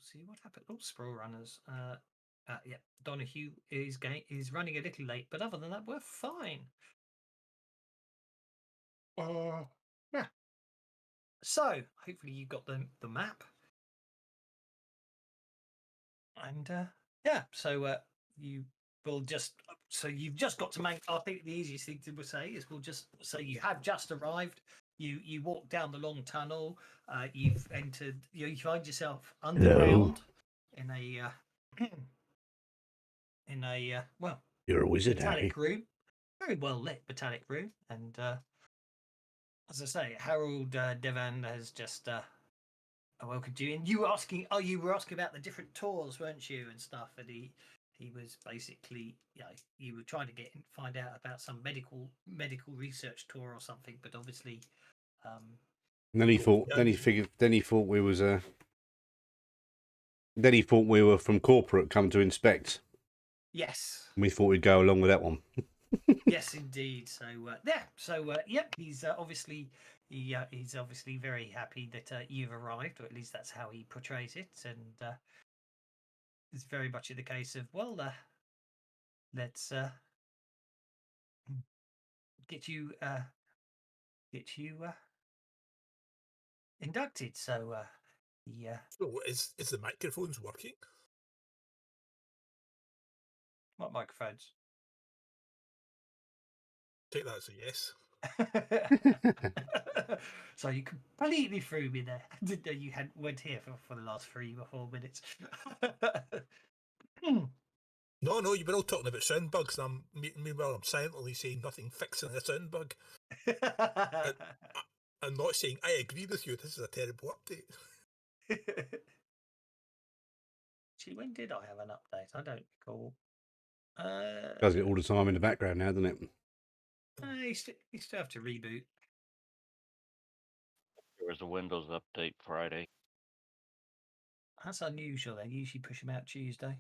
see what happened. Oh, Sprawl Runners. Yeah, Donahue is running a little late, but other than that, we're fine. Yeah. So hopefully you got the map, and yeah. So you will just you've just got to make. I think the easiest thing to say is we'll just say you have just arrived. You walk down the long tunnel. You've entered. You find yourself underground in a well, you're a wizard, Harry. botanic room, very well lit botanic room, and as I say, Harold Devan has just welcomed you. And you were asking, you were asking about the different tours, weren't you, and stuff? And he was basically, you were trying to find out about some medical research tour or something, but obviously. And then he thought. Then he figured. Then he thought we was Then he thought we were from corporate, come to inspect. Yes. And we thought we'd go along with that one. Yes, indeed. So yeah. So he's obviously he's obviously very happy that you've arrived, or at least that's how he portrays it, and it's very much the case of let's get you inducted. So yeah. So is the microphones working? What microphones? Take that as a yes. So you completely threw me there. Didn't know you weren't here for the last 3 or 4 minutes. No, you've been all talking about sound bugs, and meanwhile I'm silently saying nothing fixing a sound bug. I'm not saying I agree with you. This is a terrible update. Gee, when did I have an update? I don't recall. Does it all the time in the background now, doesn't it? You still have to reboot. There was a Windows update Friday. That's unusual. They usually push them out Tuesday.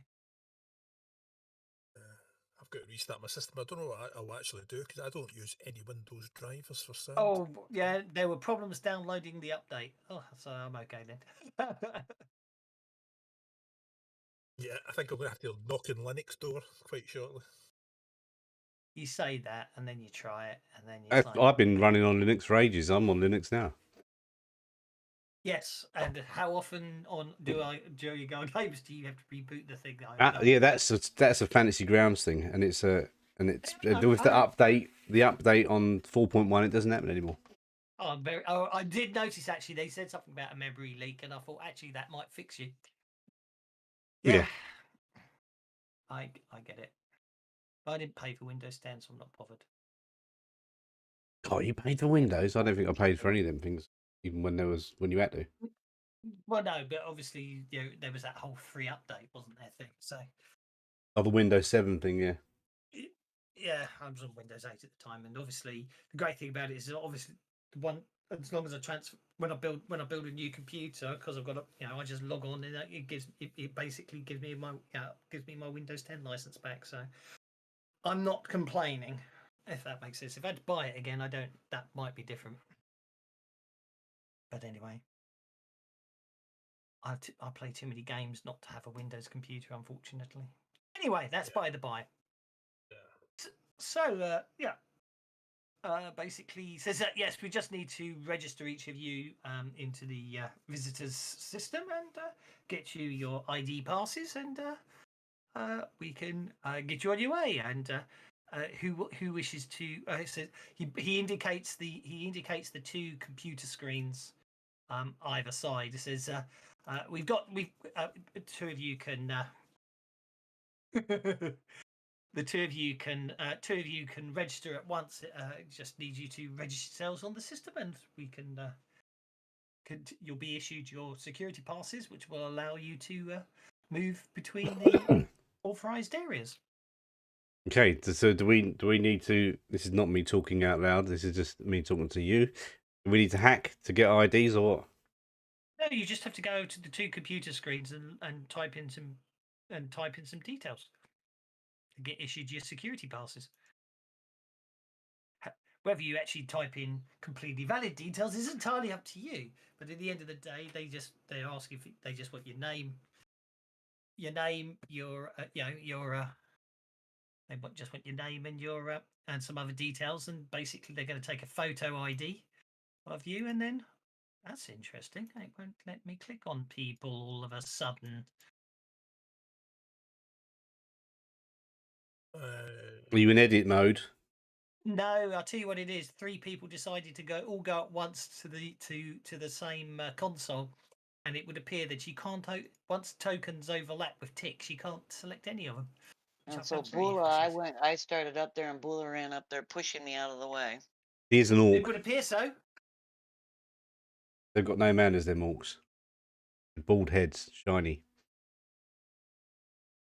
I've got to restart my system. I don't know what I'll actually do because I don't use any Windows drivers for sound. Oh, yeah, there were problems downloading the update. Oh, so I'm okay then. Yeah, I think I'm going to have to knock on Linux door quite shortly. You say that, and then you try it, and then I've been running on Linux for ages. I'm on Linux now. Yes, and how often do you go on games? Do you have to reboot the thing? Yeah, that's a Fantasy Grounds thing, and it's with the update on 4.1, it doesn't happen anymore. I did notice actually they said something about a memory leak, and I thought actually that might fix you. Yeah. I get it. I didn't pay for Windows 10, so I'm not bothered. Oh, you paid for Windows? I don't think I paid for any of them things, even when you had to. Well, no, but obviously, there was that whole free update, wasn't there? Thing. So. Oh, the Windows 7 thing, yeah. Yeah, I was on Windows 8 at the time, and obviously the great thing about it is obviously the one as long as I transfer when I build a new computer, because I've got I just log on and it basically gives me my Windows 10 license back. So I'm not complaining, if that makes sense. If I had to buy it again, that might be different. But anyway, I play too many games not to have a Windows computer, unfortunately. Anyway, that's by the by. Yeah. So basically says that yes, we just need to register each of you into the visitors system and get you your ID passes, and we can get you on your way. And who wishes to? So he indicates the two computer screens either side. It says we've two of you can. The two of you can register at once. Just need you to register yourselves on the system, and we can. You'll be issued your security passes, which will allow you to move between the authorized areas. Okay, so do we need to? This is not me talking out loud. This is just me talking to you. Do we need to hack to get IDs or what? No, you just have to go to the two computer screens and type in some details. Get issued your security passes. Whether you actually type in completely valid details is entirely up to you. But at the end of the day, they ask if they just want your name, your name, your they just want your name and your and some other details, and basically they're going to take a photo ID of you, and then that's interesting. It won't let me click on people all of a sudden. Are you in edit mode? No, I'll tell you what it is. 3 people decided to all go at once to the same console, and it would appear that you can't once tokens overlap with ticks, you can't select any of them. Which I And so found very Bula, interesting. I started up there and Bula ran up there pushing me out of the way. Here's an It orc. would appear so. They've got no manners, them orcs. Bald heads, shiny.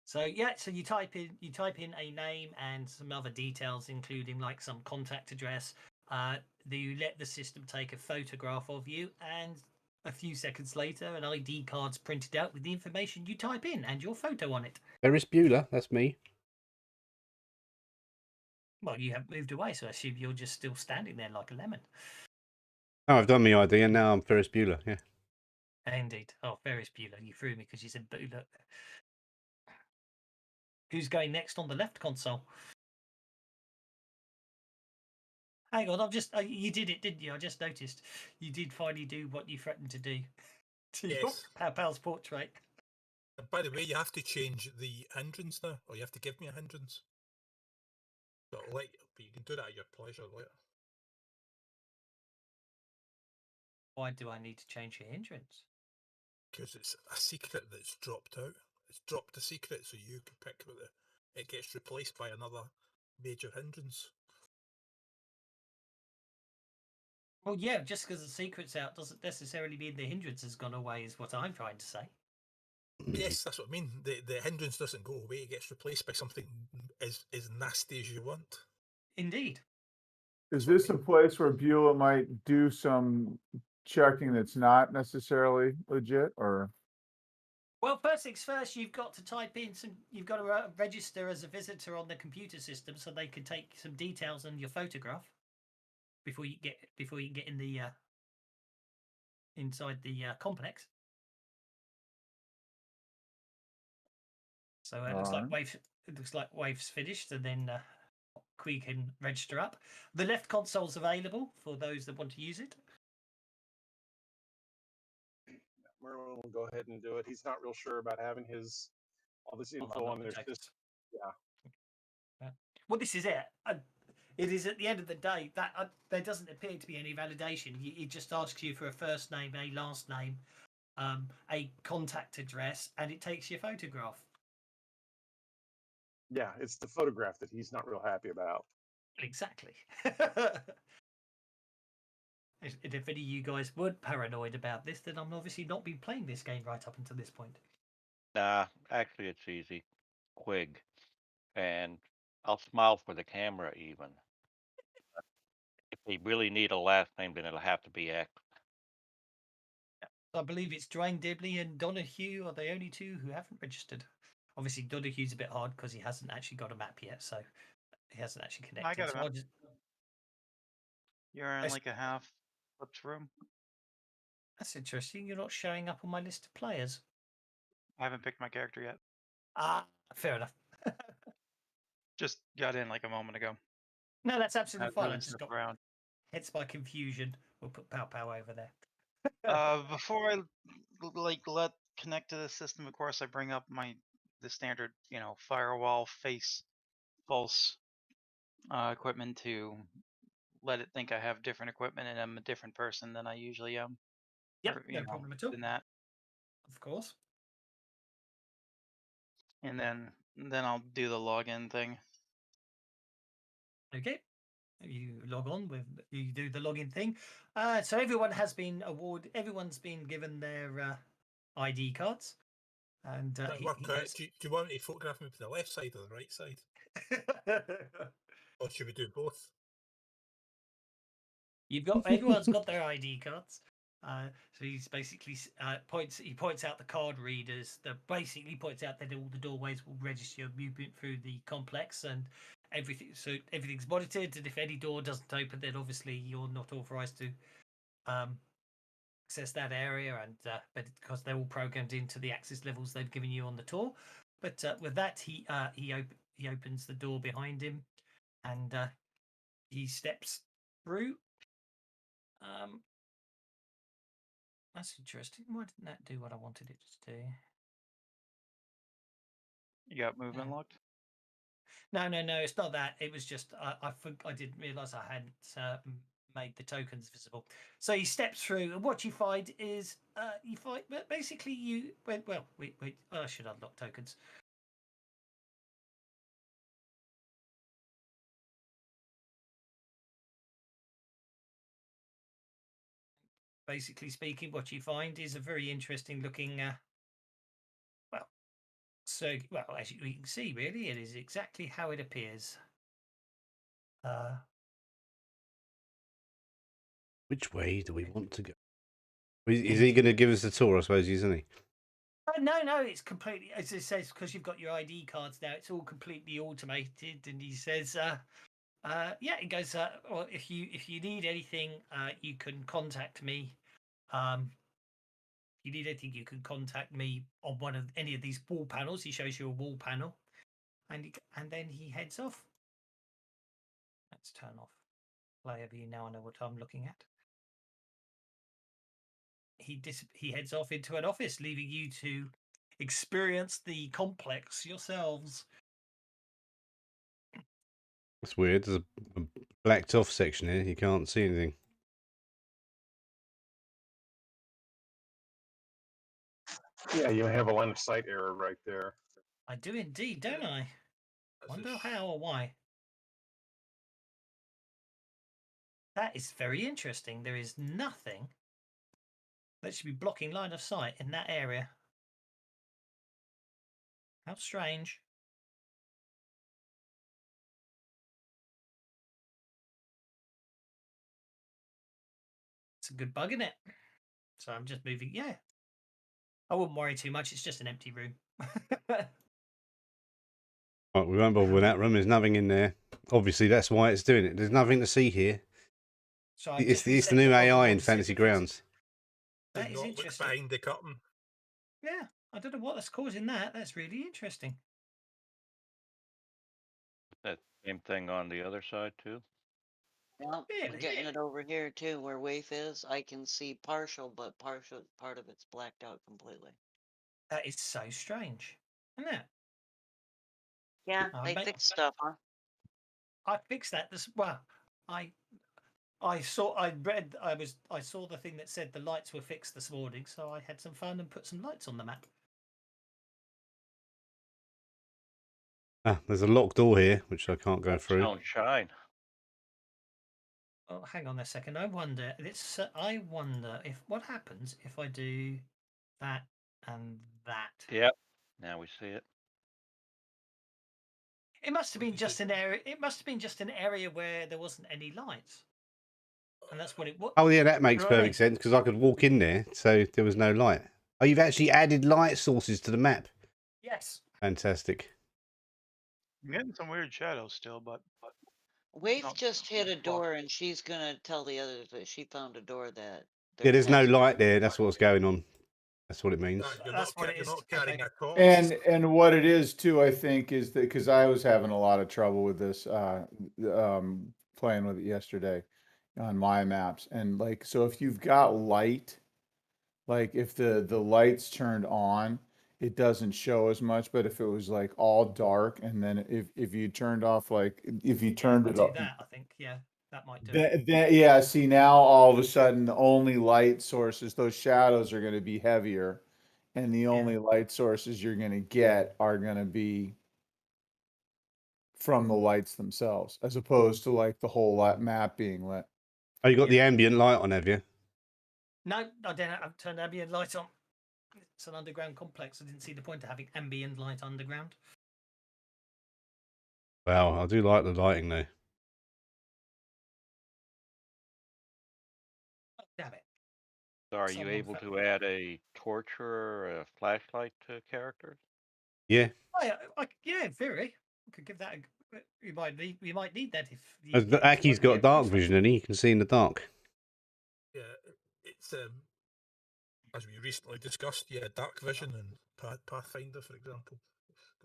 So yeah, so you type in a name and some other details, including like some contact address. You let the system take a photograph of you, and a few seconds later, an ID card's printed out with the information you type in and your photo on it. Ferris Bueller, that's me. Well, you have moved away, so I assume you're just still standing there like a lemon. Oh, I've done my ID and now I'm Ferris Bueller, yeah. Indeed. Oh, Ferris Bueller, you threw me because you said Bueller. Who's going next on the left console? Hang on, I've just you did it, didn't you? I just noticed you did finally do what you threatened to do to your Yes. pal's portrait. And by the way, you have to change the hindrance now, or you have to give me a hindrance. But you can do that at your pleasure later. Why do I need to change your hindrance? Because it's a secret that's dropped out. It's dropped a secret, so you can pick what it gets replaced by another major hindrance. Well, yeah, just because the secret's out doesn't necessarily mean the hindrance has gone away, is what I'm trying to say. Yes, that's what I mean. The hindrance doesn't go away; it gets replaced by something as nasty as you want. Indeed. Is this a place where Beulah might do some checking that's not necessarily legit, or? Well, first things first, you've got to type in some. You've got to register as a visitor on the computer system, so they can take some details on your photograph before you can get in the inside the complex. So it looks like Wave's finished, and then we can register up. The left console's available for those that want to use it. Merlin will go ahead and do it. He's not real sure about having all this info on their system. Yeah. Well, this is it. It is at the end of the day that there doesn't appear to be any validation. It just asks you for a first name, a last name, a contact address, and it takes your photograph. Yeah, it's the photograph that he's not real happy about. Exactly. If any of you guys weren't paranoid about this, then I'm obviously not been playing this game right up until this point. Nah, actually it's easy. Quig. And I'll smile for the camera even. If they really need a last name, then it'll have to be X. I believe it's Dwayne Dibley and Donahue are the only 2 who haven't registered. Obviously, Donahue's a bit hard because he hasn't actually got a map yet, so he hasn't actually connected. I got a so map. You're in like a half flipped room. That's interesting. You're not showing up on my list of players. I haven't picked my character yet. Ah, fair enough. Just got in like a moment ago. No, that's absolutely fine. I Moving just stuff got around. hence my confusion. We'll put Pow Pow over there. Before I let connect to the system, of course, I bring up the standard, firewall face false equipment to let it think I have different equipment and I'm a different person than I usually am. Yep, no problem at all. In that, of course. And then I'll do the login thing. Okay. You log on you do the login thing. So everyone's been given their ID cards. And Do you want me to photograph me from the left side or the right side? Or should we do both? Everyone's got their ID cards. So he's basically points out the card readers. Basically points out that all the doorways will register your movement through the complex and everything. So everything's monitored, and if any door doesn't open, then obviously you're not authorized to access that area, and but because they're all programmed into the access levels they've given you on the tour. But with that, he opens the door behind him, and he steps through. That's interesting. Why didn't that do what I wanted it to do? You got movement locked? No, it's not that. It was just I didn't realize I hadn't made the tokens visible. So he steps through, and what you find is you find basically you wait. I should unlock tokens. Basically speaking, what you find is a very interesting looking. As you can see, really, it is exactly how it appears. Which way do we want to go? Is he going to give us a tour? I suppose, isn't he? No, it's completely, as it says, because you've got your ID cards now, it's all completely automated. And he says, he goes, well, if you need anything, you can contact me. If you need anything, you can contact me on any of these wall panels. He shows you a wall panel, and then he heads off. Let's turn off player view. Now I know what I'm looking at. He heads off into an office, leaving you to experience the complex yourselves. That's weird. There's a blacked off section here. You can't see anything. Yeah, you have a line of sight error right there. I do indeed, don't I? Wonder how or why. That is very interesting. There is nothing that should be blocking line of sight in that area. How strange. It's a good bug, isn't it? So I'm just moving. Yeah. I wouldn't worry too much. It's just an empty room. Right, we won't bother with that room. There's nothing in there. Obviously, that's why it's doing it. There's nothing to see here. So It's the new AI in Fantasy Grounds. That Do is not look interesting. behind the curtain. Yeah, I don't know what that's causing that. That's really interesting. That same thing on the other side too. Well, I'm Really? getting it over here too, where Waif is. I can see partial, but part of it's blacked out completely. That is so strange, isn't it? Yeah, they fixed stuff, huh? I fixed that. I saw the thing that said the lights were fixed this morning, so I had some fun and put some lights on the map. Ah, there's a locked door here, which I can't go through. Don't shine. Oh, hang on a second. I wonder if what happens if I do that and that. Yep. Now we see it. It must have been just an area. It must have been just an area where there wasn't any lights, and that's what it was. Oh yeah, that makes Right. perfect sense because I could walk in there, so there was no light. Oh, you've actually added light sources to the map. Yes. Fantastic. I'm getting some weird shadows still, but Waif No, just hit a block. door, and she's gonna tell the others that she found a door that. Yeah, there's no has light there. That's what's going on. That's what it means. You're That's not, what it you're is. not carrying Okay. a cross. And what it is too, I think, is that because I was having a lot of trouble with this, playing with it yesterday on my maps, and like, so if you've got light, like if the lights turned on, it doesn't show as much. But if it was like all dark, and then if you turned off, like if you turned I it do off, that. I think that might do it. yeah. See, now all of a sudden, the only light sources, those shadows are going to be heavier, and the only light sources you're going to get are going to be from the lights themselves, as opposed to like the whole map being lit. Oh, you got the ambient light on, have you? No, I didn't. I've turned ambient light on. It's an underground complex. I didn't see the point of having ambient light underground. Wow, I do like the lighting though. Oh, damn it. So are you Someone able fell- to add a torch or a flashlight to characters? Yeah. Yeah, in theory. I could give that you might need that if you Aki's got dark vision and he can see in the dark. Yeah, it's as we recently discussed, dark vision and Pathfinder, for example,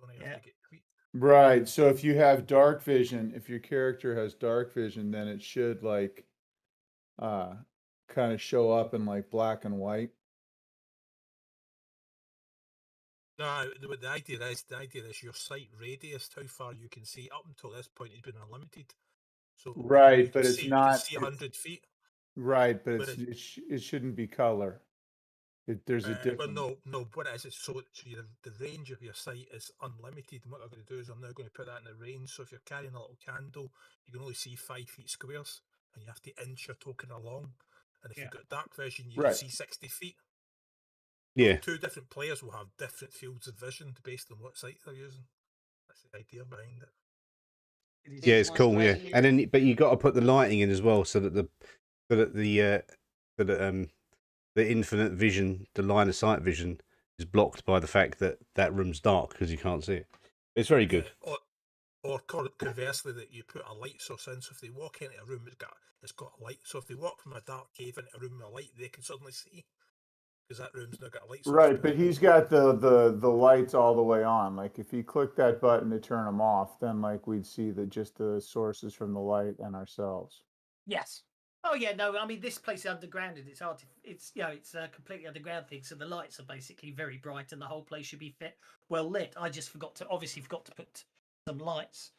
going to have to get tweaked. Right. So if you have dark vision, if your character has dark vision, then it should like kind of show up in like black and white. No, the idea is your sight radius, how far you can see. Up until this point has been unlimited. So Right, you but can it's see, not. You can see 100 feet. Right, but But it shouldn't be color. There's a But difference. no. What it is so the range of your sight is unlimited. And what I'm going to do is I'm now going to put that in the range. So if you're carrying a little candle, you can only see 5 feet squares, and you have to inch your token along. And if you've got dark vision, you can Right. see 60 feet. Yeah. Two different players will have different fields of vision based on what sight they're using. That's the idea behind it. Yeah, it's cool. right Yeah, here. and then but you got to put the lighting in as well, so that the infinite vision, the line of sight vision, is blocked by the fact that that room's dark because you can't see it. It's very good. Or conversely, that you put a light source in, so if they walk into a room, it's got a light. So if they walk from a dark cave into a room with a light, they can suddenly see, because that room's now got a light source. Right, but he's got the lights all the way on. Like if he clicked that button to turn them off, then like we'd see just the sources from the light and ourselves. Yes. Oh yeah, no. I mean, this place is underground, and it's it's a completely underground thing. So the lights are basically very bright, and the whole place should be well lit. I just forgot to put some lights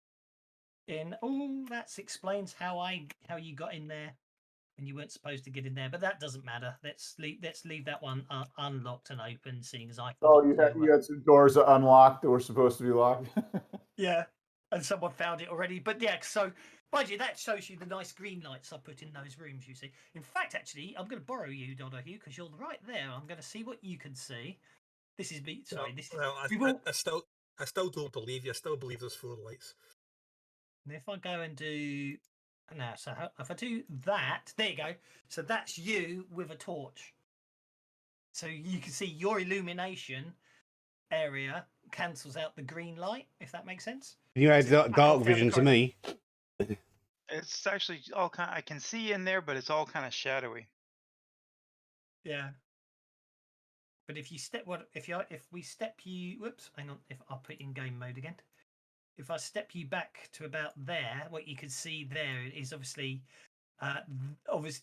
in. Oh, that explains how you got in there, and you weren't supposed to get in there. But that doesn't matter. Let's leave that one unlocked and open, seeing as I. Oh, you had some doors unlocked that were supposed to be locked. Yeah, and someone found it already. But yeah, so mind you, that shows you the nice green lights I put in those rooms. You see, in fact, actually, I'm going to borrow you, Donahue, because you're right there. I'm going to see what you can see. This is me. Sorry, this is. Well, I still don't believe you. I still believe there's 4 lights. And if I go and do now, so if I do that, there you go. So that's you with a torch. So you can see your illumination area cancels out the green light, if that makes sense. Can you add dark vision to me? It's actually all kind. I can see in there, but it's all kind of shadowy. Yeah. But if you if we step you, whoops, hang on. If I'll put in game mode again. If I step you back to about there, what you can see there is obviously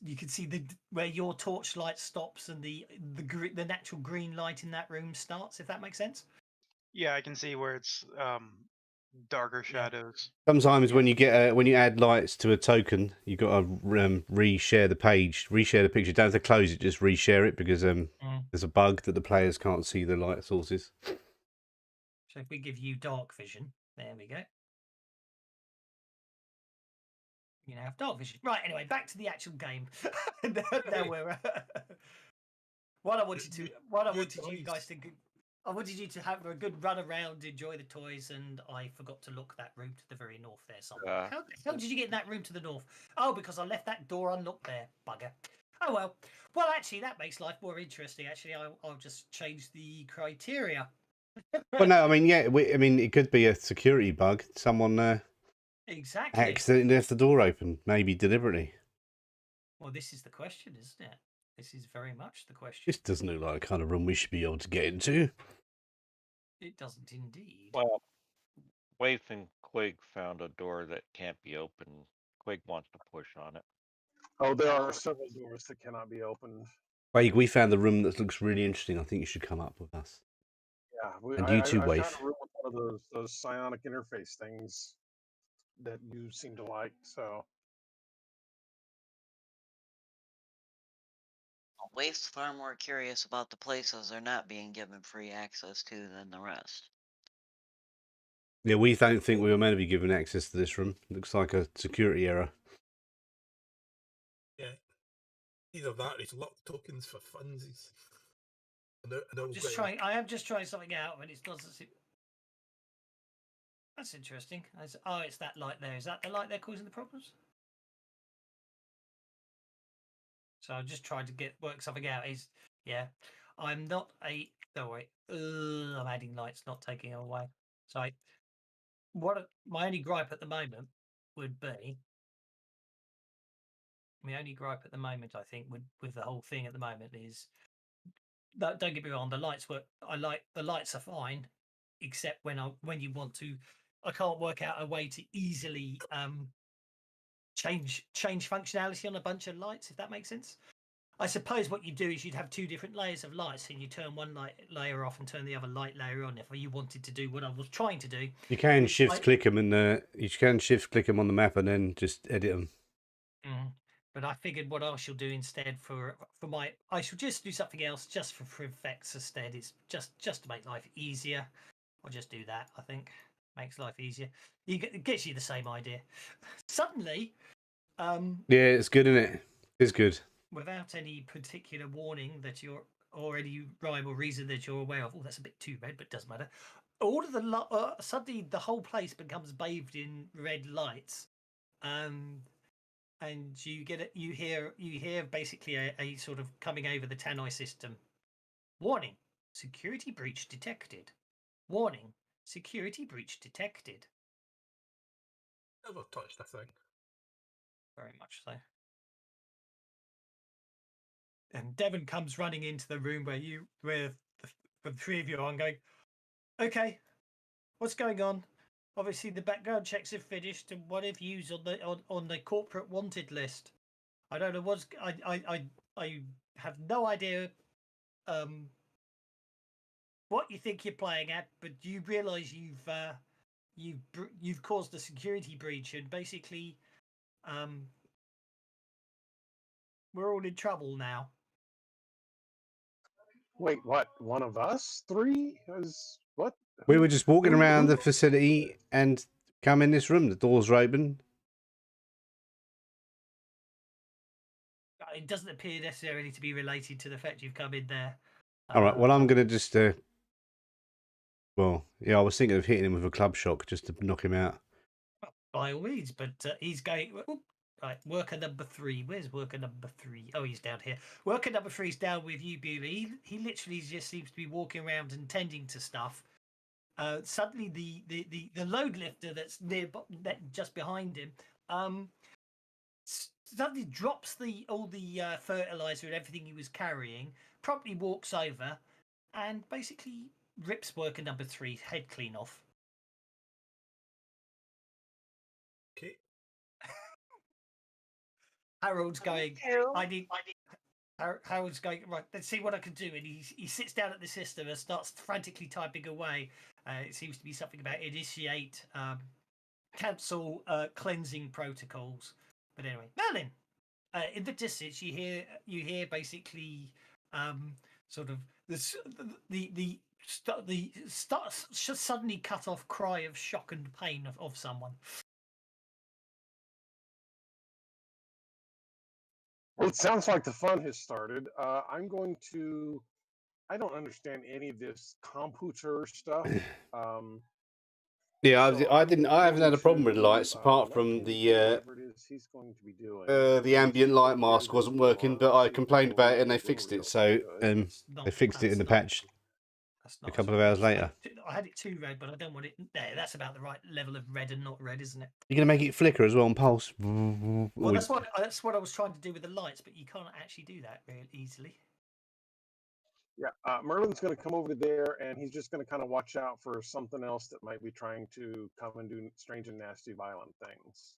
you can see where your torchlight stops and the natural green light in that room starts. If that makes sense. Yeah, I can see where it's darker shadows. Sometimes when you get when you add lights to a token, you got to reshare the page, reshare the picture. Don't have to close it, just reshare it because there's a bug that the players can't see the light sources. So if we give you dark vision, there we go. You now have dark vision. Right. Anyway, back to the actual game. now we're. What I wanted you guys to. I wanted you to have a good run around, enjoy the toys, and I forgot to lock that room to the very north there somewhere. How did you get in that room to the north? Oh, because I left that door unlocked there, bugger. Oh well. Well, actually, that makes life more interesting. Actually, I'll just change the criteria. Well, no, I mean, yeah, it could be a security bug. Someone exactly accidentally left the door open, maybe deliberately. Well, this is the question, isn't it? This is very much the question. This doesn't look like the kind of room we should be able to get into. It doesn't indeed. Well, Waif and Quig found a door that can't be opened. Quig wants to push on it. Oh, there are several doors that cannot be opened. Wait, we found the room that looks really interesting. I think you should come up with us. Yeah, and you too, I Waif. found a room with one of those psionic interface things that you seem to like. So Waif's far more curious about the places they're not being given free access to than the rest. Yeah, we don't think we were meant to be given access to this room. Looks like a security error. Yeah. Either that or he's locked tokens for funsies. I am just trying something out, and it doesn't seem. That's interesting. It's that light there. Is that the light there causing the problems? So I'm just trying to work something out. I'm not a. Oh wait, I'm adding lights, not taking them away. So my only gripe at the moment would be. My only gripe at the moment, I think, with the whole thing at the moment is don't get me wrong, the lights work. The lights are fine, except when you want to. I can't work out a way to easily change functionality on a bunch of lights, if that makes sense. I suppose what you do is you'd have two different layers of lights, and you turn one light layer off and turn the other light layer on. If you wanted to do what I was trying to do, you can shift click them, and you can shift click them on the map and then just edit them. But I figured what I shall do instead for my, I shall just do something else just for effects instead. It's just to make life easier. I'll just do that. I think makes life easier. It gets you the same idea. Suddenly, yeah, it's good, isn't it? It's good. Without any particular warning that you're or any rhyme or reason that you're aware of. Oh, that's a bit too red, but it doesn't matter. All of the suddenly the whole place becomes bathed in red lights, and you get it. You hear basically a sort of coming over the tannoy system. Warning: security breach detected. Warning: security breach detected. Never touched a thing. Very much so. And Devon comes running into the room where the three of you are going, okay, what's going on? Obviously the background checks have finished, and what have you on the corporate wanted list? I don't know what's I have no idea what you think you're playing at, but you realise you've caused a security breach, and basically we're all in trouble now. Wait, what? One of us three? What? We were just walking around the facility and come in this room. The doors are open. It doesn't appear necessarily to be related to the fact you've come in there. All right. Well, I'm gonna just. Well, yeah, I was thinking of hitting him with a club shock just to knock him out. By all means, but he's going. Right, worker number 3. Where's worker number 3? Oh, he's down here. Worker number 3 is down with you, Bewley. He literally just seems to be walking around and tending to stuff. Suddenly, the load lifter that's just behind him, suddenly drops all the fertilizer and everything he was carrying. Promptly walks over, and basically rips worker number 3's head clean off. Okay. Harold's going. Harold's going, right, let's see what I can do. And he sits down at the system and starts frantically typing away. It seems to be something about initiate, cancel cleansing protocols. But anyway, Merlin, in the distance, you hear basically sort of the suddenly cut off cry of shock and pain of someone. Well, it sounds like the fun has started. I'm going to. I don't understand any of this computer stuff. Yeah, so I didn't. I haven't had a problem with to, lights apart from whatever it is he's going to be doing. the ambient light mask wasn't working, but I complained about it and they fixed it. So they fixed it in the patch a couple of hours later. I had it too red, but I don't want it there. That's about the right level of red and not red, isn't it? You're gonna make it flicker as well and pulse. Well, that's what I was trying to do with the lights, but you can't actually do that very easily. Yeah, Merlin's going to come over there, and he's just going to kind of watch out for something else that might be trying to come and do strange and nasty, violent things.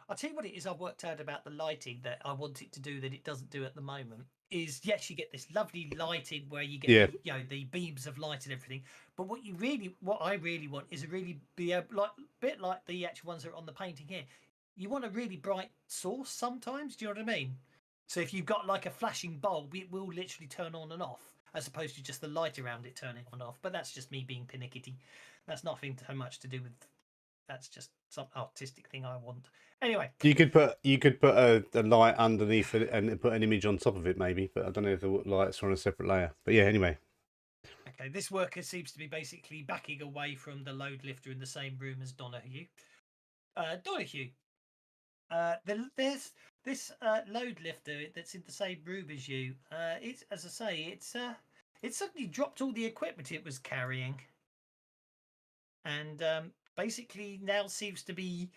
I'll tell you what it is I've worked out about the lighting that I want it to do that it doesn't do at the moment. Is yes, you get this lovely lighting where you get the beams of light and everything. But what I really want is a really be a bit like the actual ones that are on the painting here. You want a really bright source sometimes. Do you know what I mean? So if you've got like a flashing bulb, it will literally turn on and off, as opposed to just the light around it turning on and off. But that's just me being pernickety. That's nothing so much to do with. That's just some artistic thing I want. Anyway, you could put a light underneath it and put an image on top of it, maybe. But I don't know if the lights are on a separate layer. But yeah, anyway. Okay, this worker seems to be basically backing away from the load lifter in the same room as Donahue. Donahue, there's this load lifter that's in the same room as you. It's, as I say, it suddenly dropped all the equipment it was carrying, and basically now seems to be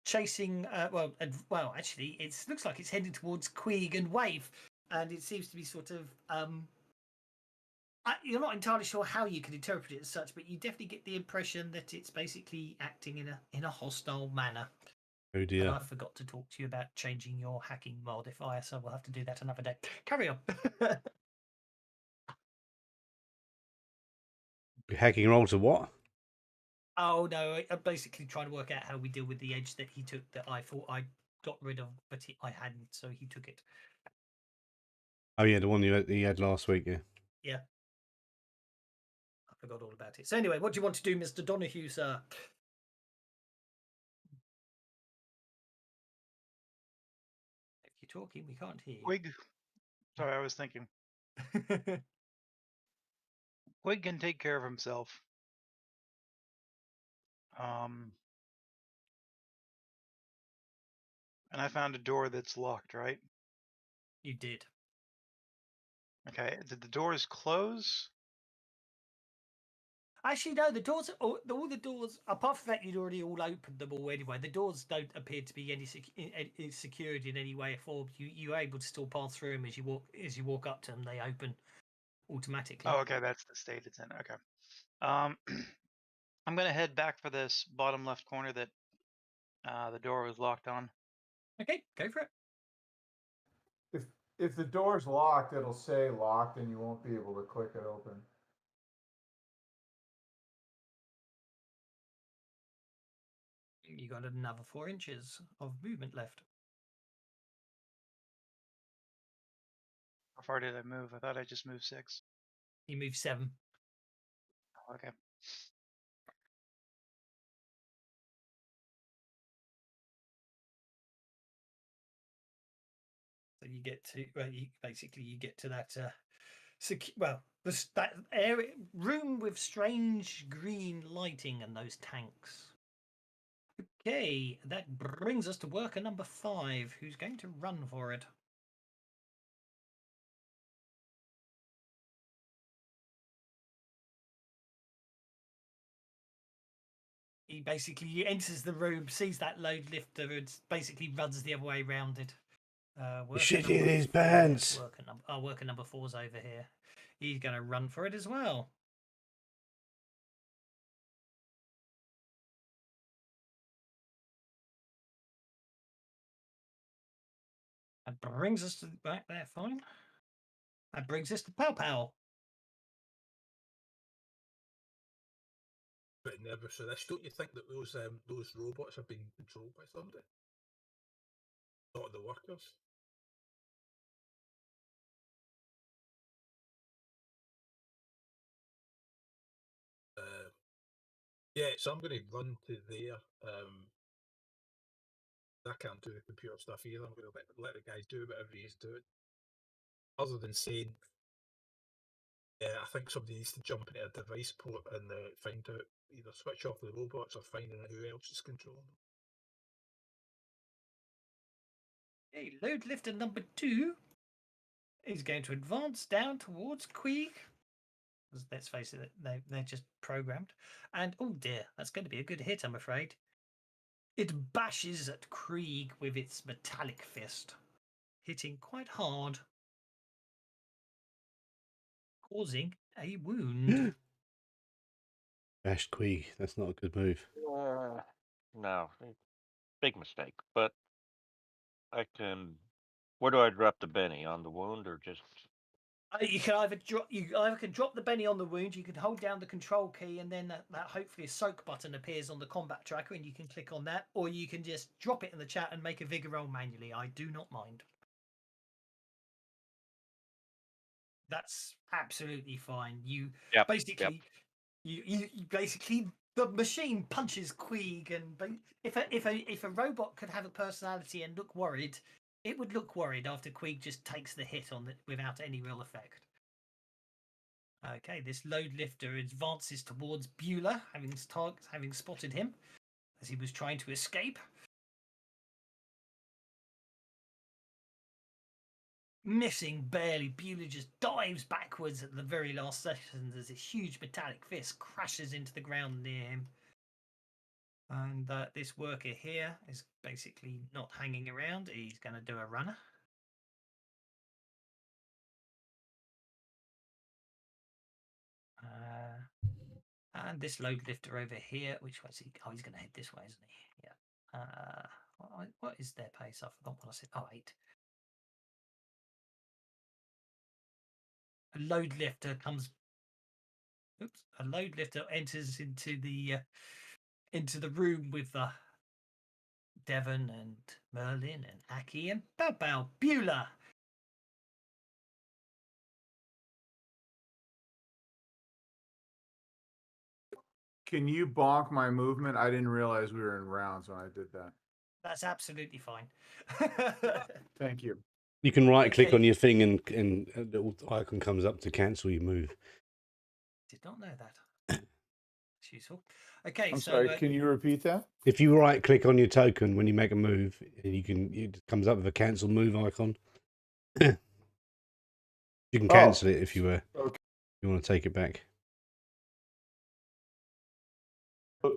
chasing. Actually, it looks like it's heading towards Queeg and Wave, and it seems to be sort of You're not entirely sure how you can interpret it as such, but you definitely get the impression that it's basically acting in a hostile manner. Oh And dear. I forgot to talk to you about changing your hacking modifier, so we'll have to do that another day. Carry on. Hacking roll to what? Oh no, I'm basically trying to work out how we deal with the edge that he took that I thought I got rid of, but I hadn't, so he took it. Oh yeah, the one you had last week. Yeah. Yeah. I forgot all about it. So anyway, what do you want to do, Mr. Donahue, sir? If you're talking, we can't hear Quig. Sorry, I was thinking. you. Quig can take care of himself. And I found a door that's locked, right? You did. Okay. Did the doors close? Actually, no. The doors, all the doors, apart from the fact you'd already all opened them all anyway, the doors don't appear to be any secured in any way or form. You're able to still pass through them as you walk up to them. They open automatically. Oh, okay. That's the state it's in. Okay. I'm gonna head back for this bottom left corner that the door was locked on. Okay, go for it. If the door's locked, it'll say locked, and you won't be able to click it open. You got another 4 inches of movement left. How far did I move? I thought I just moved 6. You move 7. Oh, okay. So you get to you get to that that area room with strange green lighting and those tanks. Okay, that brings us to worker number 5, who's going to run for it. He enters the room, sees that load lifter, and basically runs the other way around it. He's shitting in his pants. Worker number 4's over here. He's going to run for it as well. That brings us to the back there, fine. That brings us to Pow Pow. Bit nervous of this. Don't you think that those robots have been controlled by somebody? Not the workers. Yeah, so I'm going to run to there. I can't do the computer stuff either. I'm going to let the guys do whatever he's doing. Other than saying, yeah, I think somebody needs to jump into a device port and find out, either switch off the robots or finding out who else is controlling them. Hey, load lifter number 2 is going to advance down towards Queeg. Let's face it, they're just programmed. And oh dear, that's going to be a good hit, I'm afraid. It bashes at Krieg with its metallic fist, hitting quite hard, causing a wound. Bashed Queeg. That's not a good move. No, big mistake. But I can. Where do I drop the Benny? On the wound or just? You either can drop the Benny on the wound. You can hold down the control key, and then that hopefully a soak button appears on the combat tracker, and you can click on that, or you can just drop it in the chat and make a vigor roll manually. I do not mind. That's absolutely fine. You basically, you basically the machine punches Queeg, and if a robot could have a personality and look worried, it would look worried after Queeg just takes the hit on it without any real effect. Okay, this load lifter advances towards Beulah, having spotted him as he was trying to escape. Missing barely, Beulah just dives backwards at the very last second as this huge metallic fist crashes into the ground near him. And this worker here is basically not hanging around. He's going to do a runner. And this load lifter over here, which way is he? Oh, he's going to head this way, isn't he? Yeah. What is their pace? I forgot what I said. Oh, 8. A load lifter comes. Oops! A load lifter enters into the room with Devon and Merlin and Aki and Bao Beulah. Can you bonk my movement? I didn't realize we were in rounds when I did that. That's absolutely fine. Thank you. You can right click Okay. on your thing and a little icon comes up to cancel your move. Did not know that. It's useful. Okay, I'm so sorry. Can you repeat that? If you right click on your token when you make a move, it comes up with a cancel move icon. You can cancel it if you want to take it back.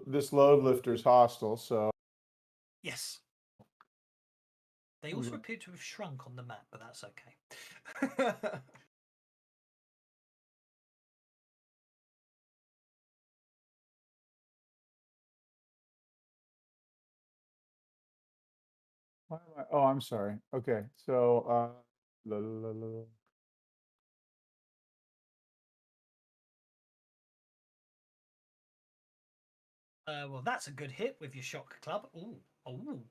This load lifter is hostile, so yes. They also appear to have shrunk on the map, but that's okay. why am I? Oh, I'm sorry. Okay, so well, that's a good hit with your shock club. Ooh, ooh.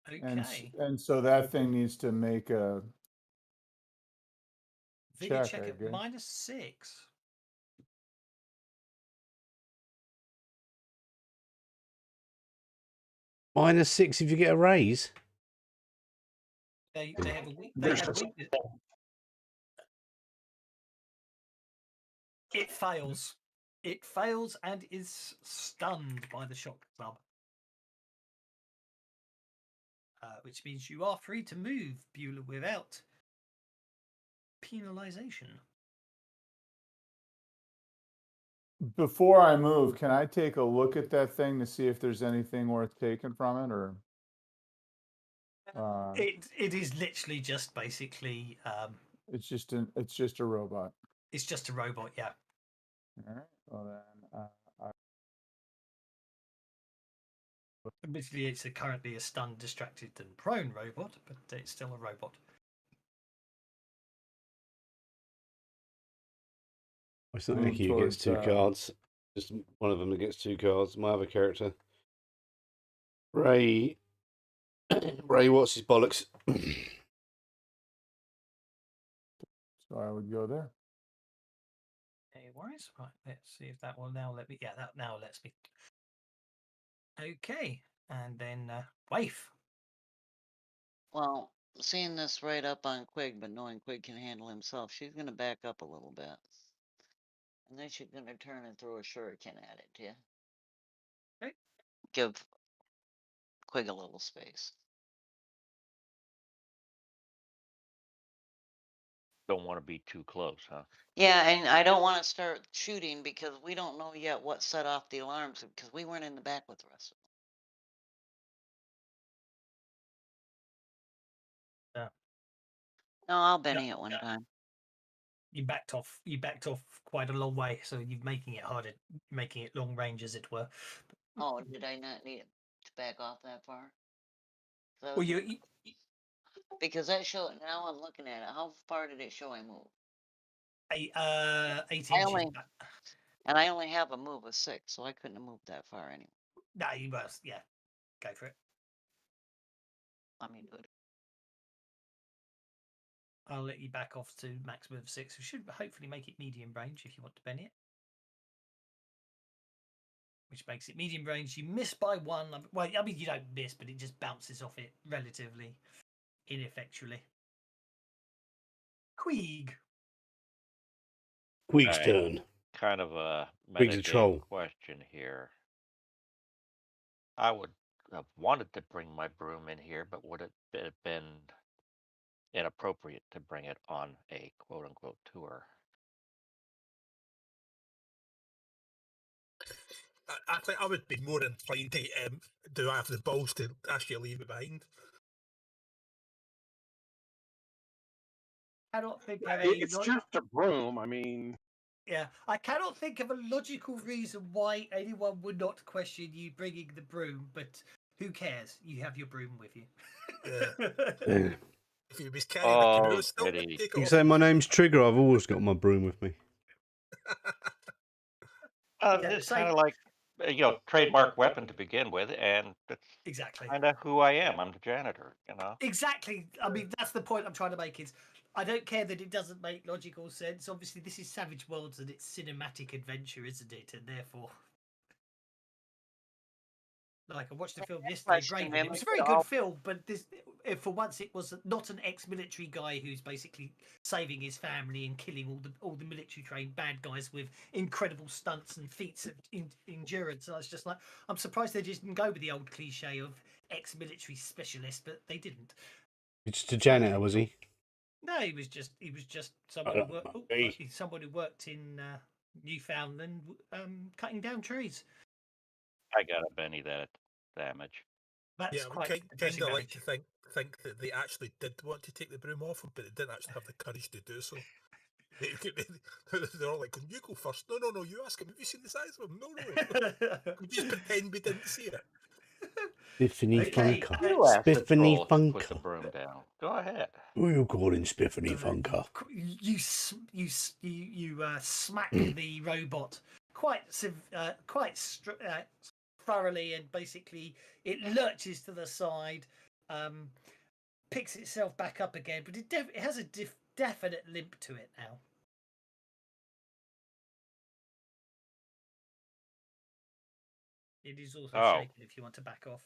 Okay. and so that thing needs to make a Vigor check, check I at guess. -6. -6 if you get a raise. They have a weak. They have weakness. It fails. It fails and is stunned by the shock club. Which means you are free to move, Beulah, without penalization. Before I move, can I take a look at that thing to see if there's anything worth taking from it, or? It is literally just basically. It's just a robot. It's just a robot, yeah. All right. Well then, Admittedly, it's currently a stunned, distracted, and prone robot, but it's still a robot. It's not Aki who gets 2 cards. Just one of them that gets 2 cards. My other character, Ray. Ray, what's his bollocks? So I would go there. No worries. Right, let's see if that will now let me. Yeah, that now lets me. Okay, and then Waif. Well, seeing this right up on Quig, but knowing Quig can handle himself, she's gonna back up a little bit. And then she's gonna turn and throw a shuriken at it, yeah? Okay. Give Quig a little space. Don't want to be too close, huh? Yeah, and I don't want to start shooting because we don't know yet what set off the alarms because we weren't in the back with the rest of Yeah. them. No, I'll Benny it one time. You backed off. You backed off quite a long way, so you're making it harder, making it long range, as it were. Oh, did I not need to back off that far? Well, you because that show now I'm looking at it. How far did it show I move? 8 inches. And I only have a move of 6, so I couldn't have moved that far anyway. No, you must. Yeah, go for it. Let me do it. I'll let you back off to maximum of 6. We should hopefully make it medium range if you want to Benny it. Which makes it medium range. You miss by 1. Well, I mean, you don't miss, but it just bounces off it relatively ineffectually. Queeg. Queeg's turn. Kind of a Queeg's a metagame troll. question here. I would have wanted to bring my broom in here, but would it have been inappropriate to bring it on a quote-unquote tour? I think I would be more inclined to do I have the balls to actually leave it behind. I don't think It's just a broom. I mean, Yeah, I cannot think of a logical reason why anyone would not question you bringing the broom, but who cares? You have your broom with you. Yeah. If he was carrying a canoe, Oh, still would goody. take it You off. say my name's Trigger. I've always got my broom with me. Yeah, It's so kind of like, trademark weapon to begin with, and that's exactly. kind of who I am. I'm the janitor, Exactly. I mean, that's the point I'm trying to make. Is I don't care that it doesn't make logical sense. Obviously, this is Savage Worlds and it's cinematic adventure, isn't it? And therefore, like I watched the film yesterday, Question, Braven. then It was we a very could good all film, but this, for once, it was not an ex-military guy who's basically saving his family and killing all the military trained bad guys with incredible stunts and feats of endurance. And I was just like, I'm surprised they just didn't go with the old cliche of ex-military specialist, but they didn't. It's just a janitor, was he? No, he was just someone who worked. Hey. Someone who worked in Newfoundland, cutting down trees. I got a Benny that damage. That's Yeah, I would quite kind depressing of like damage. to think that they actually did want to take the broom off him, but they didn't actually have the courage to do so. They're all like, "Can you go first?" No, you ask him. Have you seen the size of him? No. We just pretend we didn't see it. Spiffany Okay, Funker. You asked the Spiffany troll to put the Funker. broom down. Go ahead. Who are you calling Spiffany Funker? You smack the robot quite thoroughly, and basically it lurches to the side, picks itself back up again, but it has a definite limp to it now. It is also shaken if you want to back off.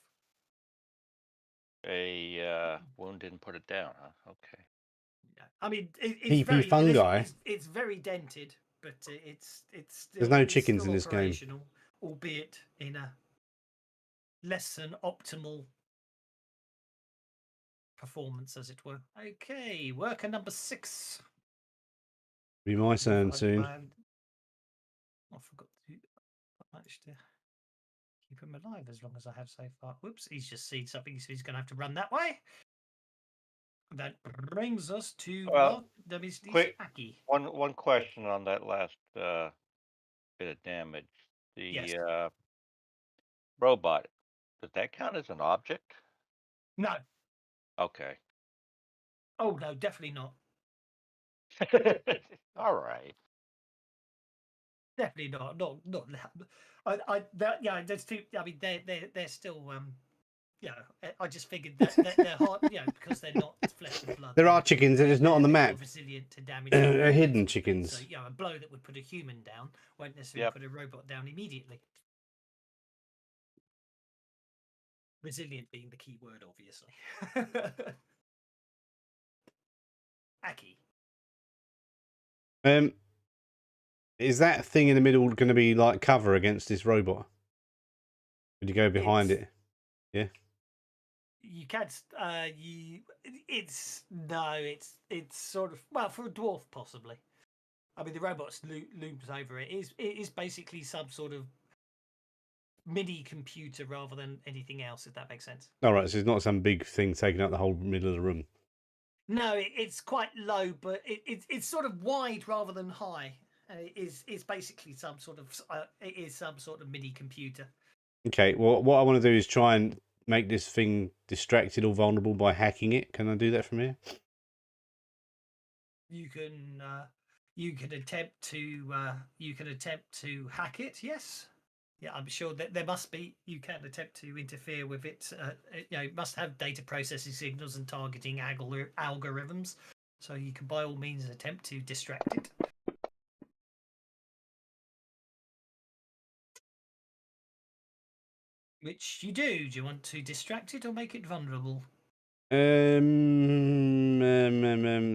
A wound didn't put it down, huh? Okay. Yeah. I mean, PP fungi. It's very dented, but it's still, There's no it's chickens still in this game. operational, albeit in a less than optimal performance, as it were. Okay, worker number 6. Be my turn soon. I forgot to manage to keep him alive as long as I have so far. Whoops, he's just seen something, so he's going to have to run that way. That brings us to quick one question on that last bit of damage. The robot, does that count as an object? No. Okay. Oh no, definitely not. All right. Definitely not. Not. There's two. I mean, they're still. I just figured that they're hard. Because they're not flesh and blood. There are chickens, they're just not on the map. Resilient to damage. They're hidden chickens. So a blow that would put a human down won't necessarily put a robot down immediately. Resilient being the key word, obviously. Aki. Is that thing in the middle going to be like cover against this robot? Would you go behind it? Yeah. You can't. It's sort of, well, for a dwarf possibly. I mean, the robot looms over it. It is basically some sort of mini computer rather than anything else, if that makes sense. All right, so it's not some big thing taking up the whole middle of the room. No, it's quite low, but it's sort of wide rather than high. It's basically some sort of mini computer. Okay, well, what I want to do is try and make this thing distracted or vulnerable by hacking it. Can I do that from here? You can attempt to hack it. Yes. Yeah, I'm sure that there must be. You can attempt to interfere with it. It must have data processing signals and targeting algorithms. So you can, by all means, attempt to distract it. Which you do. Do you want to distract it or make it vulnerable?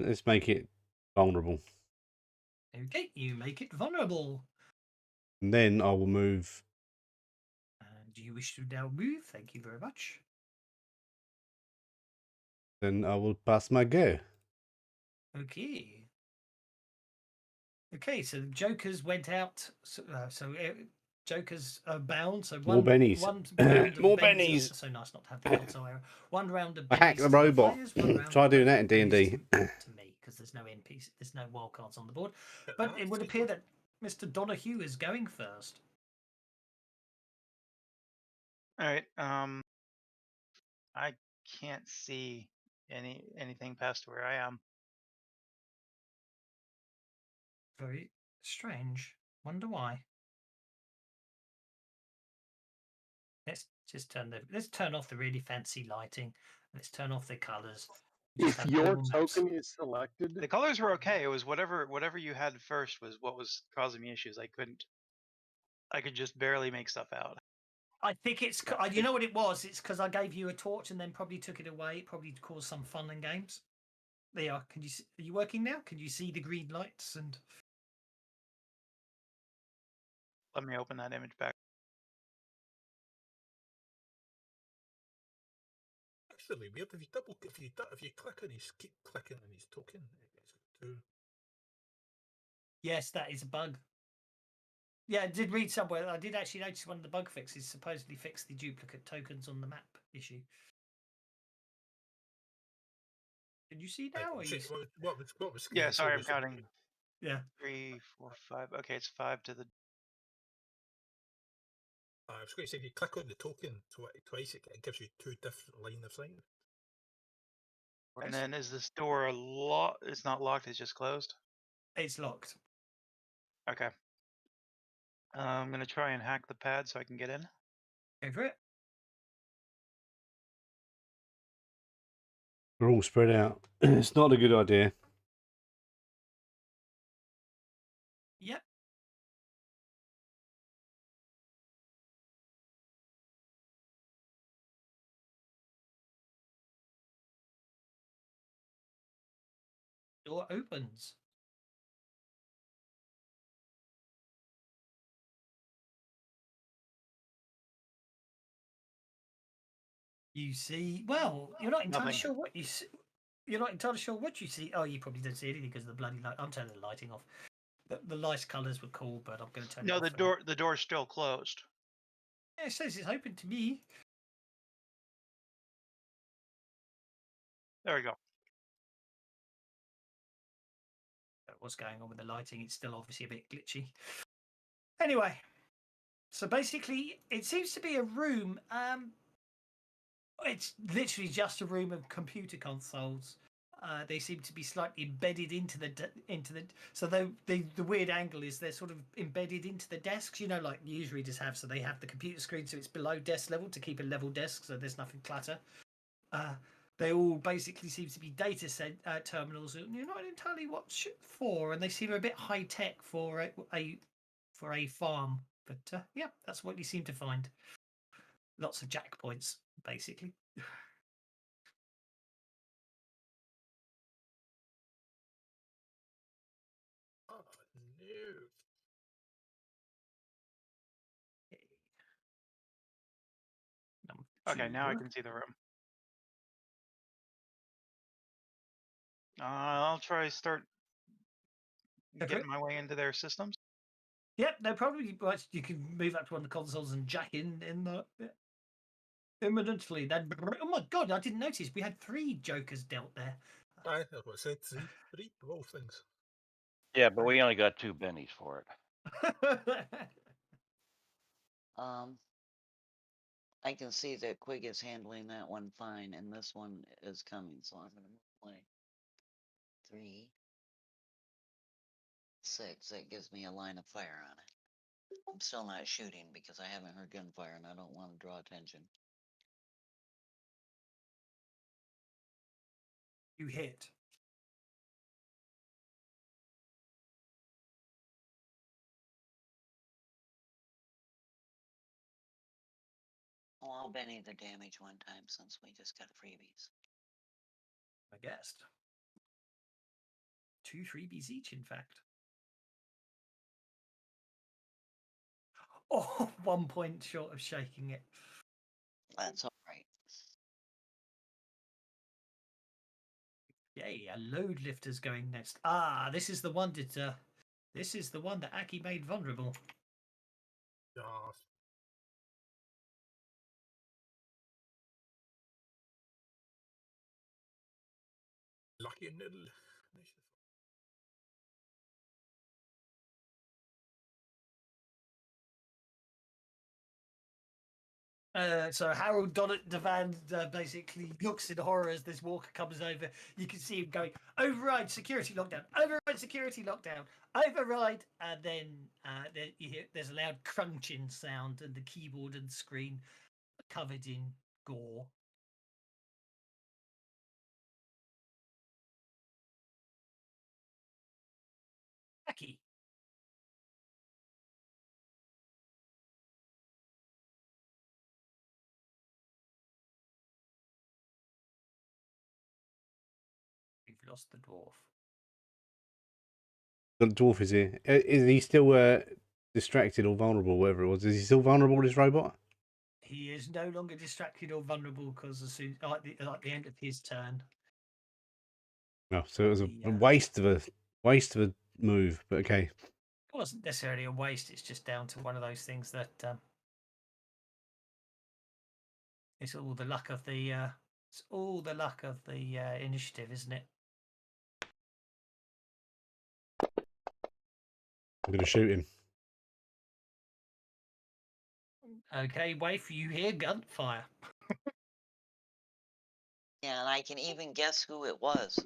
Let's make it vulnerable. Okay, you make it vulnerable. And then I will move. Do you wish to now move? Thank you very much. Then I will pass my go. Okay. Okay, so the Jokers went out. Jokers are bound. So more bennies. More bennies. So nice not to have the console error. One round of I hacked the robot. Try doing that in D&D. To me, because there's no NPC, there's no wild cards on the board. But it would appear that Mr. Donahue is going first. All right. I can't see anything past where I am. Very strange. Wonder why. Let's turn off the really fancy lighting. Let's turn off the colors. If your token is selected, The colors were okay. It was whatever you had first was what was causing me issues. I could just barely make stuff out. I think it's you know what it was. It's because I gave you a torch and then probably took it away. It probably caused some fun and games. There you are. Can you see, are you working now? Can you see the green lights and? Let me open that image back. That's really weird. If you click on his, keep clicking on his token, it gets two. Yes, that is a bug. Yeah, I did read somewhere. I did actually notice one of the bug fixes supposedly fixed the duplicate tokens on the map issue. Can you see now? Or What was Yeah, screen sorry, share I'm was- counting. Yeah. 3, 4, 5. Okay, it's 5 to the. I was going to say, if you click on the token twice, it gives you two different line of sight. And then is this door locked? It's not locked. It's just closed. It's locked. Okay. I'm gonna try and hack the pad so I can get in. Go for it. We're all spread out. It's not a good idea. Yep. Door opens. You see, well, you're not entirely Nothing. sure what you see. You're not entirely sure what you see. Oh, you probably don't see anything because of the bloody light. I'm turning the lighting off. The light colours were cool, but I'm going to turn it No, off. the door's still closed. Yeah, it says it's open to me. There we go. What's going on with the lighting? It's still obviously a bit glitchy. Anyway, so basically, it seems to be a room. It's literally just a room of computer consoles. They seem to be slightly embedded into the. So the weird angle is they're sort of embedded into the desks. You know, like newsreaders have. So they have the computer screen, so it's below desk level to keep a level desk, so there's nothing clutter. They all basically seem to be data terminals. You're not entirely what for, and they seem a bit high tech for a farm. But yeah, that's what you seem to find. Lots of jack points, basically. Oh no! Okay, now I can see the room. I'll try start getting my way into their systems. Yep, no problem. You can move up to one of the consoles and jack in the imminently. Then, oh my god, I didn't notice we had 3 jokers dealt there. I said three of all things. Yeah, but we only got 2 bennies for it. I can see that Quig is handling that one fine, and this one is coming, so I'm gonna move my 3, 6. That gives me a line of fire on it. I'm still not shooting because I haven't heard gunfire and I don't want to draw attention. You hit. Oh, I'll Benny the damage one time since we just got freebies. I guessed. 2 freebies each, in fact. Oh, 1 point short of shaking it. That's all right. Yay, a load lifter's going next. This is the one that Aki made vulnerable. Yeah. Lucky noodle. So Harold Devan basically looks in horror as this walker comes over. You can see him going, override security lockdown, override security lockdown, override, and then you hear there's a loud crunching sound, and the keyboard and screen are covered in gore. Jackie. We've lost the dwarf. The dwarf is here. Is he still distracted or vulnerable, whatever it was? Is he still vulnerable, this robot? He is no longer distracted or vulnerable because as soon at the end of his turn. No, so it was a waste of a move, but okay. It wasn't necessarily a waste. It's just down to one of those things that it's all the luck of the initiative, isn't it? I'm gonna shoot him. Okay, Waif, you hear gunfire. Yeah, and I can even guess who it was.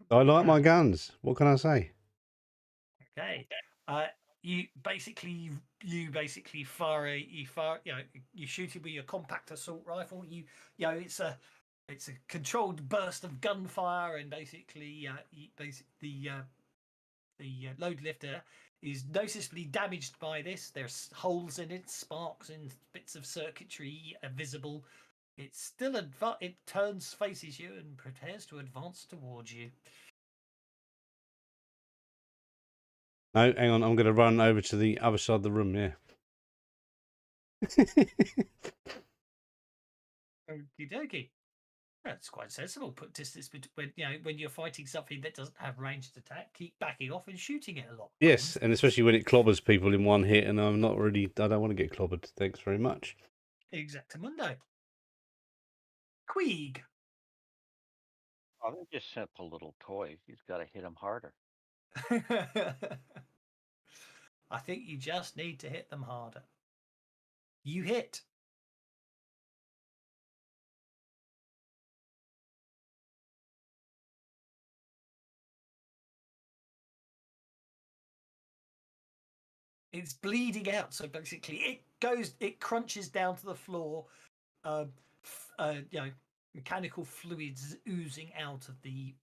I like my guns. What can I say? Okay. You basically fire you shoot it with your compact assault rifle. It's a controlled burst of gunfire, and basically the load lifter is noticeably damaged by this. There's holes in it, sparks and bits of circuitry are visible. It's still it turns, faces you, and prepares to advance towards you. No, hang on. I'm going to run over to the other side of the room. Yeah. Okie dokie. That's quite sensible. Put distance between when you're fighting something that doesn't have ranged attack, keep backing off and shooting it a lot. Yes, and especially when it clobbers people in one hit, and I don't want to get clobbered. Thanks very much. Exactamundo. Queeg. Oh, they're just simple little toys. You've got to hit them harder. I think you just need to hit them harder. You hit. It's bleeding out, so basically it crunches down to the floor. Mechanical fluids oozing out of the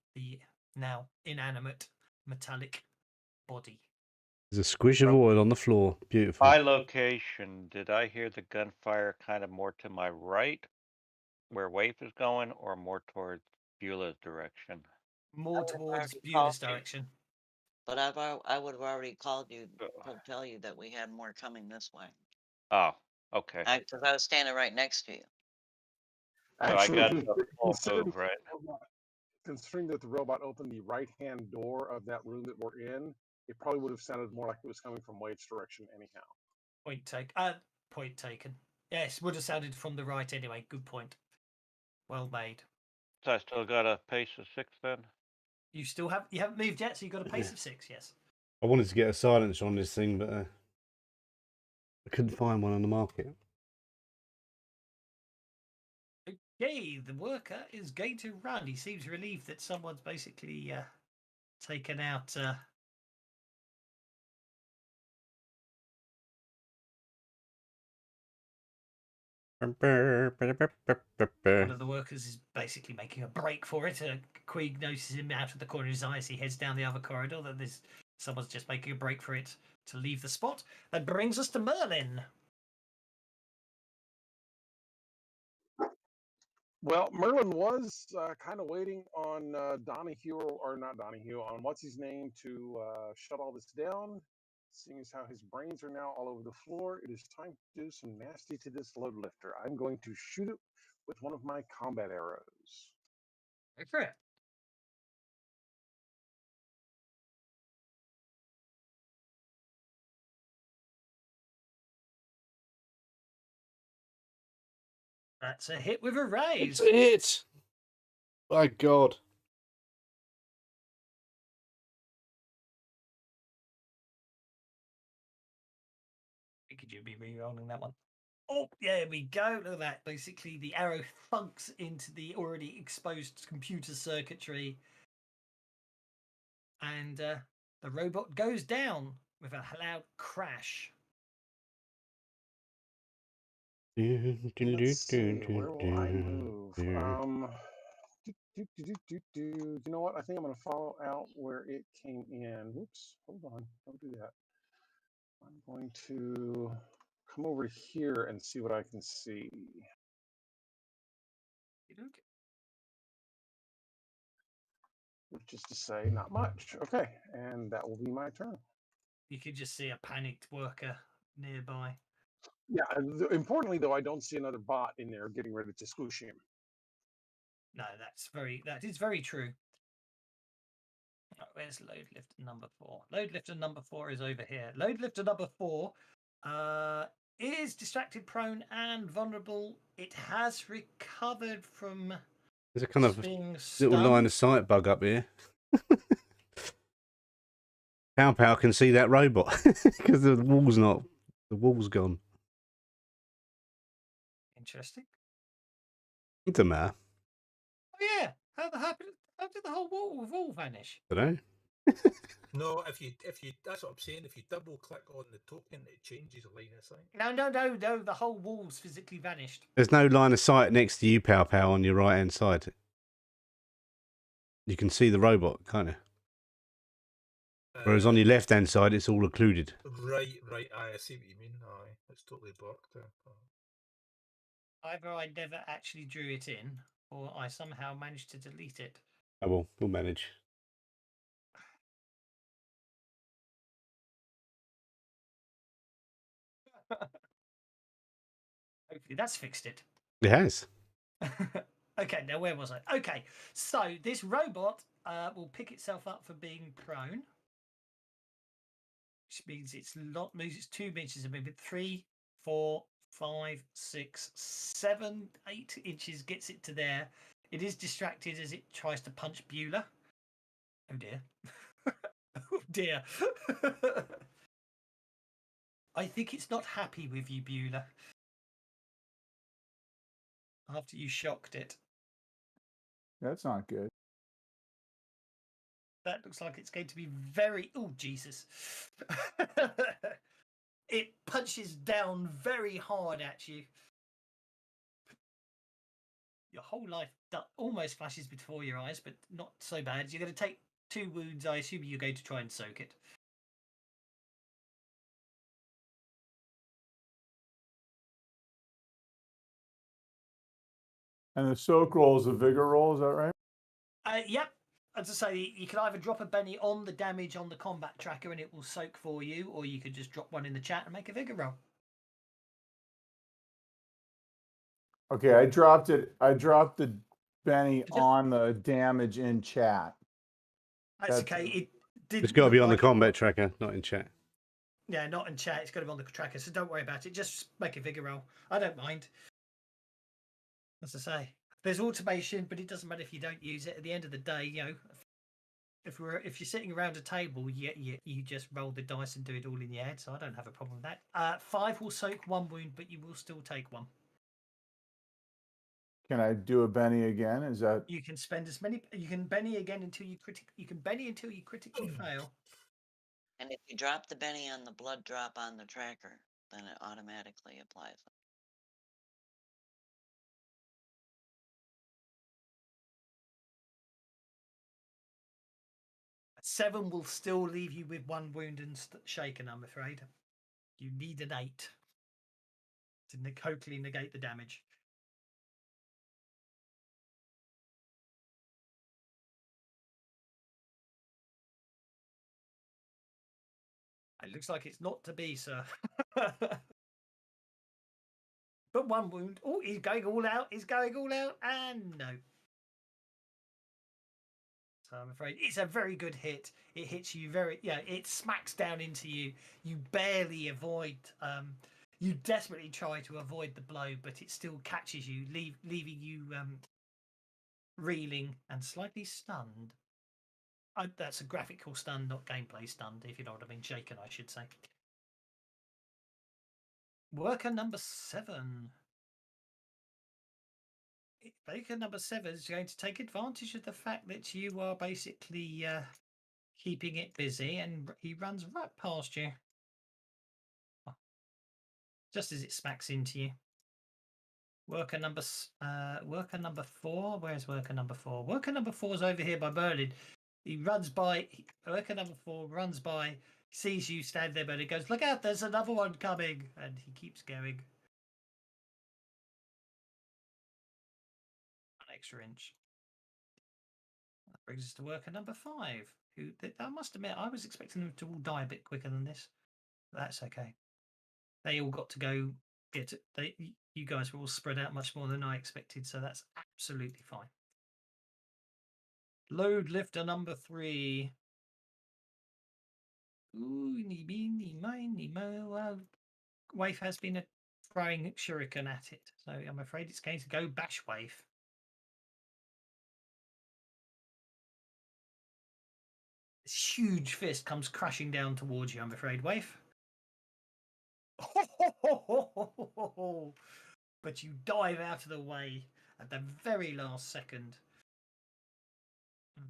now inanimate metallic body. There's a squish of oil on the floor. Beautiful. By location, did I hear the gunfire kind of more to my right, where Waif is going, or more towards Beulah's direction? More towards Beulah's direction. But I would have already called you to tell you that we had more coming this way. Oh, okay. Because I was standing right next to you. So Actually, I got the full move, right? Considering that the robot opened the right-hand door of that room that we're in, it probably would have sounded more like it was coming from Wade's direction anyhow. Point taken. Yes, would have sounded from the right anyway. Good point. Well made. So I still got a pace of 6 then? You haven't moved yet, so you've got a pace of 6, yes. I wanted to get a silencer on this thing, but I couldn't find one on the market. Okay, the worker is going to run. He seems relieved that someone's basically taken out one of the workers is basically making a break for it. Queeg notices him out of the corner of his eye as he heads down the other corridor that someone's just making a break for it to leave the spot. That brings us to Merlin. Well, Merlin was kind of waiting on Donahue, or not Donahue, on what's his name to shut all this down. Seeing as how his brains are now all over the floor, it is time to do some nasty to this load lifter. I'm going to shoot it with one of my combat arrows. Go for it. That's a hit with a raise. It's a hit. My God. Could you be re-rolling that one. Oh, yeah, there we go. Look at that. Basically, the arrow thunks into the already exposed computer circuitry, and the robot goes down with a loud crash. Let's see, where will I move? You know what? I think I'm going to follow out where it came in. Whoops, hold on, don't do that. I'm going to come over here and see what I can see. Which is to say, not much. Okay, and that will be my turn. You could just see a panicked worker nearby. Yeah, importantly though, I don't see another bot in there getting ready to squish him. No, that is very true. Where's load lifter number 4? Load lifter number 4 is over here. Load lifter number 4 is distracted, prone, and vulnerable. It has recovered from There's a kind of being little line stunned. of sight bug up here. Pow Pow can see that robot because the wall's gone. Interesting. It doesn't matter. Oh yeah, how did the whole wall vanish? I don't know. No, if you that's what I'm saying. If you double click on the token, it changes the line of sight. No. The whole wall's physically vanished. There's no line of sight next to you, Pow Pow, on your right hand side. You can see the robot, can't you? Whereas on your left hand side, it's all occluded. Right. I see what you mean. Aye, it's totally blocked. Either I never actually drew it in, or I somehow managed to delete it. Oh well, we'll manage. Hopefully that's fixed it. It has. Okay, now where was I? Okay, so this robot will pick itself up for being prone, which means it's not moves. It's 2 inches of movement. 3, 4, 5, 6, 7, 8 inches gets it to there. It is distracted as it tries to punch Beulah. Oh dear. Oh dear. I think it's not happy with you, Beulah. After you shocked it. That's not good. That looks like it's going to be very... Oh, Jesus. It punches down very hard at you. Your whole life almost flashes before your eyes, but not so bad. You're going to take 2 wounds. I assume you're going to try and soak it. And the soak roll is a vigor roll, is that right? Yep. As I say, you can either drop a Benny on the damage on the combat tracker and it will soak for you, or you could just drop one in the chat and make a vigor roll. Okay, I dropped it. I dropped the Benny on the damage in chat. That's okay. It did. It's got to be on the combat tracker, not in chat. Yeah, not in chat. It's got to be on the tracker, so don't worry about it. Just make a vigor roll. I don't mind. As I say, there's automation, but it doesn't matter if you don't use it. At the end of the day, you know, if you're sitting around a table, you just roll the dice and do it all in your head. So I don't have a problem with that. 5 will soak 1 wound, but you will still take 1. Can I do a Benny again? Is that You can spend as many. You can Benny again until you critically fail. And if you drop the Benny on the blood drop on the tracker, then it automatically applies it. A 7 will still leave you with 1 wound and shaken, I'm afraid. You need an 8 to totally negate the damage. It looks like it's not to be, sir. But 1 wound. Oh, he's going all out. He's going all out. And no. So I'm afraid it's a very good hit. It hits you it smacks down into you. You barely avoid. You desperately try to avoid the blow, but it still catches you, leaving you reeling and slightly stunned. That's a graphical stun, not gameplay stunned, if you know what I mean. Shaken, I should say. Worker number 7. Worker number 7 is going to take advantage of the fact that you are basically keeping it busy, and he runs right past you. Just as it smacks into you. Worker number 4. Where's worker number 4? Worker number 4 is over here by Berlin. He runs by. Worker number 4 runs by, sees you stand there, but he goes, "Look out! There's another one coming!" And he keeps going. An extra inch. That brings us to worker number 5. Who I must admit, I was expecting them to all die a bit quicker than this. That's okay. They all got to go get it. You guys were all spread out much more than I expected, so that's absolutely fine. Load lifter number 3. Ooh, nee beeny miny mo. Waif has been throwing shuriken at it, so I'm afraid it's going to go bash Waif. This huge fist comes crashing down towards you, I'm afraid, Waif. But you dive out of the way at the very last second.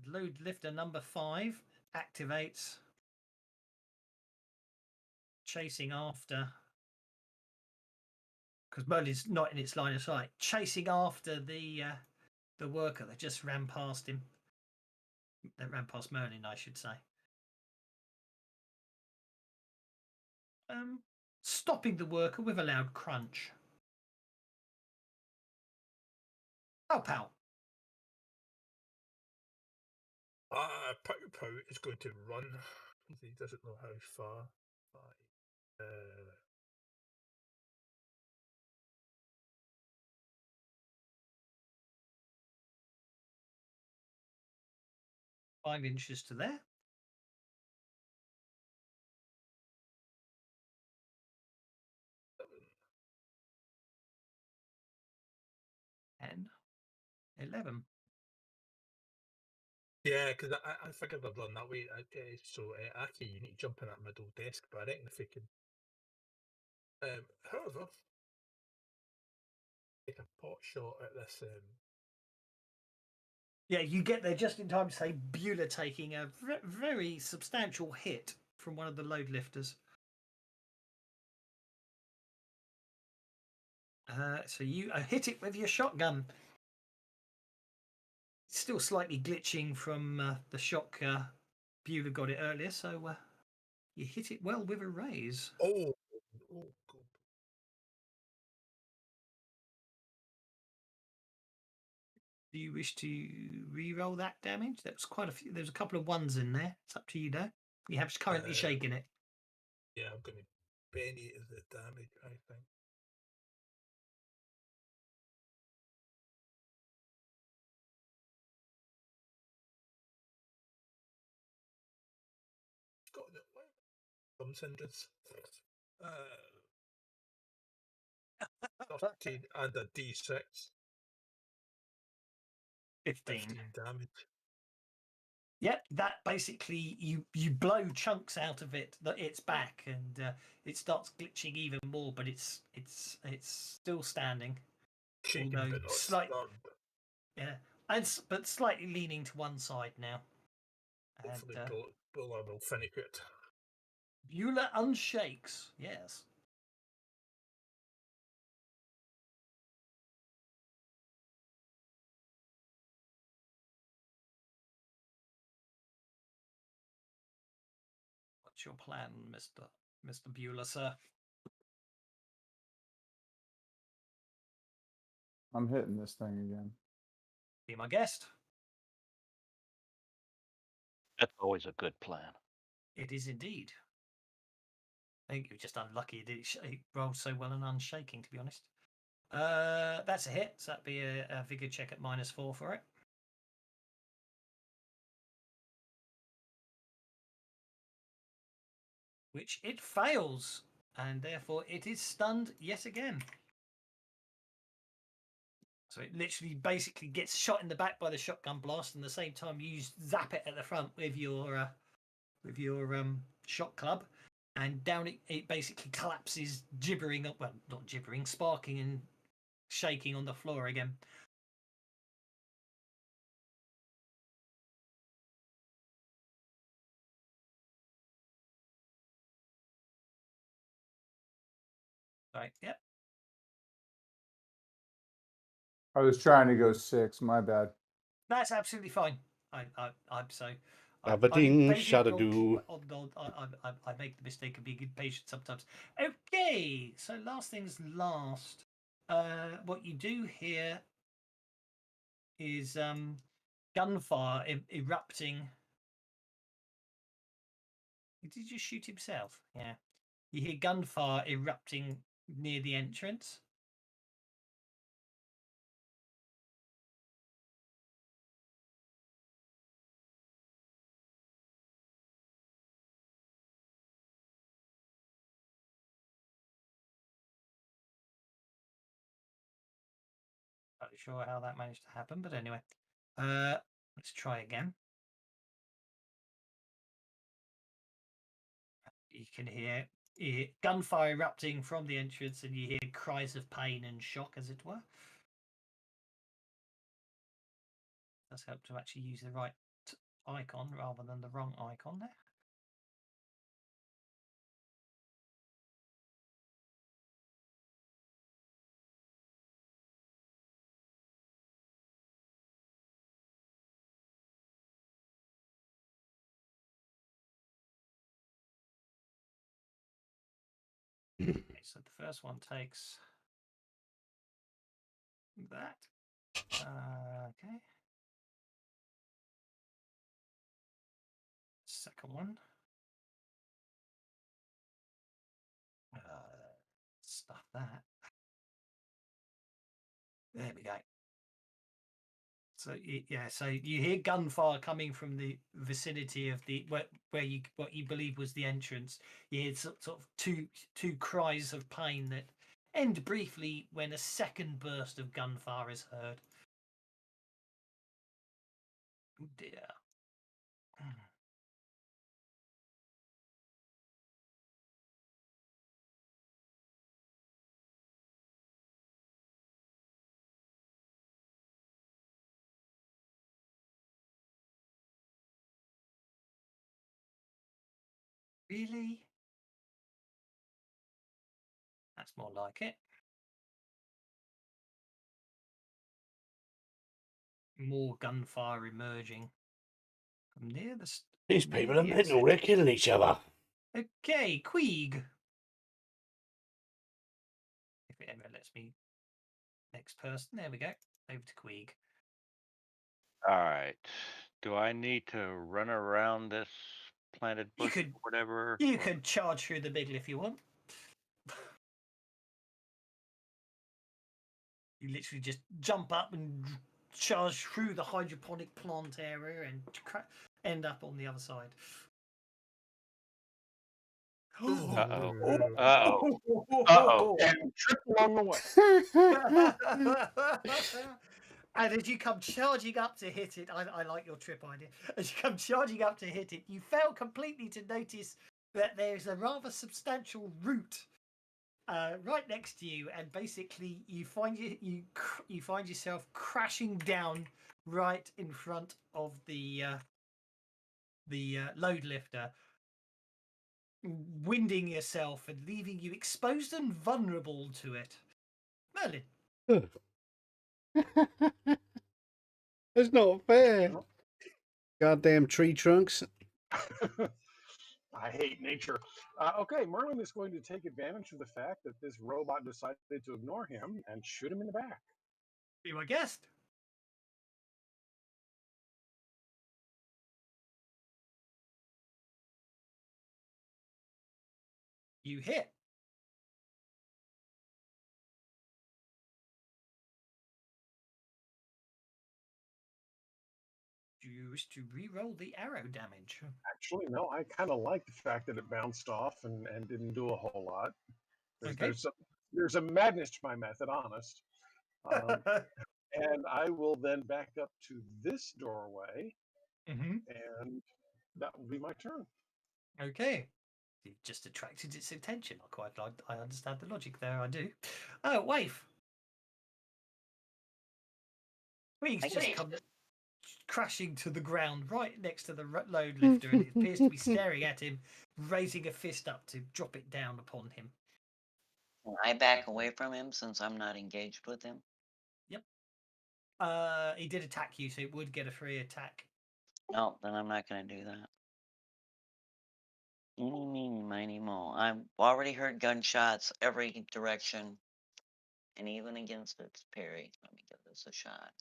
Load lifter number 5 activates, chasing after, because Merlin's not in its line of sight, chasing after the worker that just ran past him. That ran past Merlin, I should say. Stopping the worker with a loud crunch. Oh, pal. Pow Pow is going to run. He doesn't know how far. 5. 5 inches to there. 10, 11. Yeah, because I figured they'd run that way. So, Aki, you need to jump in that middle desk, but I reckon if we can. However, take a pot shot at this. Yeah, you get there just in time to say Beulah taking a very substantial hit from one of the load lifters. So you hit it with your shotgun. It's still slightly glitching from the shock Beulah got it earlier, so you hit it well with a raise. Oh, God. Do you wish to re-roll that damage? That was quite a few. There's a couple of ones in there. It's up to you, though. You have currently shaken it. Yeah, I'm going to Benny the damage, I think. Got it. Some cinders. 13 and a D6. 15 damage. Yep, that basically you blow chunks out of it, its back, and it starts glitching even more. But it's still standing, Shaking, although but not slightly, stunned. yeah, but slightly leaning to one side now. Hopefully, And Beulah will finish it. Beulah unshakes. Yes. What's your plan, Mr. Beulah, sir? I'm hitting this thing again. Be my guest. That's always a good plan. It is indeed. I think you're just unlucky it rolled so well and unshaking, to be honest. That's a hit, so that'd be a vigor check at -4 for it. Which it fails, and therefore it is stunned yet again. So it literally basically gets shot in the back by the shotgun blast, and at the same time you zap it at the front with your shot club. and down it basically collapses, gibbering up. Well, not gibbering, sparking and shaking on the floor again. Right. Yep. I was trying to go 6. My bad. That's absolutely fine. I'm so. I'm Aberdeen impatient. Shadowdoo. I make the mistake of being impatient sometimes. Okay, so last things last. What you do here is gunfire erupting. Did he just shoot himself? Yeah. You hear gunfire erupting near the entrance. Not sure how that managed to happen, but anyway. Let's try again. You can hear gunfire erupting from the entrance, and you hear cries of pain and shock, as it were. Does help to actually use the right icon rather than the wrong icon there. Okay, so the first one takes that. Okay. Second one. Stuff that. There we go. So yeah, so you hear gunfire coming from the vicinity of the where you what you believe was the entrance. You hear sort of two cries of pain that end briefly when a second burst of gunfire is heard. Oh dear. Really? That's more like it. More gunfire emerging from near the. These near people are the mental. exit. They're killing each other. Okay, Queeg. If it ever lets me. Next person. There we go. Over to Queeg. All right. Do I need to run around this planted bush or whatever? You could charge through the middle if you want. You literally just jump up and charge through the hydroponic plant area and end up on the other side. Uh-oh. Uh-oh. Uh-oh. And trip along the way. And as you come charging up to hit it, I like your trip idea. As you come charging up to hit it, you fail completely to notice that there's a rather substantial root right next to you, and basically you find yourself crashing down right in front of the load lifter, winding yourself and leaving you exposed and vulnerable to it. Merlin. It's not fair. Goddamn tree trunks. I hate nature. Okay, Merlin is going to take advantage of the fact that this robot decided to ignore him and shoot him in the back. Be my guest. You hit. Do you wish to re-roll the arrow damage? Actually, no, I kind of like the fact that it bounced off and didn't do a whole lot. Okay. There's a madness to my method, honest. And I will then back up to this doorway, Mm-hmm. and that will be my turn. Okay. You've just attracted its attention. I understand the logic there. I do. Oh, Wave. Wig's just come crashing to the ground right next to the load lifter, and it appears to be staring at him, raising a fist up to drop it down upon him. Can I back away from him since I'm not engaged with him? Yep. He did attack you, so it would get a free attack. No, then I'm not going to do that. Eeny, meeny, miny, mo. I've already heard gunshots every direction, and even against its parry. Let me give this a shot.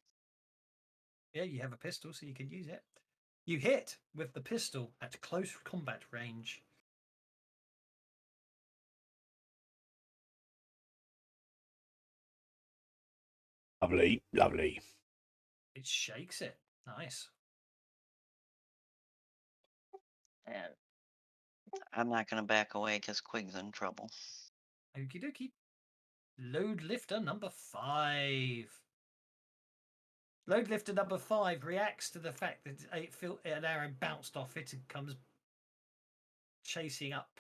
Yeah, you have a pistol, so you can use it. You hit with the pistol at close combat range. Lovely, lovely. It shakes it. Nice. And I'm not going to back away because Quig's in trouble. Okie dokie. Load lifter number 5. Load lifter number 5 reacts to the fact that an arrow bounced off it and comes chasing up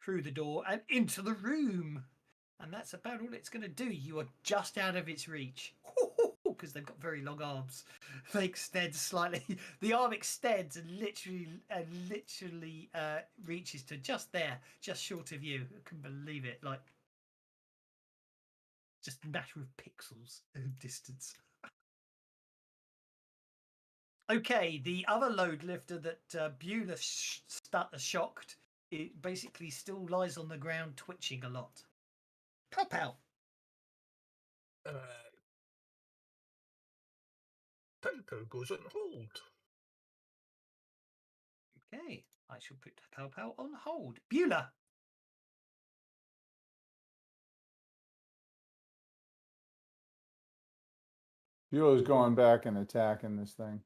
through the door and into the room. And that's about all it's going to do. You are just out of its reach. Because they've got very long arms. They extend slightly. The arm extends and literally reaches to just there, just short of you. I couldn't believe it. Like, just a matter of pixels of distance. Okay, the other load lifter that Beulah shocked, it basically still lies on the ground twitching a lot. Pow pow. Pow goes on hold. Okay, I shall put Pow Pow on hold. Beulah. Buell's going back and attacking this thing.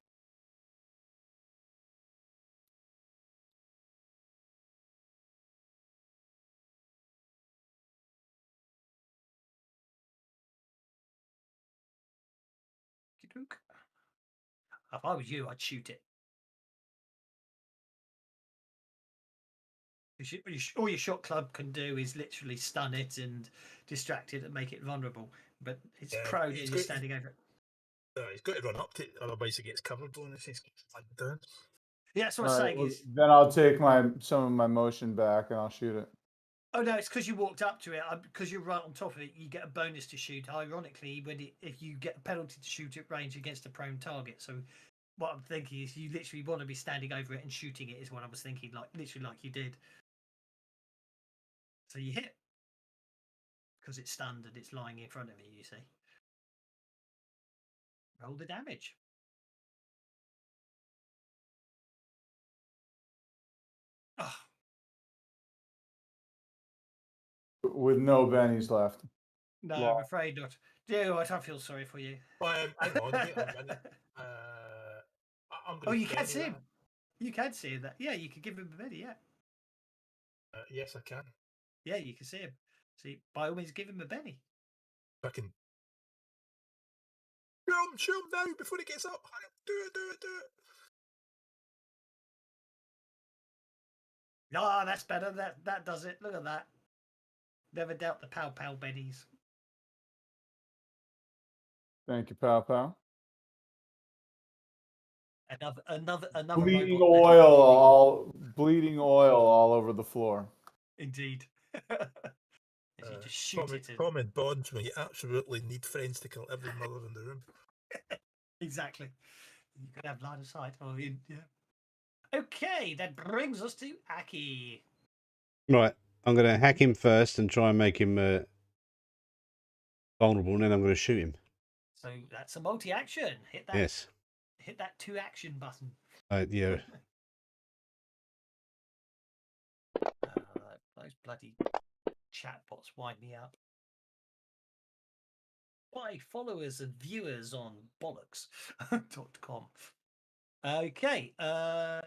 If I was you, I'd shoot it. All your shot club can do is literally stun it and distract it and make it vulnerable. But it's prone and you're standing over it. He's got to run up to it, otherwise it gets covered on it. He's down. Yeah, that's what I'm saying. Is then I'll take some of my motion back and I'll shoot it. oh no, it's because you walked up to it. Because you're right on top of it, you get a bonus to shoot. Ironically, if you get a penalty to shoot at range against a prone target. So what I'm thinking is you literally want to be standing over it and shooting it. Is what I was thinking, like literally like you did. So you hit because it's stunned and it's lying in front of you. You see. Roll the damage. Oh. With no bennies left. No, I'm afraid not. Do I feel sorry for you. Hang on, wait a minute. I'm going you can see him. You can see that. Yeah, you can give him a penny. Yeah. Yes, I can. Yeah, you can see him. See, by all means, give him a penny. I can. Shoot him now before he gets up. Do it. Ah, oh, that's better. That does it. Look at that. Never doubt the pow bennies. Thank you, Pow Pow. Another Bleeding oil all over the floor. Indeed. As you just shoot it. Common bonds when you absolutely need friends to kill every mother in the room. Exactly. You could have line of sight. Yeah. Okay, that brings us to Aki. Right, I'm going to hack him first and try and make him vulnerable, and then I'm going to shoot him. So that's a multi-action. Hit that. Yes. Hit that 2-action button. Yeah. Those bloody chatbots wind me up. By followers and viewers on bollocks.com. Okay.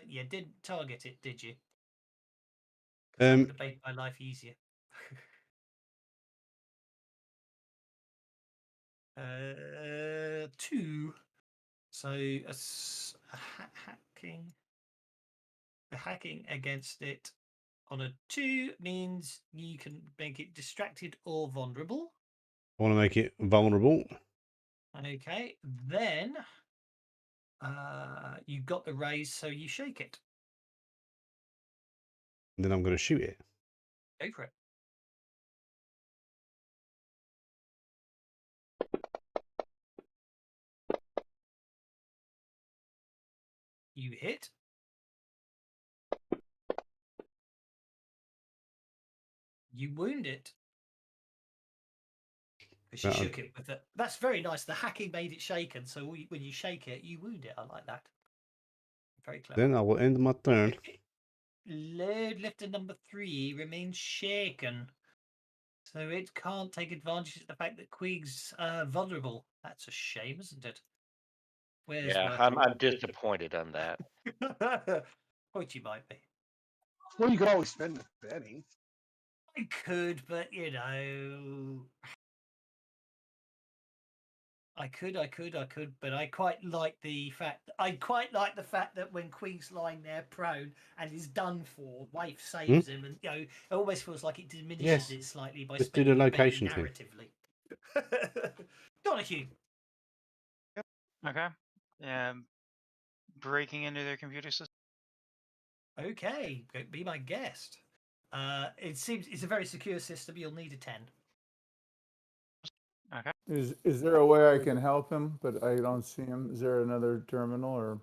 You didn't target it, did you? That would have made my life easier. 2. So a hacking. hacking against it on a 2 means you can make it distracted or vulnerable. I want to make it vulnerable. Okay, then you got the raise, so you shake it. And then I'm going to shoot it. Go for it. You hit. You wound it. Because you shook it with it. That's very nice. The hacking made it shaken, so when you shake it, you wound it. I like that. Very clever. Then I will end my turn. Load lifter number 3 remains shaken. So it can't take advantage of the fact that Quig's vulnerable. That's a shame, isn't it? Where's Yeah, I'm disappointed on that. Point you might be. Well, you could always spend the penny. I could, but you know, I could, but I quite like the fact that when Quig's lying there prone and is done for, Waif saves him, and you know, it almost feels like it diminishes it slightly by Let's do the spending a penny location thing. narratively. Donahue. Okay. Breaking into their computer system. Okay, be my guest. It seems it's a very secure system. You'll need a 10. Okay. Is there a way I can help him, but I don't see him? Is there another terminal or?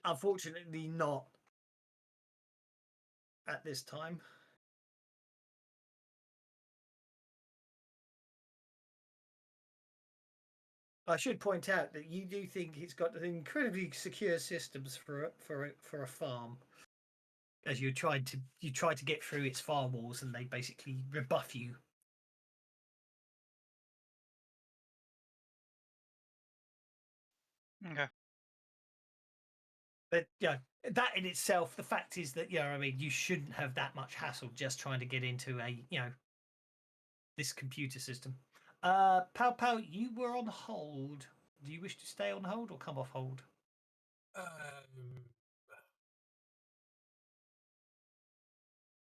Unfortunately, not at this time. I should point out that you do think it's got incredibly secure systems for a farm. As you try to get through its firewalls, and they basically rebuff you. Okay. But yeah, that in itself, the fact is that I mean, you shouldn't have that much hassle just trying to get into this computer system. Pal, you were on hold. Do you wish to stay on hold or come off hold?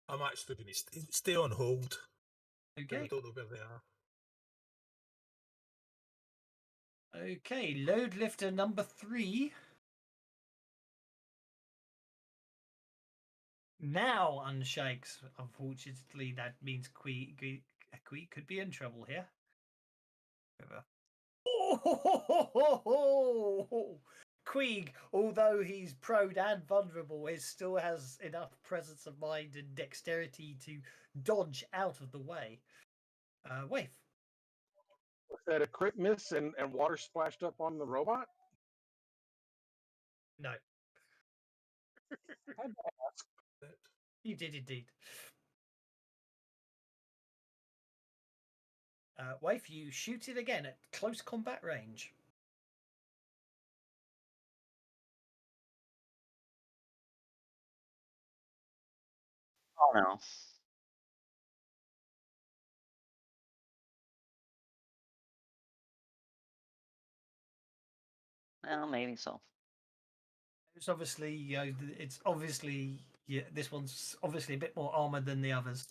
I'm actually going to stay on hold. Okay. I don't know where they are. Okay, load lifter number 3. Now unshakes. Unfortunately, that means Queeg could be in trouble here. Oh, Queeg, although he's prone and vulnerable, still has enough presence of mind and dexterity to dodge out of the way. Waif. Was that a crit miss and water splashed up on the robot? No. Had to ask. You did indeed. Waif, you shoot it again at close combat range. Oh no. Well, maybe so. It's obviously, this one's obviously a bit more armored than the others.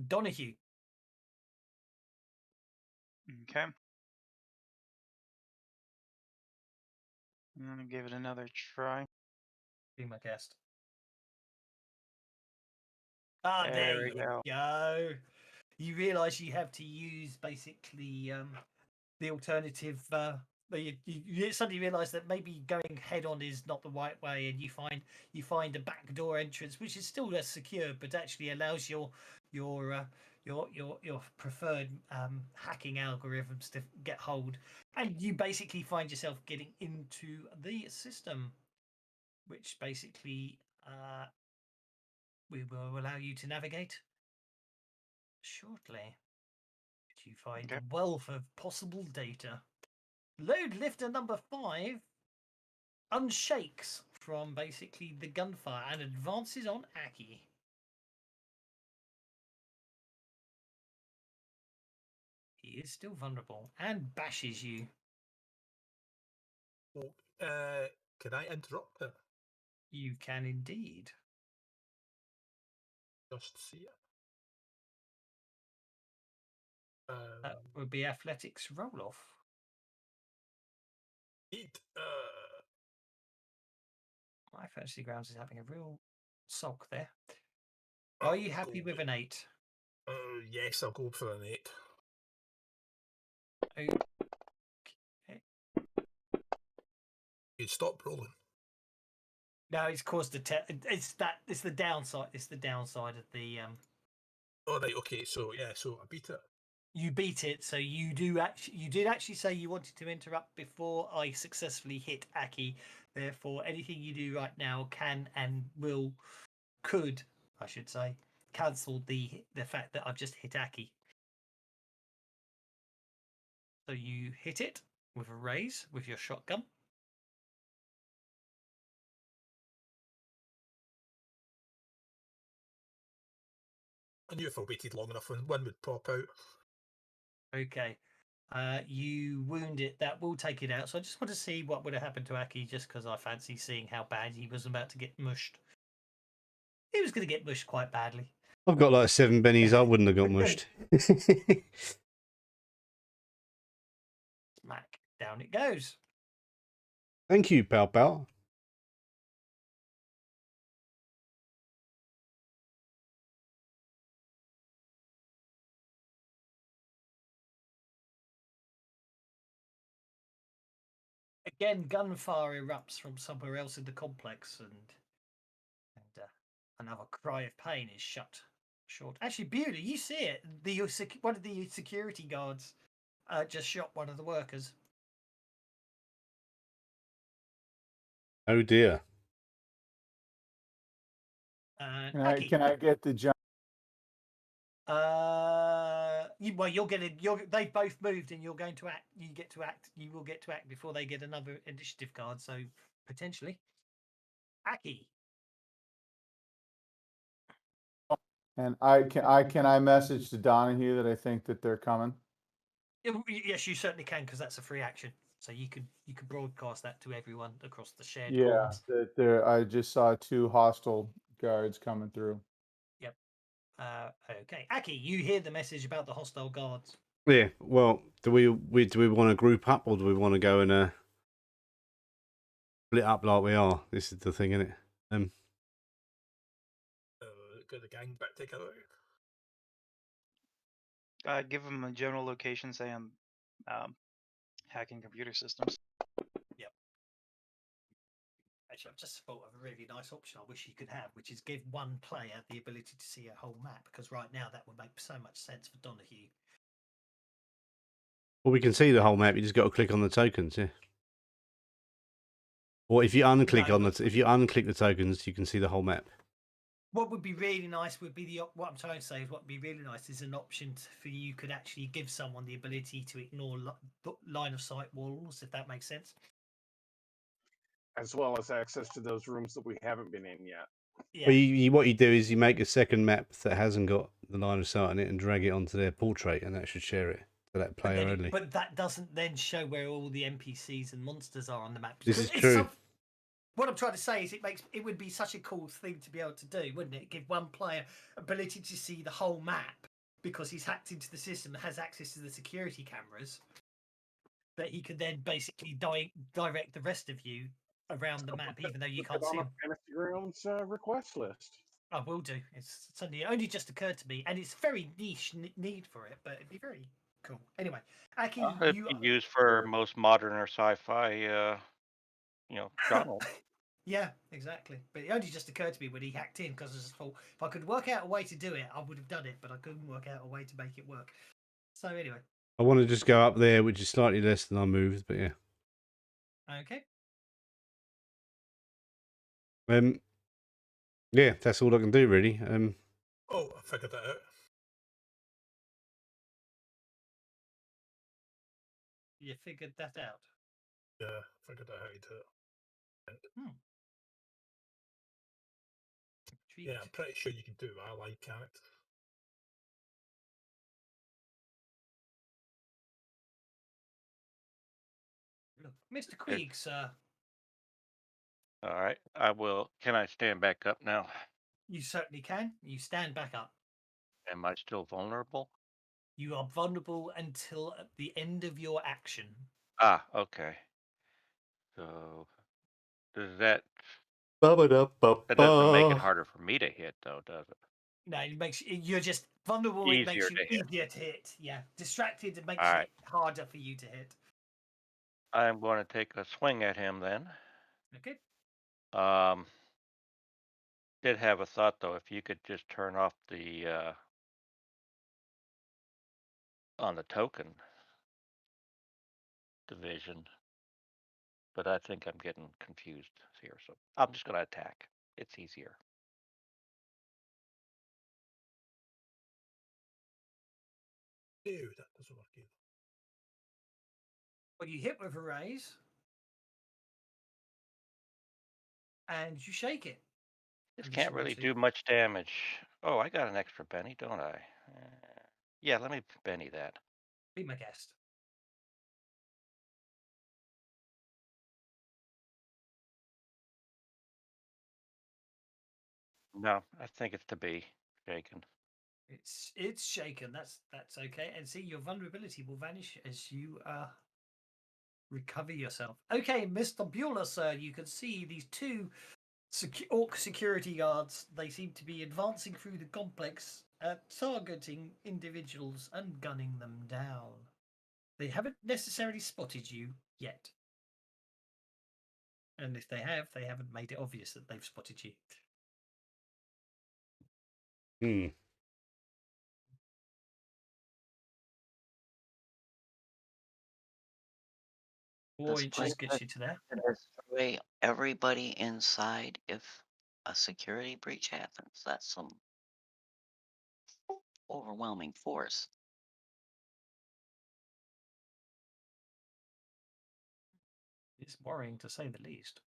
Donahue. Okay. I'm gonna give it another try. Be my guest. Ah, there we you go. You realise you have to use basically the alternative. You suddenly realise that maybe going head on is not the right way, and you find a backdoor entrance, which is still less secure, but actually allows your preferred hacking algorithms to get hold, and you basically find yourself getting into the system, which basically we will allow you to navigate shortly. You find a wealth of possible data. Load lifter number 5 unshakes from basically the gunfire and advances on Aki. He is still vulnerable and bashes you. Well, can I interrupt it? You can indeed. Just see it. That would be athletics roll off. My fantasy grounds is having a real sulk there. Are you happy with an 8? Yes, I'll go for an 8. Okay. You stop rolling. No, it's caused it's the downside. It's the downside of the Oh right, okay. So yeah, so I beat it. You beat it, so you did actually say you wanted to interrupt before I successfully hit Aki. Therefore, anything you do right now can and could, I should say, cancel the fact that I've just hit Aki. So you hit it with a raise with your shotgun. I knew if I waited long enough, one would pop out. Okay. You wound it. That will take it out. So I just want to see what would have happened to Aki, just because I fancy seeing how bad he was about to get mushed. He was going to get mushed quite badly. I've got like 7 bennies. I wouldn't have got mushed. Smack. Down it goes. Thank you, pal pal. Again, gunfire erupts from somewhere else in the complex, and another cry of pain is shut short. Actually, Bewley, you see it. One of the security guards just shot one of the workers. Oh dear. Aki, Can I get the jump? you're getting. They've both moved, and you're going to act. You get to act. You will get to act before they get another initiative card. So potentially, Aki. And I message to Donahue that I think that they're coming. Yes, you certainly can, because that's a free action. So you could broadcast that to everyone across the shared Yeah, comms. that there. I just saw 2 hostile guards coming through. Yep. Okay, Aki, you hear the message about the hostile guards. Yeah. Well, do we want to group up, or do we want to go and split up like we are? This is the thing, isn't it? Got the gang back together. Give them a general location, say I'm hacking computer systems. Yep. Actually, I've just thought of a really nice option I wish you could have, which is give one player the ability to see a whole map, because right now that would make so much sense for Donahue. Well, we can see the whole map. You just got to click on the tokens, yeah. Or if you unclick the tokens, you can see the whole map. What would be really nice would be what I'm trying to say is what would be really nice is an option for you could actually give someone the ability to ignore line of sight walls, if that makes sense. As well as access to those rooms that we haven't been in yet. Yeah. Well, what you do is you make a second map that hasn't got the line of sight on it and drag it onto their portrait, and that should share it to that player only. But that doesn't then show where all the NPCs and monsters are on the map. This is true. What I'm trying to say is it would be such a cool thing to be able to do, wouldn't it? Give one player ability to see the whole map because he's hacked into the system and has access to the security cameras, that he could then basically direct the rest of you around the map, even though you can't see on them. a Fantasy Grounds request list. I will do. It's suddenly only just occurred to me, and it's very niche need for it, but it'd be very cool. Anyway, Aki, It'd be used for most modern or sci-fi, genre. Yeah, exactly. But it only just occurred to me when he hacked in, because I just thought if I could work out a way to do it, I would have done it, but I couldn't work out a way to make it work. So anyway. I want to just go up there, which is slightly less than I moved, but yeah. Okay. Yeah, that's all I can do really. Oh, I figured that out. You figured that out? Yeah, I figured out how to do it. Yeah, I'm pretty sure you can do it. I like it. Look, Mr. Queeg, sir. All right. I will. Can I stand back up now? You certainly can. You stand back up. Am I still vulnerable? You are vulnerable until at the end of your action. Ah, okay. So does that that doesn't make it harder for me to hit, though, does it? No, it makes you're just vulnerable. It makes Easier you to hit. easier to hit. Yeah, distracted. It makes All right. it harder for you to hit. I'm going to take a swing at him then. Okay. Did have a thought though. If you could just turn off the on the token division, but I think I'm getting confused here, so I'm just going to attack. It's easier. Ew, that doesn't work either. Well, you hit with a raise, and you shake it. This unless can't you want really to. do much damage. Oh, I got an extra Benny, don't I? Yeah, let me Benny that. Be my guest. No, I think it's to be shaken. It's shaken. That's okay. And see, your vulnerability will vanish as you recover yourself. Okay, Mr. Bueller, sir, you can see these two orc security guards. They seem to be advancing through the complex, targeting individuals and gunning them down. They haven't necessarily spotted you yet. And if they have, they haven't made it obvious that they've spotted you. Hmm. This 4 inches place gets you to there. can destroy everybody inside if a security breach happens. That's some overwhelming force. It's worrying to say the least.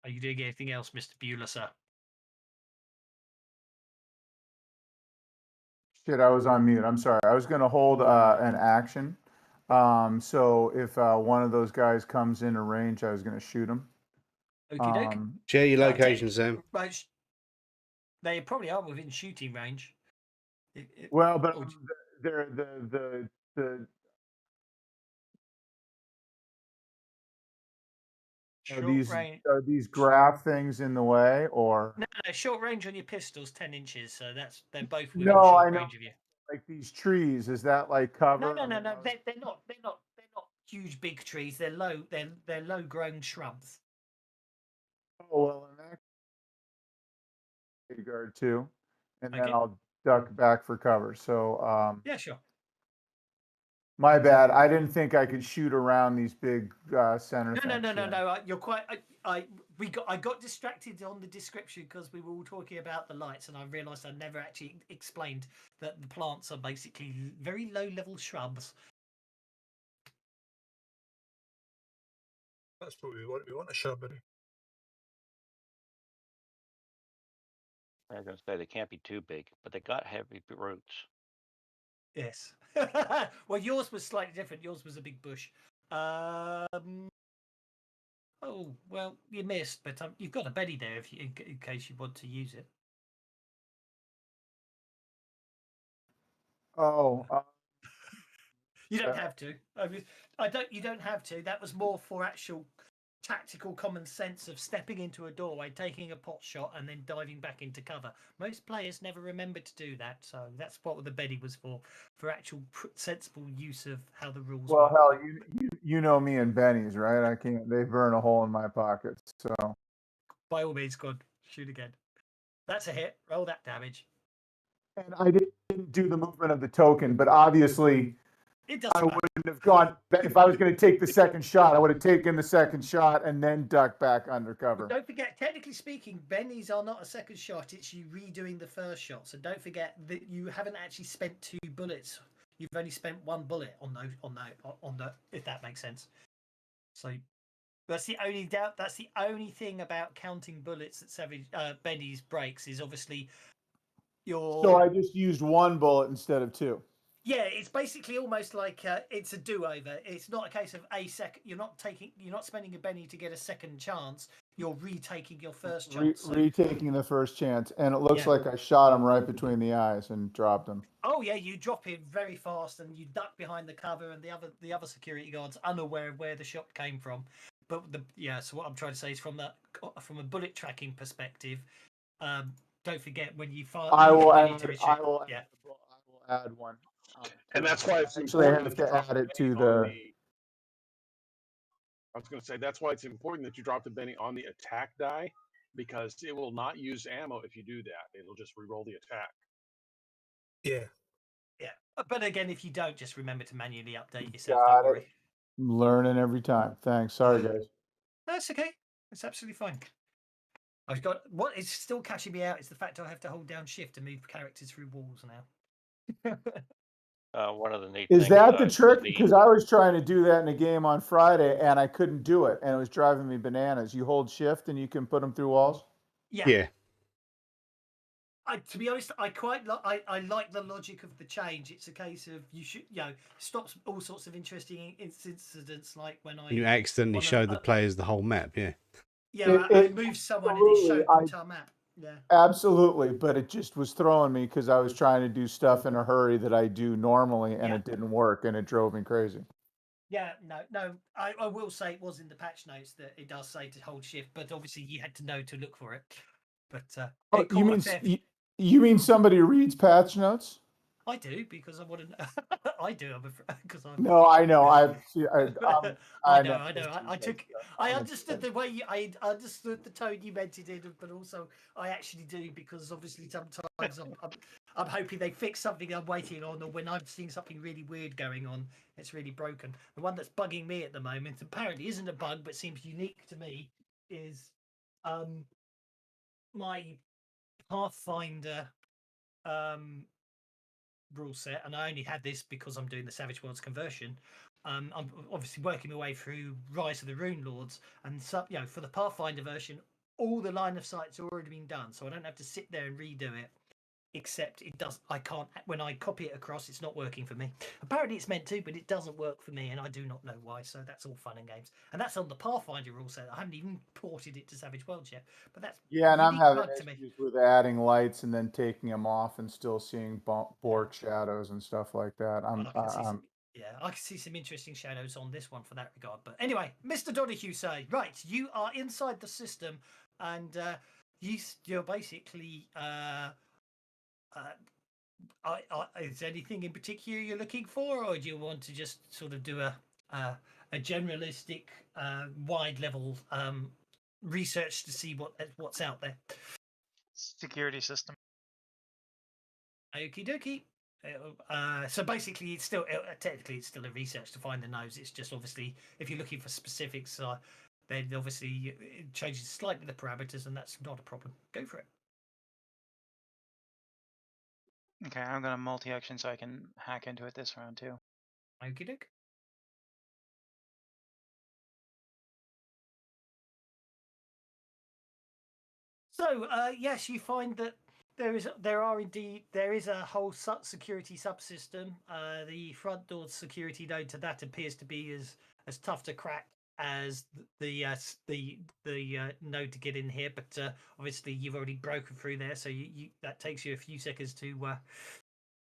Are you doing anything else, Mr. Bueller, sir? Shit, I was on mute. I'm sorry. I was going to hold an action. So if one of those guys comes into range, I was going to shoot him. Okie doke. Share your No, location, Sam. Right, they probably are within shooting range. Well, but or- they're the short range. are these graph things in the way or No, short range on your pistols, 10 inches. So they're both within no? short I know, range of you. like these trees. Is that like cover? No. I mean, They're not. They're not huge, big trees. They're low. They're low grown shrubs. oh well, in that regard too, and then Okay. I'll duck back for cover. So Yeah, sure. my bad. I didn't think I could shoot around these big center No. things. You're quite. I got distracted on the description because we were all talking about the lights, and I realised I never actually explained that the plants are basically very low level shrubs. That's what we want. We want a shrubbery. I was going to say they can't be too big, but they got heavy roots. Yes. Well, yours was slightly different. Yours was a big bush. Oh well, you missed, but you've got a Betty there if you, in case you want to use it. Oh, You don't have to. I don't. You don't have to. That was more for actual tactical common sense of stepping into a doorway, taking a pot shot, and then diving back into cover. Most players never remember to do that, so that's what the Betty was for actual sensible use of how the rules well, work. hell, you know me and Benny's, right? I can't. They burn a hole in my pocket. So By all means, go on, shoot again. That's a hit. Roll that damage. and I didn't do the movement of the token, but obviously It I doesn't matter. wouldn't have gone. If I was going to take the second shot, I would have taken the second shot and then ducked back undercover. Don't forget, technically speaking, Bennies are not a second shot. It's you redoing the first shot. So don't forget that you haven't actually spent 2 bullets. You've only spent 1 bullet on the. If that makes sense. So that's the only doubt. That's the only thing about counting bullets that Savage Benny's breaks is obviously your. So I just used one bullet instead of two. Yeah, it's basically almost like it's a do-over. It's not a case of a second. You're not spending a Benny to get a second chance. You're retaking your first chance. Retaking the first chance, and it looks Yeah. like I shot him right between the eyes and dropped him. Oh yeah, you drop it very fast and you duck behind the cover, and the other security guards unaware of where the shot came from. But so what I'm trying to say is from a bullet tracking perspective, don't forget when you fire. I will Yeah. add one. And that's why it's Actually, I important have that you to drop add the it to Benny on the. I was going to say that's why it's important that you drop the Benny on the attack die, because it will not use ammo if you do that. It'll just re-roll the attack. Yeah. Yeah, but again, if you don't, just remember to manually update yourself. Got Don't it. worry. Learning every time. Thanks. Sorry, guys. That's okay. It's absolutely fine. I've got what is still catching me out is the fact I have to hold down shift to move characters through walls now. One of the neat Is things that the will trick? be Because I was trying to do that in a game on Friday and I couldn't do it, and it was driving me bananas. You hold shift and you can put them through walls. Yeah. Yeah. To be honest, I quite I like the logic of the change. It's a case of you should stops all sorts of interesting incidents like when You accidentally show the players the whole map. Yeah. Yeah, I moved someone and it showed the entire map. Yeah. Absolutely, but it just was throwing me because I was trying to do stuff in a hurry that I do normally, and it didn't work, and it drove me crazy. Yeah, no. I will say it was in the patch notes that it does say to hold shift, but obviously you had to know to look for it. But you mean somebody reads patch notes? I do because I want to know. I do because I'm. No, I know. I know. I understood the way I understood the tone you meant it in, but also I actually do because obviously sometimes I'm hoping they fix something I'm waiting on, or when I'm seeing something really weird going on, it's really broken. The one that's bugging me at the moment apparently isn't a bug, but seems unique to me, is my Pathfinder rule set, and I only had this because I'm doing the Savage Worlds conversion. I'm obviously working my way through Rise of the Rune Lords, and for the Pathfinder version, all the line of sight's already been done, so I don't have to sit there and redo it. Except it does. I can't when I copy it across. It's not working for me. Apparently, it's meant to, but it doesn't work for me, and I do not know why. So that's all fun and games, and that's on the Pathfinder rule set. I haven't even ported it to Savage Worlds yet, but that's and I'm having to me. issues with adding lights and then taking them off and still seeing bork shadows and stuff like that. I can see some interesting shadows on this one for that regard. But anyway, Mr. Donahue say, right, you are inside the system, and you're basically. Is there anything in particular you're looking for, or do you want to just sort of do a generalistic, wide level research to see what's out there? Security system. Okie dokie. So basically, it's still technically it's still a research to find the nose. It's just obviously if you're looking for specifics, then obviously it changes slightly the parameters, and that's not a problem. Go for it. Okay, I'm gonna multi-action so I can hack into it this round too. Okie doke. So yes, you find that there is a whole security subsystem. The front door security node to that appears to be as tough to crack as the node to get in here, but obviously you've already broken through there, so you that takes you a few seconds to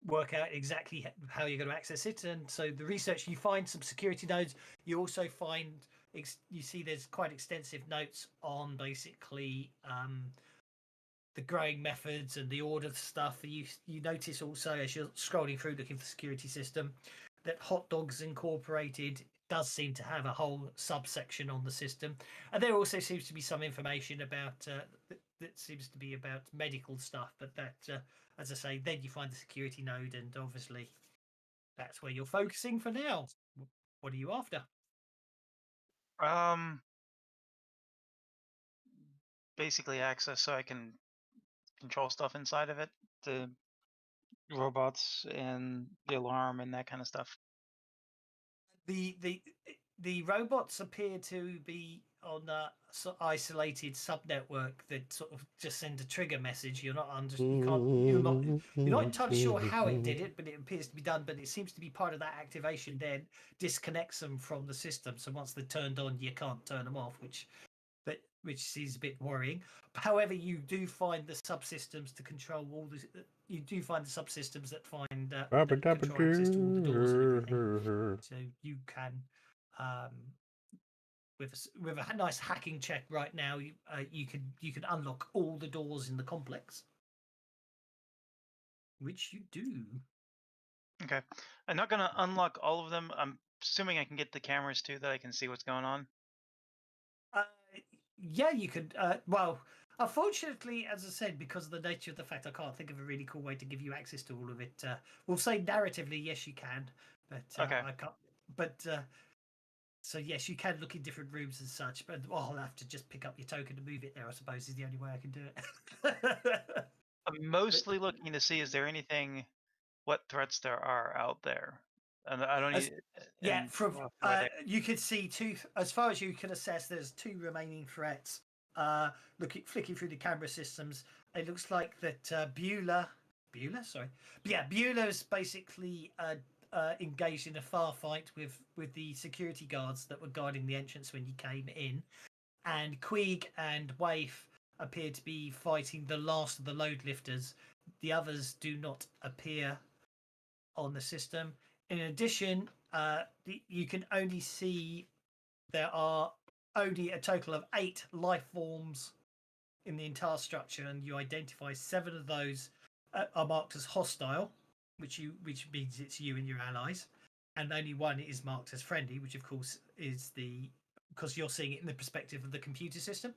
work out exactly how you're going to access it. And so the research, you find some security nodes. You also find you see there's quite extensive notes on basically the growing methods and the order stuff. You notice also as you're scrolling through looking for security system that Hot Dogs Incorporated does seem to have a whole subsection on the system, and there also seems to be some information about that seems to be about medical stuff, but that as I say, then you find the security node, and obviously that's where you're focusing for now. What are you after? Basically access so I can control stuff inside of it, the robots and the alarm and that kind of stuff. The robots appear to be on a isolated subnetwork that sort of just send a trigger message. You're not you're not entirely sure how it did it, but it appears to be done. But it seems to be part of that activation then disconnects them from the system. So once they're turned on, you can't turn them off, which is a bit worrying. However, you do find the subsystems to control all the. You do find the subsystems that find that control access to all the doors and everything. So you can, with a nice hacking check right now, you can unlock all the doors in the complex, which you do. Okay. I'm not gonna unlock all of them. I'm assuming I can get the cameras too, that I can see what's going on. Yeah, you could. Well, unfortunately, as I said, because of the nature of the fact I can't think of a really cool way to give you access to all of it. We'll say narratively, yes, you can, but Okay. I can't. But so yes, you can look in different rooms and such. But I'll have to just pick up your token and move it there. I suppose is the only way I can do it. I'm mostly looking to see, is there anything, what threats there are out there, and I don't As- need. Yeah, and from rough idea. you can see two. As far as you can assess, there's two remaining threats. Flicking through the camera systems, it looks like that Beulah, sorry, but yeah, Beulah's basically engaged in a far fight with the security guards that were guarding the entrance when you came in, and Queeg and Waif appear to be fighting the last of the load lifters. The others do not appear on the system. In addition, you can only see there are only a total of 8 life forms in the entire structure, and you identify 7 of those are marked as hostile, which means it's you and your allies, and only one is marked as friendly, which of course is because you're seeing it in the perspective of the computer system,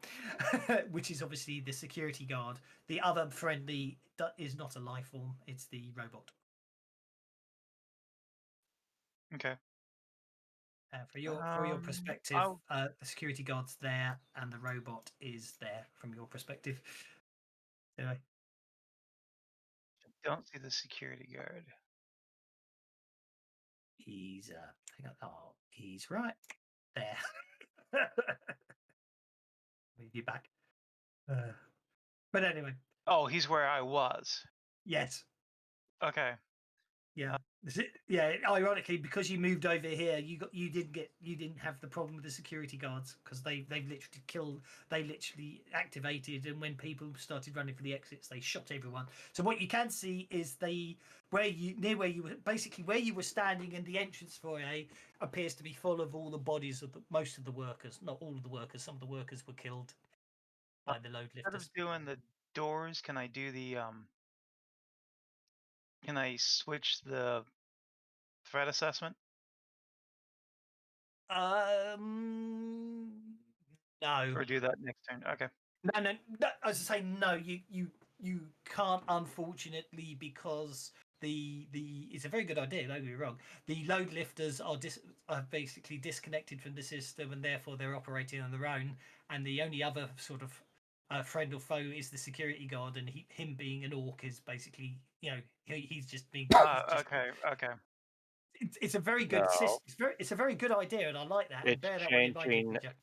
which is obviously the security guard. The other friendly is not a life form; it's the robot. Okay. For your perspective, the security guard's there, and the robot is there from your perspective. Anyway, Don't see the security guard. he's he's right there. Leave you back. But anyway, Oh, he's where I was. yes, Okay. yeah. Yeah, ironically, because you moved over here, you didn't have the problem with the security guards because they've literally activated, and when people started running for the exits, they shot everyone. So what you can see is where you were standing in the entrance foyer appears to be full of all the bodies of most of the workers, not all of the workers. Some of the workers were killed by the load Instead lifters. of doing the doors, can I do the Can I switch the threat assessment? No. Or do that next turn? Okay. No. As I say, no. You can't, unfortunately, because the it's a very good idea. Don't get me wrong. The load lifters are basically disconnected from the system, and therefore they're operating on their own. And the only other sort of friend or foe is the security guard, and him being an orc is basically he's just being. Okay. It's a very good No, system. It's a very good idea, and I like that. And it's bear that one in mind, changing. Jack.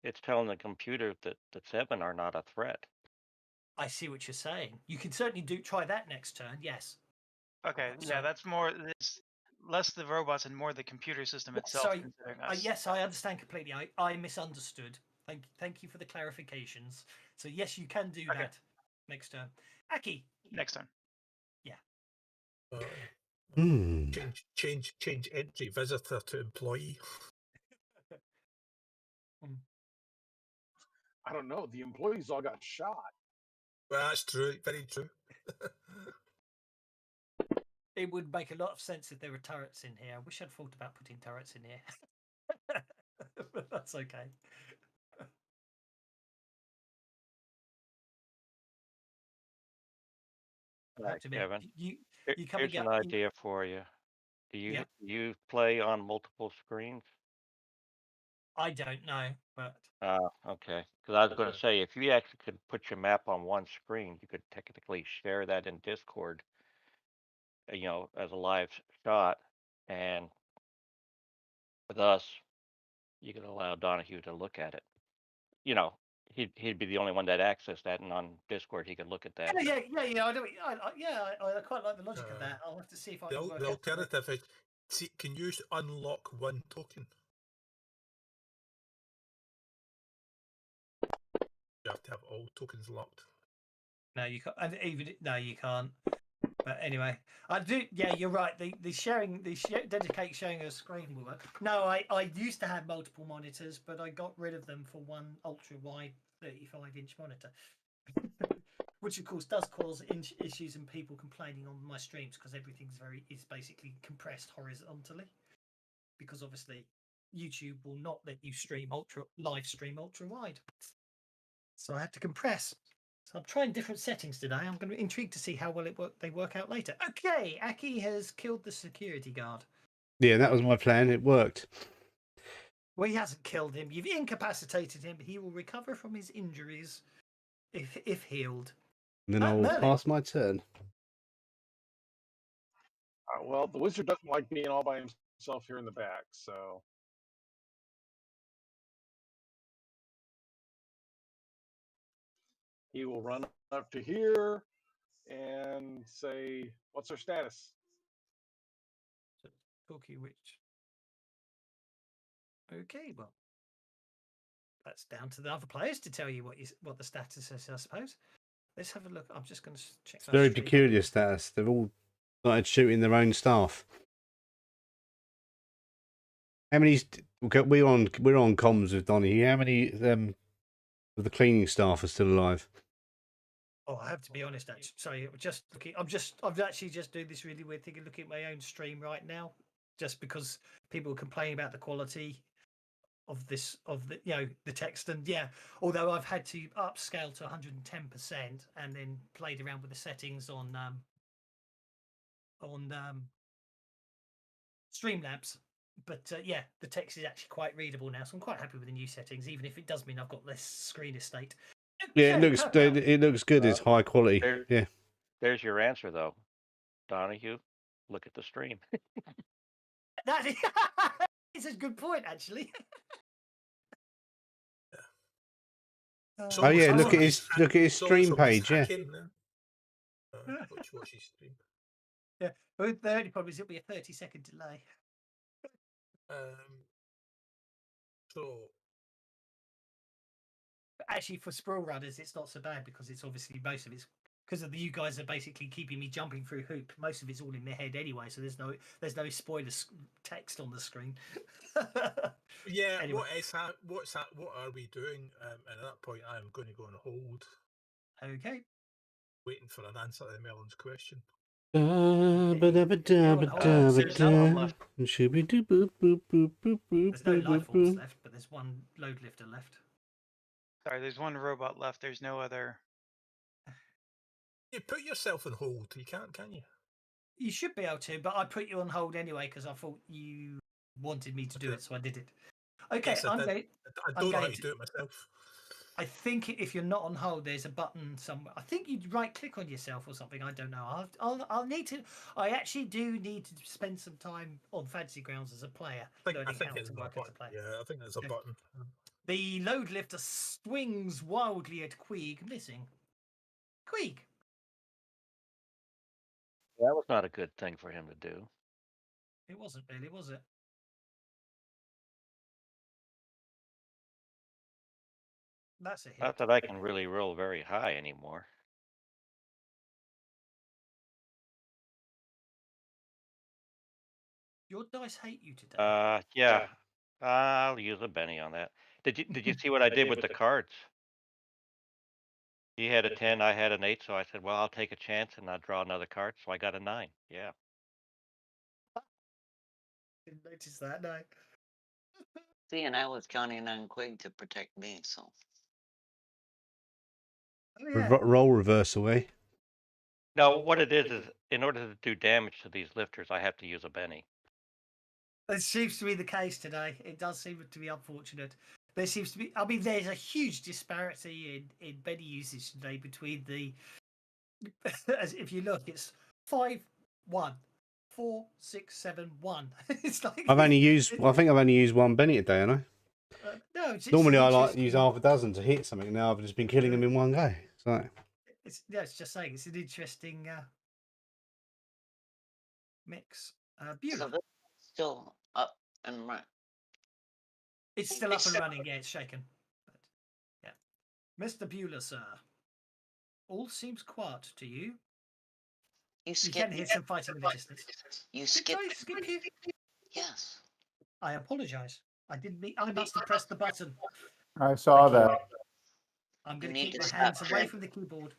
It's telling the computer that the 7 are not a threat. I see what you're saying. You can certainly try that next turn. Yes. Okay. So, Yeah, that's more. It's less the robots and more the computer system itself. sorry. Considering us. Yes, I understand completely. I misunderstood. Thank you for the clarifications. So yes, you can do that next turn. Aki. Next turn. Yeah. Change entry visitor to employee. I don't know. The employees all got shot. Well, that's true. Very true. It would make a lot of sense if there were turrets in here. I wish I'd thought about putting turrets in here. But that's okay. Right, Kevin. You Here's an idea for you. Do you play on multiple screens? I don't know, but Okay. Because I was going to say, if you actually could put your map on one screen, you could technically share that in Discord, as a live shot, and with us, you can allow Donahue to look at it. you know, he'd be the only one that accessed that, and on Discord he could look at that. Yeah. I don't. I quite like the logic of that. I'll have to see if I can work The out. alternative is, see, can you unlock one token? You have to have all tokens locked. No, you can't. And even no, you can't. But anyway, I do. Yeah, you're right. The dedicate sharing a screen will work. No, I used to have multiple monitors, but I got rid of them for one ultra wide 35-inch monitor, which of course does cause issues and people complaining on my streams because everything's is basically compressed horizontally. Because obviously YouTube will not let you live stream ultra wide, so I had to compress. So I'm trying different settings today. I'm going to be intrigued to see how well they work out later. Okay, Aki has killed the security guard. Yeah, that was my plan. It worked. Well, he hasn't killed him. You've incapacitated him. He will recover from his injuries if healed. And then I'll Merlin. pass my turn. Well, the wizard doesn't like being all by himself here in the back, so he will run up to here and say, "What's our status?" Cookie Witch. Okay, well, that's down to the other players to tell you what the status is, I suppose. Let's have a look. I'm just going to check. It's very peculiar status. They've all started shooting their own staff. How many? We're on comms with Donnie. How many of the cleaning staff are still alive? Oh, I have to be honest. Actually, sorry. Just looking. I'm actually just doing this really weird thing and looking at my own stream right now, just because people are complaining about the quality of the text, and although I've had to upscale to 110% and then played around with the settings on Streamlabs, but the text is actually quite readable now, so I'm quite happy with the new settings, even if it does mean I've got less screen estate. Yeah, it looks good. It's high quality. Yeah. There's your answer, though, Donahue. Look at the stream. That is a good point, actually. So Oh yeah, so look at his he's stream page. Yeah. hacking then. Watch his stream. Yeah, but the only problem is it'll be a 30-second delay. So But actually, for Sprawl Runners, it's not so bad because it's obviously most of it's because of you guys are basically keeping me jumping through hoop. Most of it's all in my head anyway, so there's no spoiler text on the screen. yeah, Anyway. What are we doing? And at that point, I'm going to go on hold, Okay. waiting for an answer to Melon's question. There's no life forms left, but there's one load lifter left. Sorry, there's one robot left. There's no other. You put yourself on hold. You can't, can you? You should be able to, but I put you on hold anyway because I thought you wanted me to do it, so I did it. Okay, Yes, I don't know how to do it myself. I think if you're not on hold, there's a button somewhere. I think you'd right click on yourself or something. I don't know. I'll need to. I actually do need to spend some time on Fantasy Grounds as a player, learning how to work as a player. Yeah, I think there's a button. The load lifter swings wildly at Queeg, missing. Queeg. That was not a good thing for him to do. It wasn't really, was it? That's a hit. Not that I can really roll very high anymore. Your dice hate you today. Yeah. I'll use a Benny on that. Did you see what I did with the cards? He had a 10, I had an 8, so I said, well, I'll take a chance and I'll draw another card. So I got a 9. Yeah. Didn't notice that, no. See, and I was counting on Quig to protect me, so. Oh, yeah. Roll reverse away. No, what it is in order to do damage to these lifters, I have to use a Benny. It seems to be the case today. It does seem to be unfortunate. There seems to be. I mean, there's a huge disparity in Benny usage today between the. As if you look, it's 5, 1, 4, 6, 7, 1. It's like I think I've only used one Benny today, haven't I? No, it's Normally an I like to use interesting- half a dozen to hit something. Now I've just been killing them in one go. So it's just saying it's an interesting mix. Beulah. So this one's still up and running. It's still up and running. Yeah, it's shaken. But, yeah, Mr. Beulah, sir. All seems quiet to you. You You can hear some fighting in the distance. You Did skipped. I skip you? Yes. I apologise. I didn't mean. I must have pressed the button. I saw Thank you. that. I'm You going to need keep to my stop hands away pressing. from the keyboard.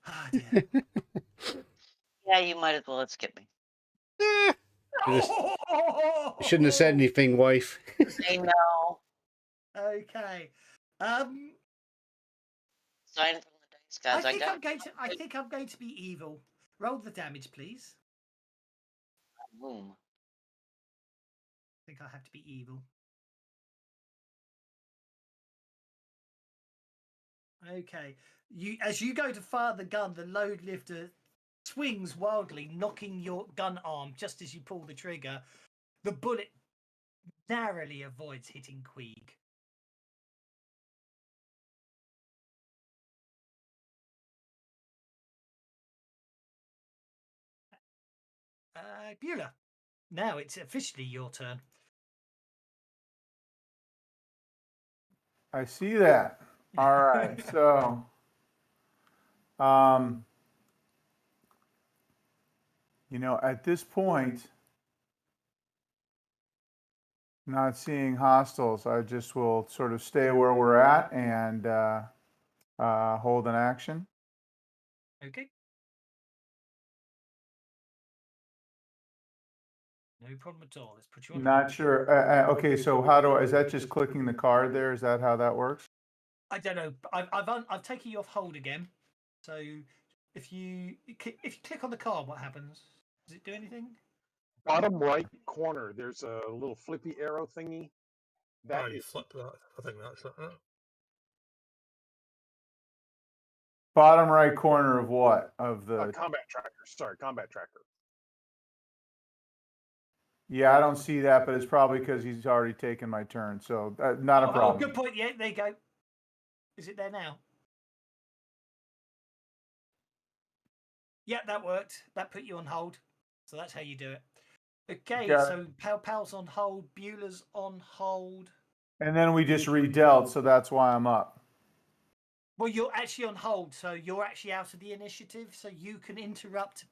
Ah, dear. Yeah, you might as well have skipped me. shouldn't have said anything, wife. I know. Okay. Sign from the dice gods. I think I'm going to be evil. Roll the damage, please. Boom. I think I have to be evil. Okay. As you go to fire the gun, the load lifter swings wildly, knocking your gun arm just as you pull the trigger. The bullet narrowly avoids hitting Queeg. Beulah, now it's officially your turn. I see that. All right. So, at this point, not seeing hostiles, I just will sort of stay where we're at and hold an action. Okay. No problem at all. Let's put you on. Not sure. Okay, so is that just clicking the card there? Is that how that works? I don't know. I've taken you off hold again. So if you click on the card, what happens? Does it do anything? Bottom right corner, there's a little flippy arrow thingy. That you is flip that. I think that's it. Bottom right corner of what? Of the combat tracker. Sorry, combat tracker. Yeah, I don't see that, but it's probably because he's already taken my turn. So not a problem. Good point. Yeah, there you go. Is it there now? Yeah, that worked. That put you on hold. So that's how you do it. Okay, so Pal's on hold. Beulah's on hold. And then we just redealt, so that's why I'm up. Well, you're actually on hold, so you're actually out of the initiative, so you can interrupt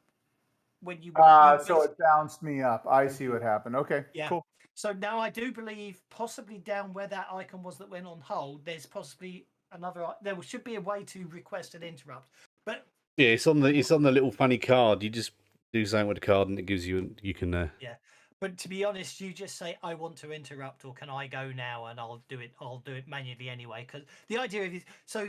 when you want. So it bounced me up. I see what happened. Okay, yeah. Cool. So now I do believe possibly down where that icon was that went on hold, there's possibly another. There should be a way to request an interrupt. But yeah, it's on the little funny card. You just do something with the card, and it gives you can. Yeah. But to be honest, you just say, I want to interrupt, or can I go now? And I'll do it manually anyway. Because the idea is, so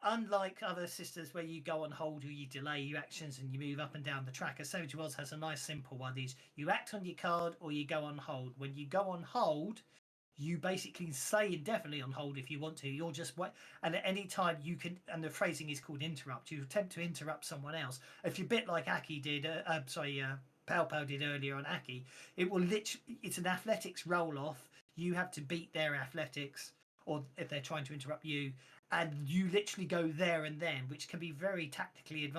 unlike other systems where you go on hold or you delay your actions and you move up and down the track, Savage Worlds has a nice simple one. Is you act on your card or you go on hold. When you go on hold, you basically say indefinitely on hold if you want to. You're just wait, and at any time you can. And the phrasing is called interrupt. You attempt to interrupt someone else. If you're a bit like Aki did, Pau did earlier on Aki, it will literally. It's an athletics roll off. You have to beat their athletics, or if they're trying to interrupt you, and you literally go there and then, which can be very tactically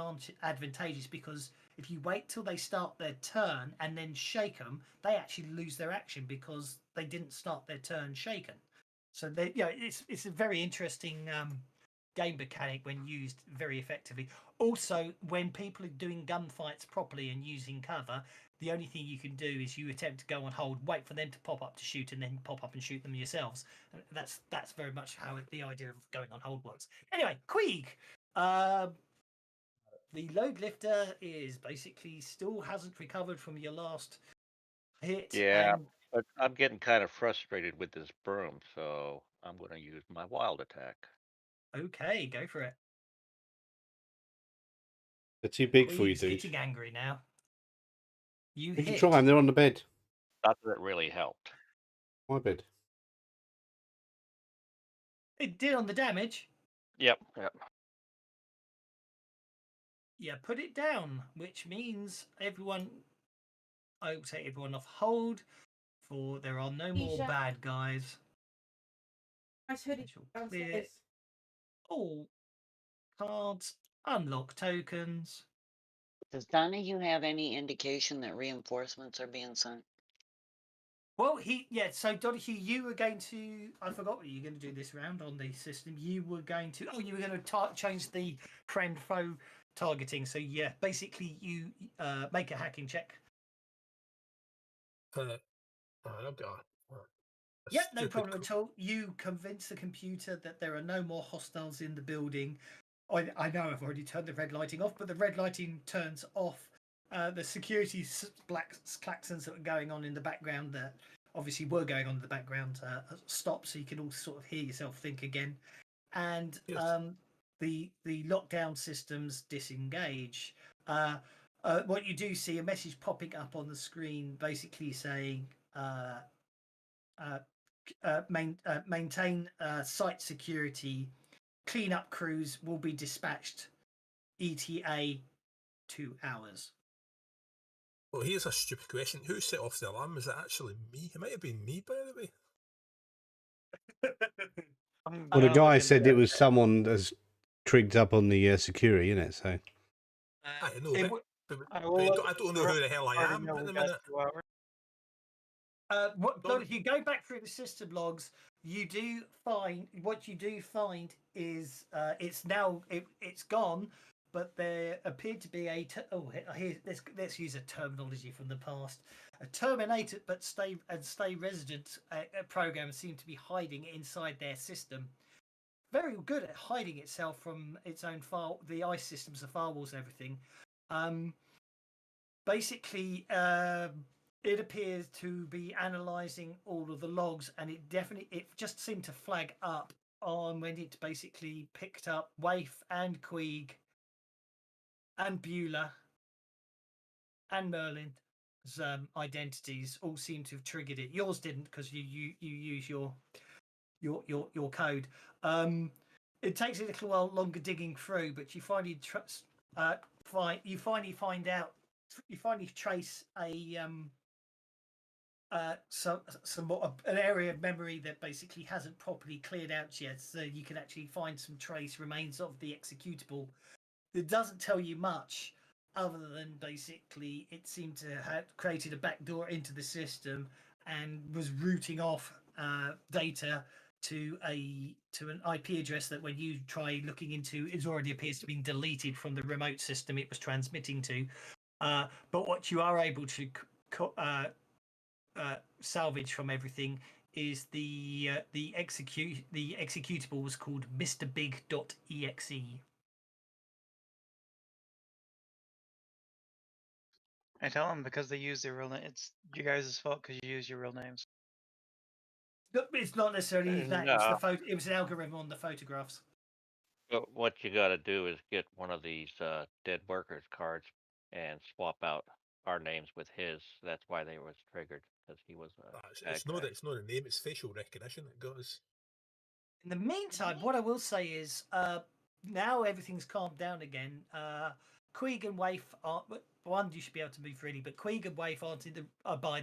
advantageous because if you wait till they start their turn and then shake them, they actually lose their action because they didn't start their turn shaken. So it's a very interesting game mechanic when used very effectively. Also, when people are doing gunfights properly and using cover, the only thing you can do is you attempt to go on hold, wait for them to pop up to shoot, and then pop up and shoot them yourselves. That's very much how the idea of going on hold works. Anyway, Queeg. The load lifter is basically still hasn't recovered from your last hit. Yeah, but I'm getting kind of frustrated with this broom, so I'm going to use my wild attack. Okay, go for it. They're too big for you, Queeg's dude. getting angry now. You Did you hit. try them? They're on the bed. Not that it really helped. My bed. It did on the damage. Yep. Yeah, put it down, which means everyone. I will take everyone off hold for there are no more Keisha. bad guys. Nice hoodie I shall clear downstairs. all cards, unlock tokens. Does Donahue have any indication that reinforcements are being sent? Well, so Donahue, you were going to, I forgot what you were going to do this round on the system. You were going to change the friend foe targeting. So yeah, basically you make a hacking check. I've got a Yep, no stupid problem at all. You convince the computer that there are no more hostiles in the building. I know I've already turned the red lighting off, but the red lighting turns off. The security klaxons that were going on in the background that obviously were going on in the background stop, so you can all sort of hear yourself think again. And Yes. the lockdown systems disengage. What you do see a message popping up on the screen, basically saying maintain site security. Cleanup crews will be dispatched. ETA 2 hours. Well, here's a stupid question. Who set off the alarm? Was it actually me? It might have been me, by the way. Well, the guy said it was someone that's trigged up on the security, isn't it? So I know, but I don't know who the hell I am at the minute. If you go back through the system logs, you do find is it's now it's gone, but there appeared to be let's use a terminology from the past. A terminated but stay resident program seemed to be hiding inside their system. Very good at hiding itself from its own file, the ICE systems, the firewalls, and everything. Basically, it appears to be analysing all of the logs, and it just seemed to flag up on when it basically picked up Waif and Queeg and Beulah and Merlin's identities all seem to have triggered it. Yours didn't because you use your code. It takes a little while longer digging through, but you finally trace an area of memory that basically hasn't properly cleared out yet, so you can actually find some trace remains of the executable. It doesn't tell you much other than basically it seemed to have created a backdoor into the system and was routing off data to an IP address that when you try looking into, it already appears to have been deleted from the remote system it was transmitting to. But what you are able to salvage from everything is the executable was called MrBig.exe. I tell them because they use their real name. It's you guys' fault because you use your real names. It's not necessarily that. No. It's the photo. It was an algorithm on the photographs. But what you got to do is get one of these dead workers cards and swap out our names with his. That's why they was triggered, because he was It's not the name, it's facial recognition that got us. In the meantime, what I will say is now everything's calmed down again. Queeg and Waif are one. You should be able to move freely, but Queeg and Waif aren't in the by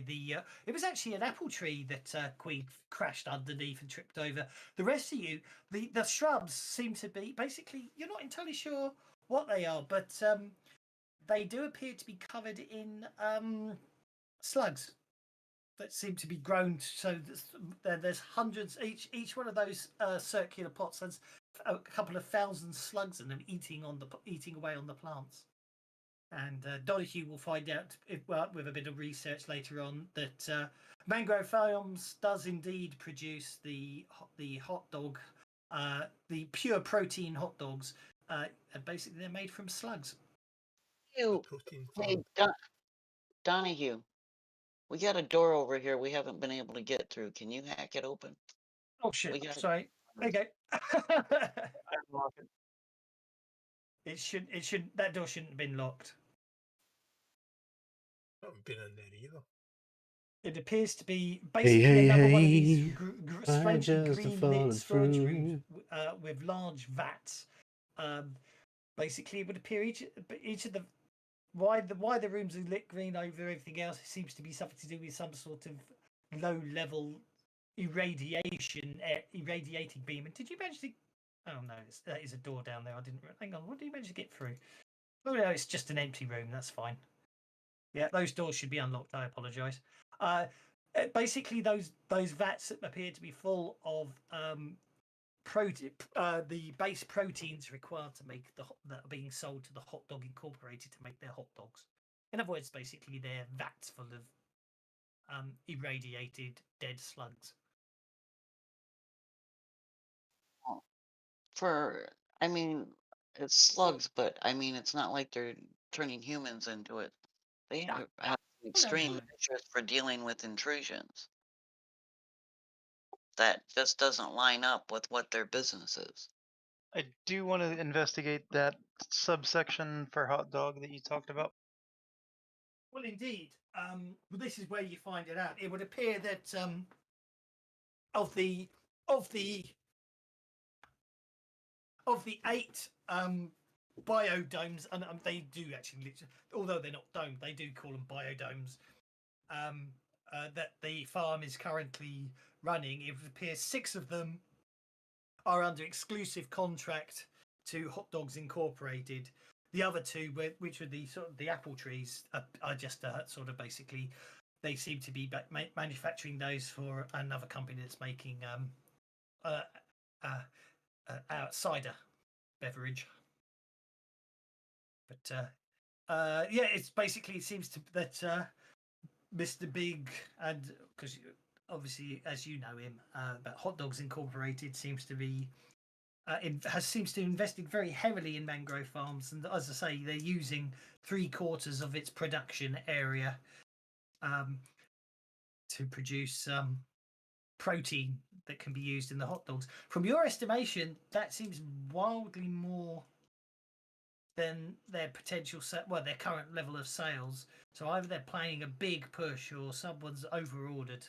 the. It was actually an apple tree that Queeg crashed underneath and tripped over. The rest of you, the shrubs seem to be basically. You're not entirely sure what they are, but they do appear to be covered in slugs that seem to be grown. So there's hundreds. Each one of those circular pots has a couple of thousand slugs in them eating away on the plants. And Donahue will find out with a bit of research later on that Mangrove Farms does indeed produce the hot dog, the pure protein hot dogs. And basically, they're made from slugs. Hey, Donahue, we got a door over here we haven't been able to get through. Can you hack it open? Oh shit! Sorry. Okay. It should. That door shouldn't have been locked. I haven't been in there either. It appears to be basically another one of these strangely green lit storage rooms with large vats. Basically, it would appear each of the why the rooms are lit green over everything else. It seems to be something to do with some sort of low level irradiating beam. And did you manage to? Oh no, that is a door down there. I didn't. Hang on. What did you manage to get through? Oh no, it's just an empty room. That's fine. Yeah, those doors should be unlocked. I apologise. Basically, those vats appear to be full of the base proteins required to make that are being sold to the Hot Dog Incorporated to make their hot dogs. In other words, basically, they're vats full of irradiated dead slugs. I mean, it's slugs, but I mean, it's not like they're turning humans into it. They No, have no. Oh, no, extreme no. measures for dealing with intrusions. That just doesn't line up with what their business is. I do want to investigate that subsection for hot dog that you talked about. Well, indeed. Well, this is where you find it out. It would appear that of the 8 biodomes, and they do actually, although they're not domed, they do call them biodomes. That the farm is currently running. It would appear 6 of them are under exclusive contract to Hot Dogs Incorporated. The other 2, which are the sort of the apple trees, are just sort of basically they seem to be manufacturing those for another company that's making cider beverage. But yeah, it's basically it seems to that Mr. Big, and because obviously as you know him, but Hot Dogs Incorporated seems to be seems to invested very heavily in mangrove farms, and as I say, they're using 3/4 of its production area to produce protein that can be used in the hot dogs. From your estimation, that seems wildly more than their potential their current level of sales. So either they're planning a big push or someone's overordered.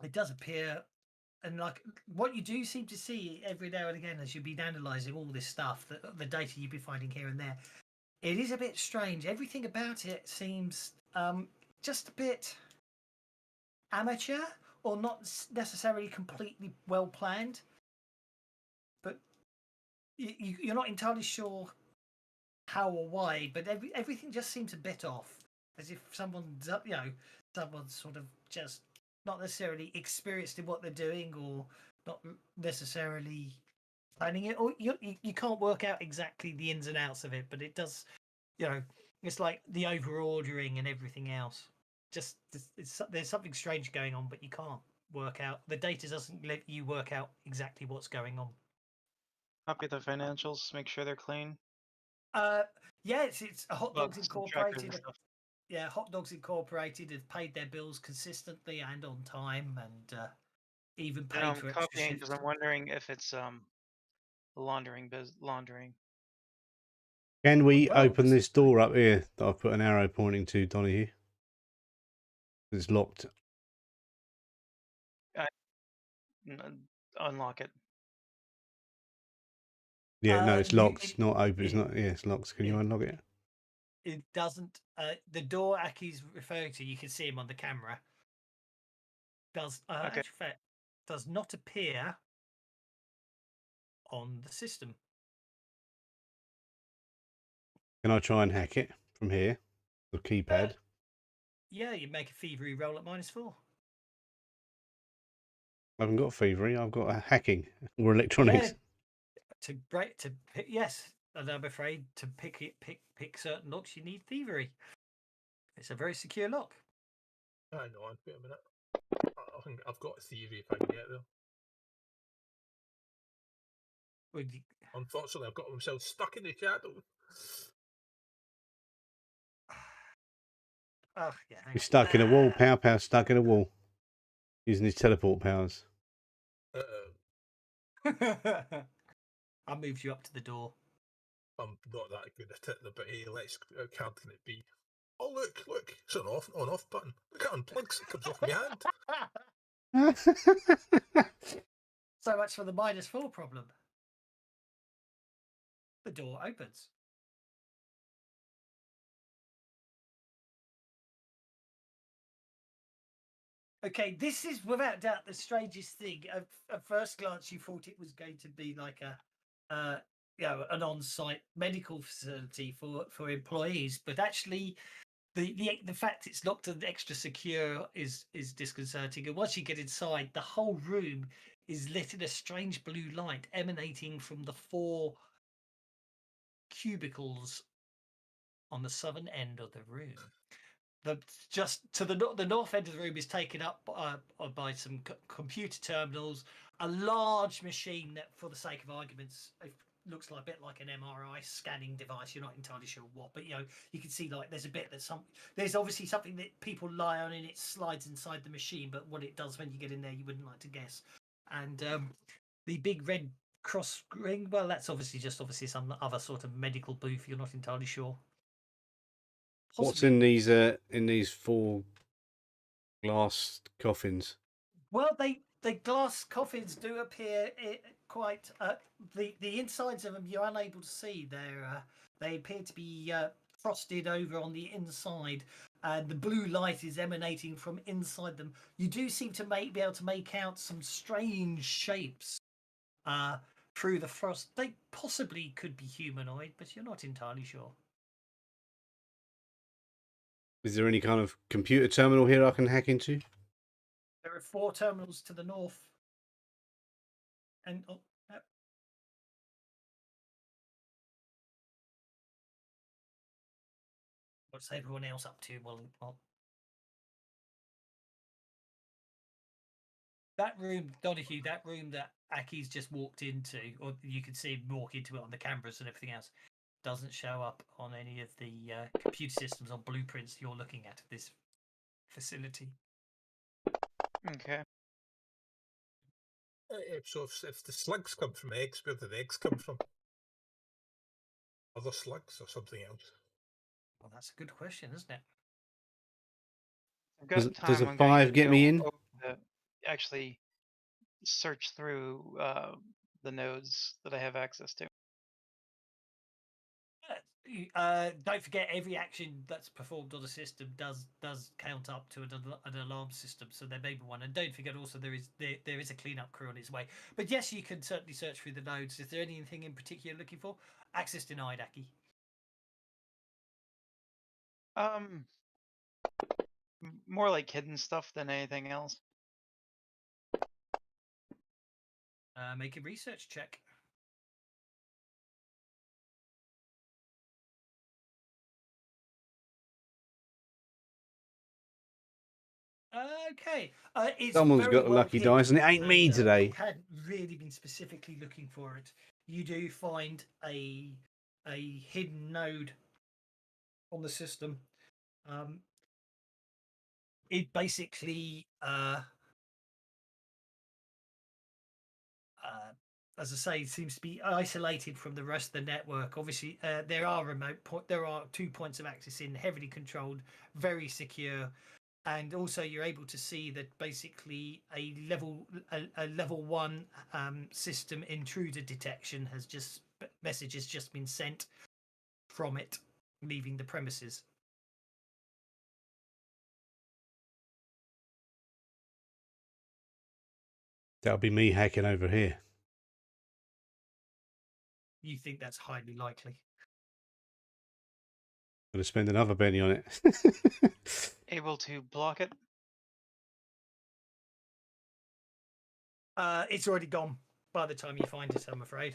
It does appear, and like what you do seem to see every now and again as you've been analysing all this stuff, the data you've been finding here and there, it is a bit strange. Everything about it seems just a bit amateur or not necessarily completely well planned. But you're not entirely sure how or why, but everything just seems a bit off, as if someone's sort of just not necessarily experienced in what they're doing, or not necessarily planning it, or you can't work out exactly the ins and outs of it, but it does, it's like the over ordering and everything else. Just there's something strange going on, but you can't work out. The data doesn't let you work out exactly what's going on. Copy the financials, make sure they're clean. Yeah, it's Hot Dogs Incorporated. Stuff. Yeah, Hot Dogs Incorporated have paid their bills consistently and on time, and even paid for extra shifts. Because I'm wondering if it's laundering. Can we open this door up here that I've put an arrow pointing to, Donahue? It's locked. Unlock it. Yeah, no, it's locked. It's not open. It's not. Yeah, it's locked. Can you unlock it? It doesn't. The door Aki's referring to, you can see him on the camera. Does not appear on the system. Can I try and hack it from here? The keypad. Yeah, you make a thievery roll at -4. I haven't got thievery. I've got hacking or electronics. Yeah, yes, and I'm afraid to pick certain locks, you need thievery. It's a very secure lock. Hang on, wait a minute. I think I've got thievery if I can get there. Unfortunately, I've got myself stuck in the shadow. Oh, yeah. He's stuck in a wall. Pow, stuck in a wall. Using his teleport powers. I moved you up to the door. I'm not that good at it, but hey, how hard can it be? Oh, look, it's an on-off button. Look, it unplugs, it comes off my hand. So much for the -4 problem. The door opens. Okay, this is without doubt the strangest thing. At first glance, you thought it was going to be like an on-site medical facility for employees, but actually, the fact it's locked and extra secure is disconcerting. And once you get inside, the whole room is lit in a strange blue light emanating from the 4 cubicles on the southern end of the room. Just to the north end of the room is taken up by some computer terminals, a large machine that, for the sake of arguments, it looks like a bit like an MRI scanning device. You're not entirely sure what, but you can see like there's a bit there's obviously something that people lie on and it slides inside the machine. But what it does when you get in there, you wouldn't like to guess. And the big red cross ring, well, that's obviously some other sort of medical booth. You're not entirely sure. What's Possibly. in these 4 glass coffins? Well, the glass coffins do appear quite. The insides of them you're unable to see. They appear to be frosted over on the inside, and the blue light is emanating from inside them. You do seem to be able to make out some strange shapes through the frost. They possibly could be humanoid, but you're not entirely sure. Is there any kind of computer terminal here I can hack into? There are 4 terminals to the north, and what's everyone else up to? Well, that room, Donahue, that room that Aki's just walked into, or you can see him walk into it on the cameras and everything else, doesn't show up on any of the computer systems or blueprints you're looking at this facility. Okay. So if the slugs come from eggs, where do the eggs come from? Other slugs or something else? Well, that's a good question, isn't it? I've got Does time. a I'm going 5 to get me go in? over actually search through the nodes that I have access to. Don't forget, every action that's performed on the system does count up to an alarm system. So there may be one, and don't forget also there is a cleanup crew on its way. But yes, you can certainly search through the nodes. Is there anything in particular you're looking for? Access denied, Aki. More like hidden stuff than anything else. Make a research check. Okay. It's Someone's very got a well lucky hidden, dice, and it ain't me and today. you hadn't really been specifically looking for it. You do find a hidden node on the system. It basically, as I say, seems to be isolated from the rest of the network. Obviously, there are 2 points of access in, heavily controlled, very secure, and also you're able to see that basically a level 1 system intruder detection message has just been sent from it, leaving the premises. That'll be me hacking over here. You think that's highly likely? Gonna spend another penny on it. Able to block it? It's already gone by the time you find it, I'm afraid.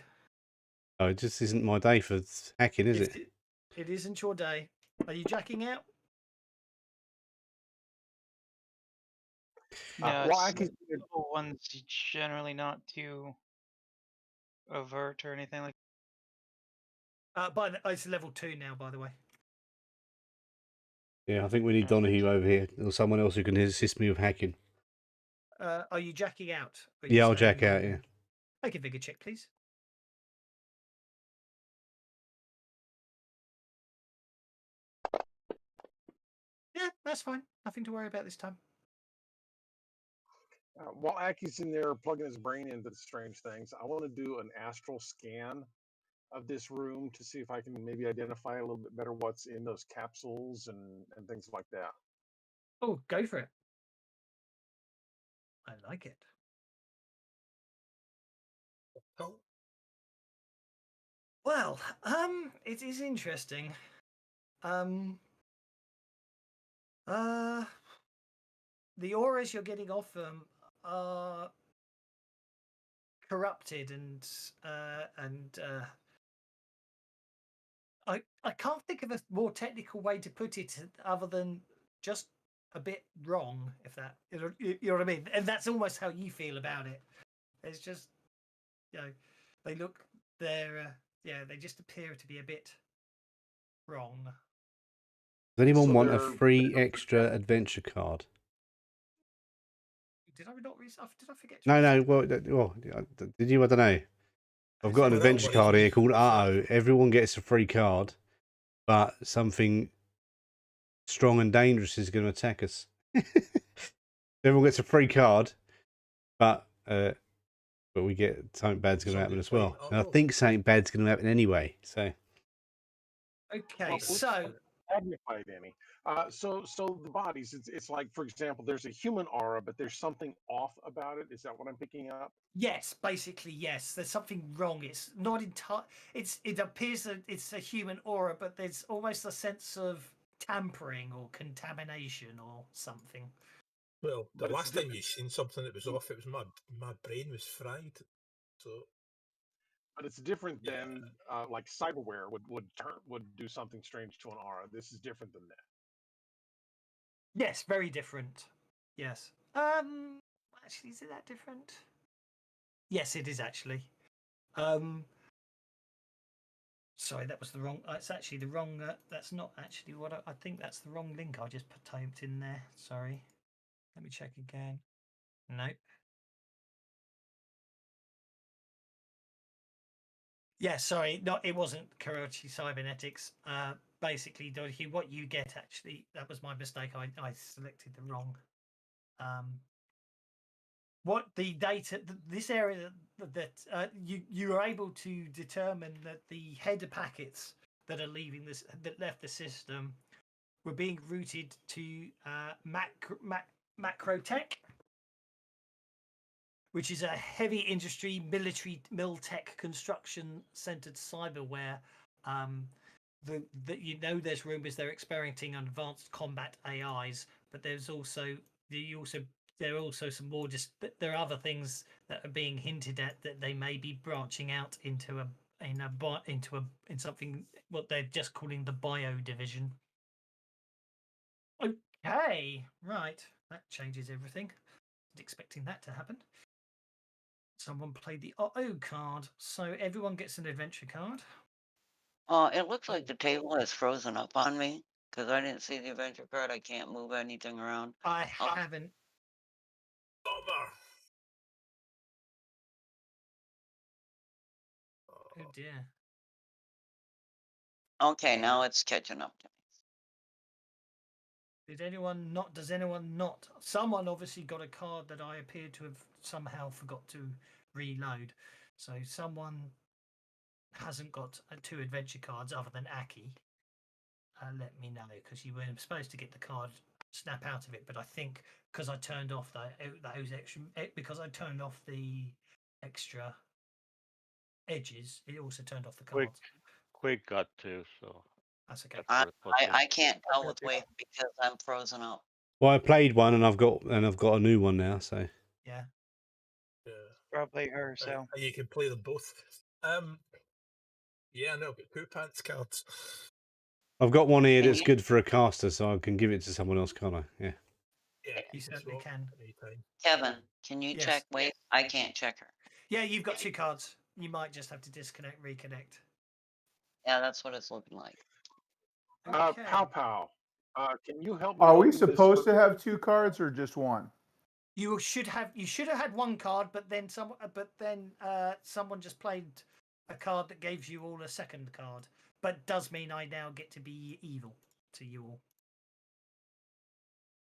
Oh, it just isn't my day for hacking, is it? It isn't your day. Are you jacking out? No, well, it's level 1's generally not too overt or anything like. It's level 2 now, by the way. Yeah, I think we need Donahue over here, or someone else who can assist me with hacking. Are you jacking out? Yeah, I'll jack out, yeah. Make a vigor check, please. Yeah, that's fine. Nothing to worry about this time. While Aki's in there plugging his brain into the strange things, I want to do an astral scan of this room to see if I can maybe identify a little bit better what's in those capsules and things like that. Oh, go for it. I like it. Oh, Well, it is interesting. The auras you're getting off them are corrupted and I can't think of a more technical way to put it other than just a bit wrong, if that you know what I mean. And that's almost how you feel about it. It's just, you know, they look, they just appear to be a bit wrong. Does anyone So want a they're free they're extra projected. adventure card? Did I not did I forget to No, resend no. it? Well, did you? I don't know. I've got an well, that adventure worries card me. here called What's that? Uh-oh. Everyone gets a free card, but something strong and dangerous is going to attack us. Everyone gets a free card, but we get something bad's going to happen Somebody as playing well. And I Uh-oh. think something bad's going to happen anyway. So Okay, Well, so magnified any. So the bodies, it's like, for example, there's a human aura, but there's something off about it. Is that what I'm picking up? yes, basically yes. There's something wrong. It's not entire. It appears that it's a human aura, but there's almost a sense of tampering or contamination or something. Well, the But it's last time different. you seen something that was off, it was my brain was fried. So But it's different Yeah. than like cyberware would do something strange to an aura. This is different than that. Yes, very different. Yes. Actually, is it that different? Yes, it is actually. Sorry, that was the wrong. It's actually the wrong. That's not actually what I think. That's the wrong link I just typed in there. Sorry. Let me check again. Nope. Yeah, sorry. No, it wasn't Karochi Cybernetics. Basically, Dorothy, what you get actually, that was my mistake. I selected the wrong. What the data, this area that you are able to determine that the header packets that are leaving this, that left the system, were being routed to Macrotech, which is a heavy industry, military, mil-tech construction centered cyberware. That there's rumors they're experimenting on advanced combat AIs, but there's also there are also some more there are other things that are being hinted at that they may be branching out into something what they're just calling the bio division. Okay, right, that changes everything. Wasn't expecting that to happen. Someone played the uh-oh card, so everyone gets an adventure card. It looks like the table has frozen up on me because I didn't see the adventure card. I can't move anything around. I haven't. Bummer. Oh dear. Okay, now it's catching up to me. Did anyone not? Does anyone not? Someone obviously got a card that I appear to have somehow forgot to reload. So someone hasn't got 2 adventure cards other than Aki. Let me know, because you were supposed to get the card snap out of it, but I think because I turned off those extra, because I turned off the extra edges, it also turned off the cards. Quig got 2, so That's okay. that's worth looking. I can't tell with Wave because I'm frozen up. well, I played one and I've got a new one now. So Yeah. Yeah. Probably her. So You can play them both. Yeah, no, but poo pants cards. I've got one here Can that's you- good for a caster, so I can give it to someone else, can't I? Yeah. Yeah, You certainly can. anytime. Kevin, can you Yes. check Wave? I can't check her. Yeah, you've got 2 cards. You might just have to disconnect, reconnect. Yeah, that's what it's looking like. Okay. Pow Pow. Can you help me? Are we open this supposed to for- have 2 cards or just one? You should have had 1 card, but then someone just played a card that gave you all a second card. But does mean I now get to be evil to you all.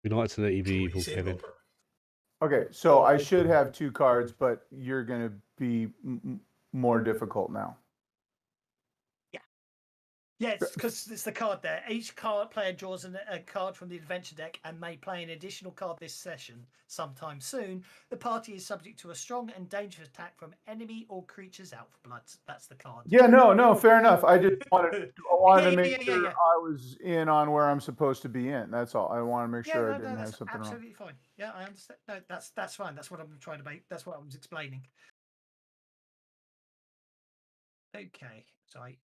We'd like to let you be What evil, you say, Kevin. Robert? Okay, so I should have 2 cards, but you're going to be more difficult now. Yes, because it's the card there. Each player draws a card from the adventure deck and may play an additional card this session sometime soon. The party is subject to a strong and dangerous attack from enemy or creatures out for blood. That's the card. Yeah, no, fair enough. I just wanted to Yeah, make yeah, sure yeah. I was in on where I'm supposed to be in. That's all. I want to make Yeah, sure I no, didn't have that's something wrong. absolutely fine. Yeah, I understand. No, that's fine. That's what I'm trying to make. That's what I was explaining. Okay, sorry.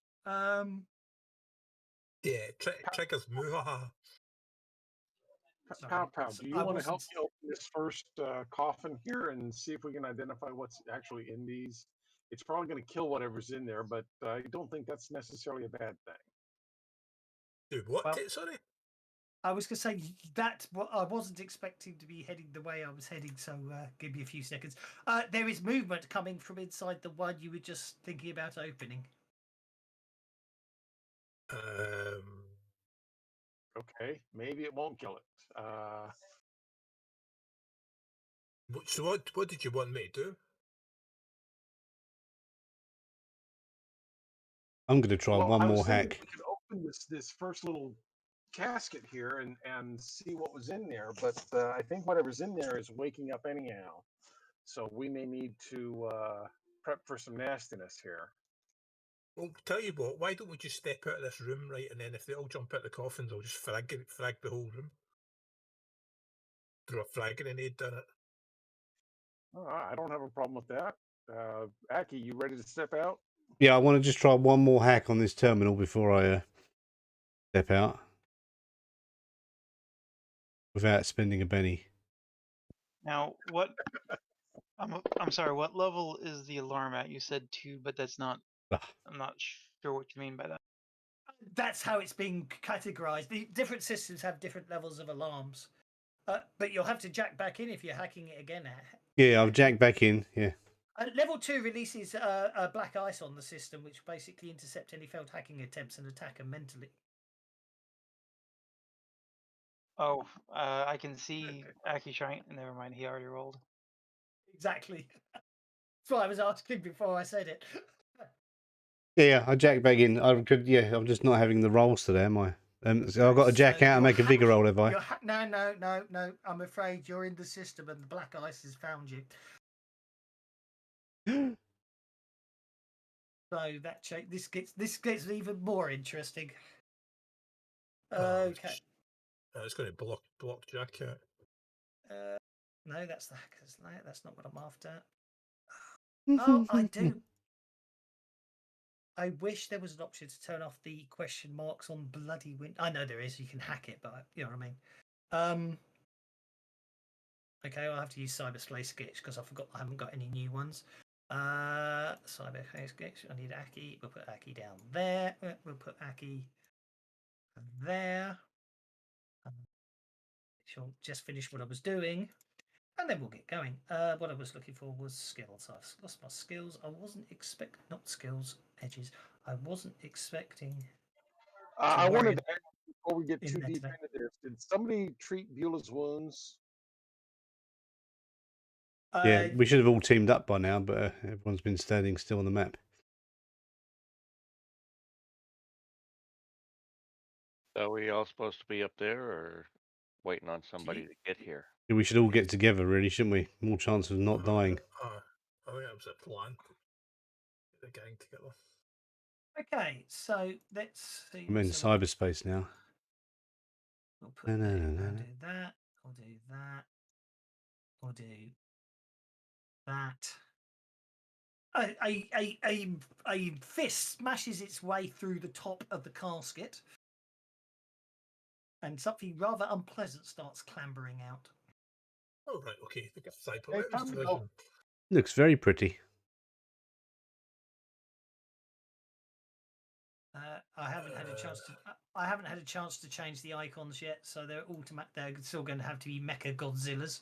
Yeah, triggers Muhaha. Sorry, Pow Pow, do you I want to help wasn't. me open this first coffin here and see if we can identify what's actually in these? It's probably going to kill whatever's in there, but I don't think that's necessarily a bad thing. Do what? Well, Sorry. I was going to say that I wasn't expecting to be heading the way I was heading, so give me a few seconds. There is movement coming from inside the one you were just thinking about opening. Okay, maybe it won't kill it. So what did you want me to do? I'm going to try one more hack. We could open this first little casket here and see what was in there, but I think whatever's in there is waking up anyhow. So we may need to prep for some nastiness here. Well, tell you what, why don't we just step out of this room, right, and then if they all jump out the coffins, I'll just frag the whole room. Throw a frag grenade down it. Oh, I don't have a problem with that. Aki, you ready to step out? Yeah, I want to just try one more hack on this terminal before I step out. Without spending a penny. Now, what? I'm sorry. What level is the alarm at? You said 2, but that's not. I'm not sure what you mean by that. That's how it's being categorized. The different systems have different levels of alarms, but you'll have to jack back in if you're hacking it again. Yeah, I've jacked back in. Yeah. Level 2 releases a black ice on the system, which basically intercept any failed hacking attempts and attack them mentally. Oh, I can see Aki trying. Never mind, he already rolled. Exactly. That's what I was asking before I said it. Yeah, I jacked back in. I could. Yeah, I'm just not having the rolls today, am I? So I've got to jack out and make a bigger roll, have I? No. I'm afraid you're in the system and the black ice has found you. So that this gets even more interesting. Okay. It's going to block Jack out. No, that's the hacker's layer. That's not what I'm after. Oh, I do. I wish there was an option to turn off the question marks on bloody win. I know there is. You can hack it, but you know what I mean. Okay, I'll have to use Cyberspace Sketch because I haven't got any new ones. Cyberspace Sketch. I need Aki. We'll put Aki down there. We'll put Aki there. She'll just finish what I was doing. And then we'll get going. What I was looking for was skills. I've lost my skills. I wasn't not skills, edges. I wasn't expecting. I wanted to ask before we get too deep into this. Did somebody treat Beulah's wounds? Yeah, we should have all teamed up by now, but everyone's been standing still on the map. Are we all supposed to be up there, or waiting on somebody to get here? Yeah, we should all get together, really, shouldn't we? More chance of not dying. I think that was a plan. Get the gang together. Okay, so let's see. I'm in cyberspace now. We'll put I'll do that. I'll do that. I'll do that. A fist smashes its way through the top of the casket, and something rather unpleasant starts clambering out. Oh right, okay. They got Cyberpunk. Hey, looks very pretty. I haven't had a chance to. I haven't had a chance to change the icons yet, so they're automatic. They're still going to have to be Mecha Godzillas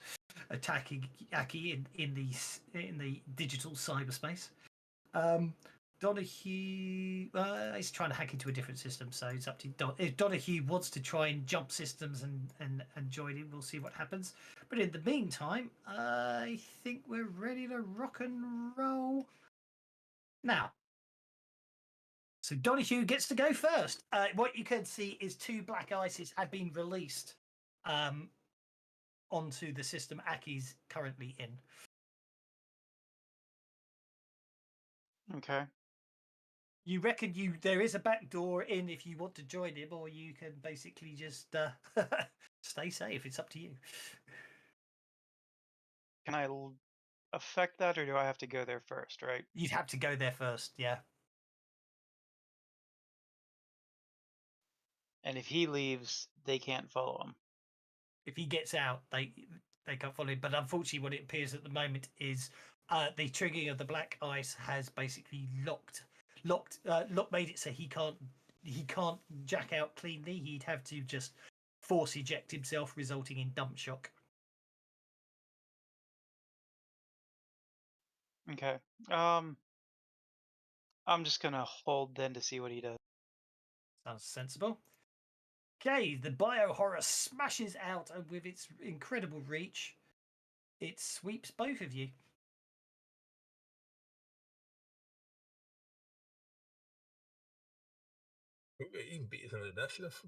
attacking Aki in the digital cyberspace. Donahue is trying to hack into a different system, so it's up to if Donahue wants to try and jump systems and join in. We'll see what happens. But in the meantime, I think we're ready to rock and roll now. So Donahue gets to go first. What you can see is 2 black ices have been released onto the system Aki's currently in. Okay. You reckon there is a back door in if you want to join him, or you can basically just stay safe. It's up to you. Can I affect that, or do I have to go there first? Right. You'd have to go there first, yeah. And if he leaves, they can't follow him. If he gets out, they can't follow him. But unfortunately, what it appears at the moment is the triggering of the black ice has basically made it so he can't jack out cleanly. He'd have to just force eject himself, resulting in dump shock. Okay. I'm just gonna hold then to see what he does. Sounds sensible. Okay, the bio horror smashes out, and with its incredible reach, it sweeps both of you. You can beat us in initiative.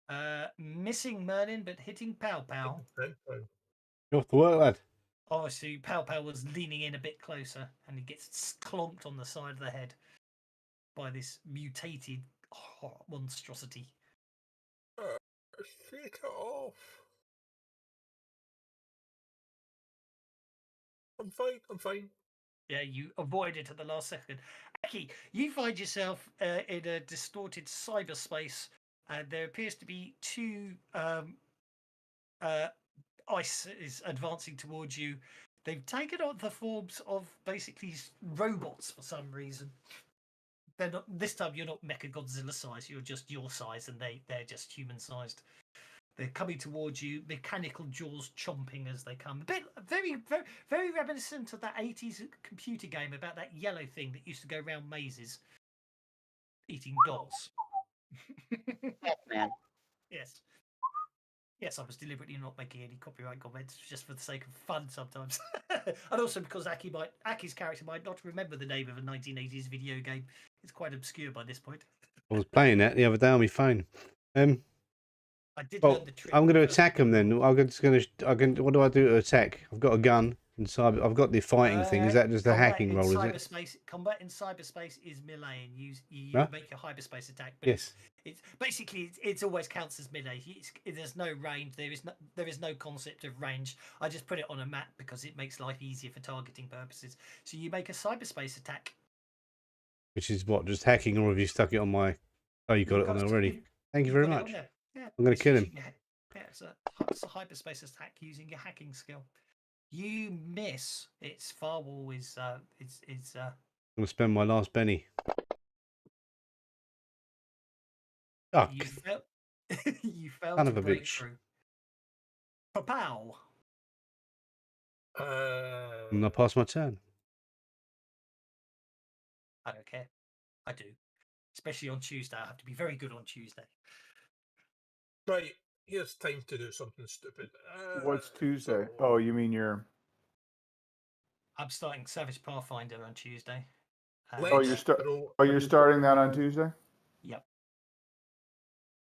Bummer. Missing Merlin, but hitting Pow Pow. You're off to work, lad. Obviously, Pow Pow was leaning in a bit closer, and he gets clomped on the side of the head by this mutated monstrosity. Shake it off. I'm fine. I'm fine. Yeah, you avoid it at the last second. Aki, you find yourself in a distorted cyberspace, and there appears to be 2 ice is advancing towards you. They've taken on the forms of basically robots for some reason. They're not this time. You're not Mecha Godzilla size. You're just your size, and they're just human sized. They're coming towards you, mechanical jaws chomping as they come. A bit very, very, very reminiscent of that 80s computer game about that yellow thing that used to go around mazes, eating dolls. Man. Yes. Yes, I was deliberately not making any copyright comments just for the sake of fun sometimes. And also because Aki's character might not remember the name of a 1980s video game. It's quite obscure by this point. I was playing that the other day on my phone. I did Well, learn the trick. I'm going to first attack time. them then. What do I do to attack? I've got a gun, and so I've got the fighting thing. Is that just a hacking roll? Is it? Combat in cyberspace is melee, and you Huh? make your hyperspace attack. But Yes. it's basically it always counts as melee. There's no range. There is no concept of range. I just put it on a map because it makes life easier for targeting purposes. So you make a cyberspace attack. Which is what? Just hacking, or have you stuck it on my? Oh, you got it on already. Thank you very much. Yeah, I'm going to it's kill him. using Yeah, it's a hyperspace attack using your hacking skill. You miss. Its firewall is I'm going to spend my last penny. Oh, you failed. You failed son to of a break bitch. through. Pow! And I pass my turn. I don't care. I do. Especially on Tuesday. I have to be very good on Tuesday. Right, here's time to do something stupid. What's Tuesday? so- Oh, you mean you're? I'm starting Savage Pathfinder on Tuesday. Let's Oh, you're throw- you're starting that on Tuesday? Yep.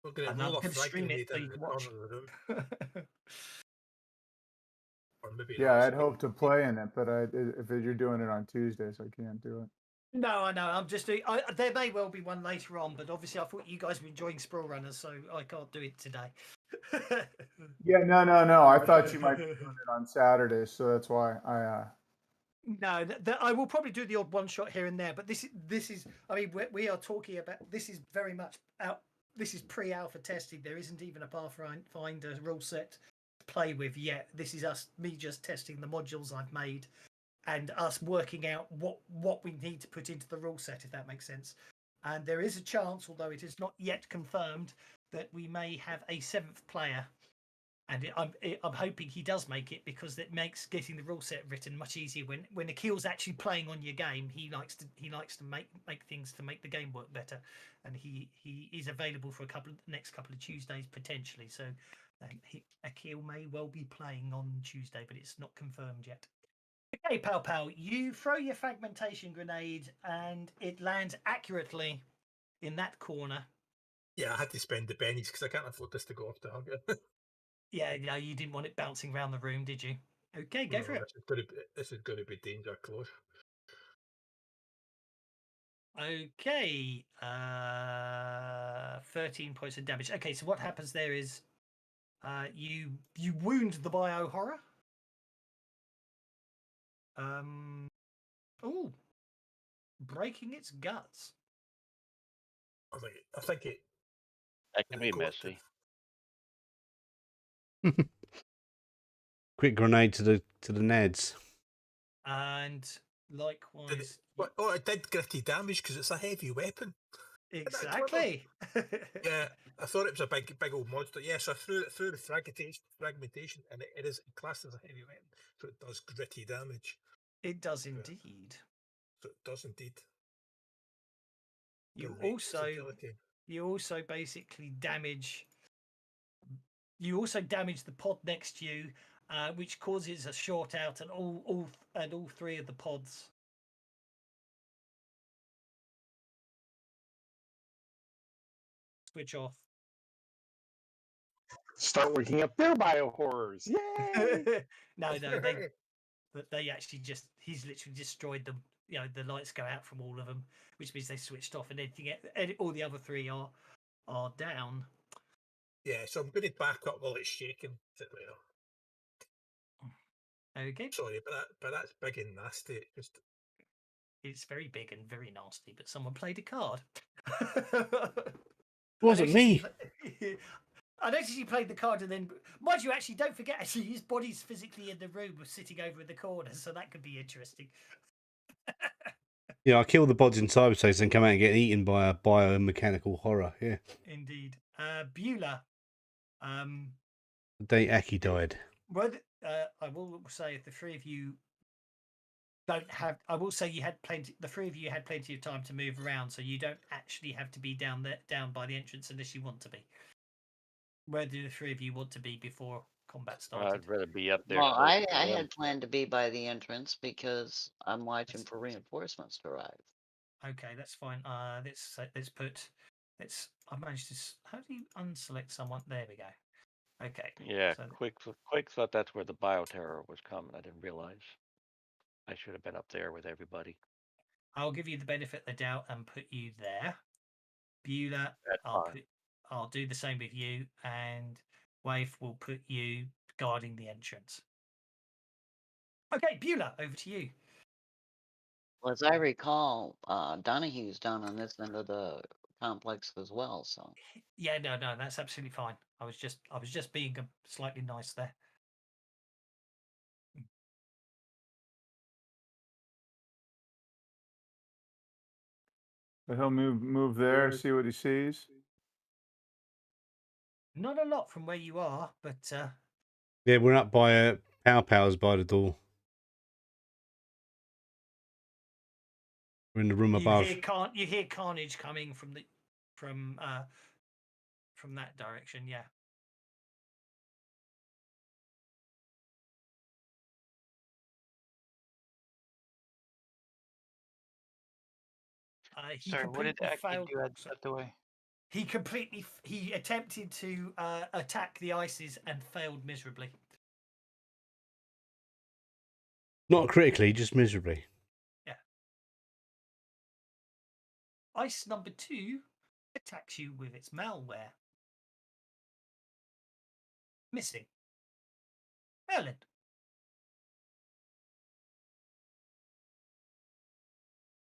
We're going And to I'm roll a going to frag stream it grenade so in you the can watch. corner of the room. Or maybe Yeah, that's I'd hope to play in it, but if you're doing it on Tuesdays, I can't do it. No, I know. I'm just doing. There may well be one later on, but obviously I thought you guys were enjoying Sprawl Runners, so I can't do it today. Yeah, no. I thought you might be doing it on Saturdays, so that's why I. No, I will probably do the odd one shot here and there, but this is. I mean, we are talking about. This is very much out. This is pre-alpha testing. There isn't even a Pathfinder rule set to play with yet. This is me just testing the modules I've made, and us working out what we need to put into the rule set, if that makes sense. And there is a chance, although it is not yet confirmed, that we may have a 7th player. And I'm hoping he does make it, because it makes getting the rule set written much easier. When Akil's actually playing on your game, he likes to make things to make the game work better, and he is available for next couple of Tuesdays potentially. So Akil may well be playing on Tuesday, but it's not confirmed yet. Okay, Pal Pal, you throw your fragmentation grenade and it lands accurately in that corner. Yeah, I had to spend the pennies because I can't afford this to go off the hugger. Yeah, no, you didn't want it bouncing around the room, did you? Okay, go No, for it. this is going to be danger close. Okay, 13 points of damage. Okay, so what happens there is you wound the bio horror. Oh, breaking its guts. I think it. That can be go up to- messy. Quick grenade to the Neds. And Did likewise, it, oh, it did gritty damage because it's a heavy weapon. Isn't that clever? exactly. Yeah, I thought it was a big old monster. Yeah, so I threw it through the fragmentation, and it is classed as a heavy weapon, so it does gritty damage. It does indeed. So it does indeed. You Great also versatility. basically damage. You also damage the pod next to you, which causes a short out, and all three of the pods switch off. Start working up their bio horrors. Yay! No, they actually just he's literally destroyed them. You know, the lights go out from all of them, which means they switched off, and all the other three are down. Yeah, so I'm going to back up while it's shaking. Okay. Sorry, but that's big and nasty. It's very big and very nasty, but someone played a card. Wasn't me. I noticed you played the card, and then, mind you, actually, don't forget, actually, his body's physically in the room, sitting over in the corner, so that could be interesting. Yeah, I kill the pods in cyberspace and come out and get eaten by a biomechanical horror. Yeah. Indeed. Beulah. The day Aki died. Well, I will say, if the three of you don't have, I will say the three of you had plenty of time to move around, so you don't actually have to be down by the entrance unless you want to be. Where do the three of you want to be before combat started? I'd rather be up there. Well, close I to them. had planned to be by the entrance because I'm watching for reinforcements to arrive. Okay, that's fine. Let's put. I managed to. How do you unselect someone? There we go. Okay. Yeah, So Quick thought that's where the bioterror was coming. I didn't realize. I should have been up there with everybody. I'll give you the benefit of the doubt and put you there. Beulah, That's fine. I'll do the same with you, and Waif will put you guarding the entrance. Okay, Beulah, over to you. Well, as I recall, Donahue's down on this end of the complex as well. So Yeah, no, that's absolutely fine. I was just being slightly nice there. But he'll move there, see what he sees. Not a lot from where you are, but Yeah, we're up by Powers by the door. We're in the room above. you hear carnage coming from that direction. Yeah. Sorry, what did Aki do? I stepped away. He attempted to attack the ISIS and failed miserably. Not critically, just miserably. Yeah. ICE number 2 attacks you with its malware. Missing. Merlin.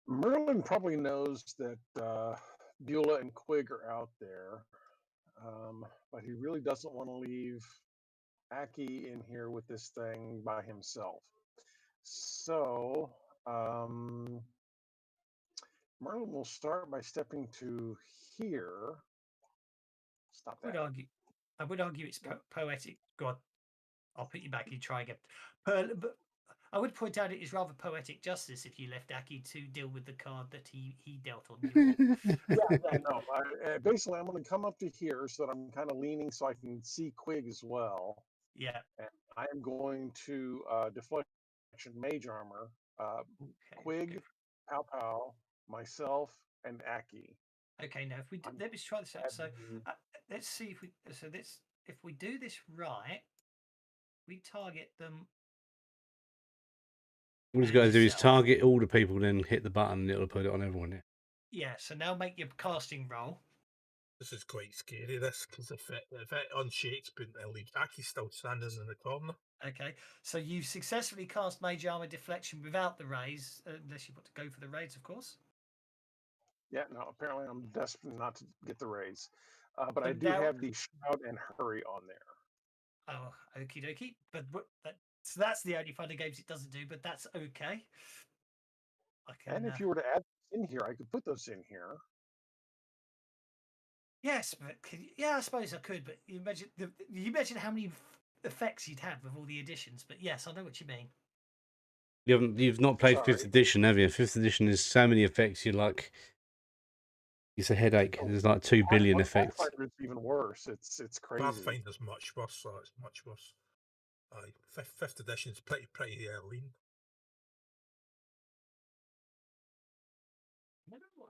Merlin probably knows that Beulah and Quig are out there, but he really doesn't want to leave Aki in here with this thing by himself. So Merlin will start by stepping to here. Stop that. I would argue it's poetic. God, I'll put you back. You try again. But I would point out it is rather poetic justice if you left Aki to deal with the card that he dealt on you. No. Basically, I'm going to come up to here so that I'm kind of leaning so I can see Quig as well. Yeah. And I'm going to deflect mage armor. Okay, Quig, Pow Pow, myself, and Aki. okay. Now, if we I'm let me try this out. So adding- let's see if we. So this, if we do this right, we target them. All he's and got to do is yourself. target all the people, then hit the button, and it'll put it on everyone. Yeah. Yeah. So now make your casting roll. This is quite scary, this, because if it unshakes, but Aki's still standing in the corner. Okay. So you've successfully cast Mage Armor Deflection without the raise, unless you want to go for the raise, of course. Yeah, no, apparently I'm desperate not to get the raise. But So I do now- have the Shroud and Hurry on there. Oh, okie dokie. But so that's the only fun and games it doesn't do, but that's okay. I can. And if you were to add in here, I could put those in here. Yes, but yeah, I suppose I could. But you imagine how many effects you'd have with all the additions. But yes, I know what you mean. You've not played Sorry. fifth edition, have you? Fifth edition is so many effects. You're like, it's a headache. Oh, There's like 2 billion effects. Pathfinder is even worse. It's crazy. Pathfinder's much worse, so it's much worse. Fifth edition's pretty lean. Never what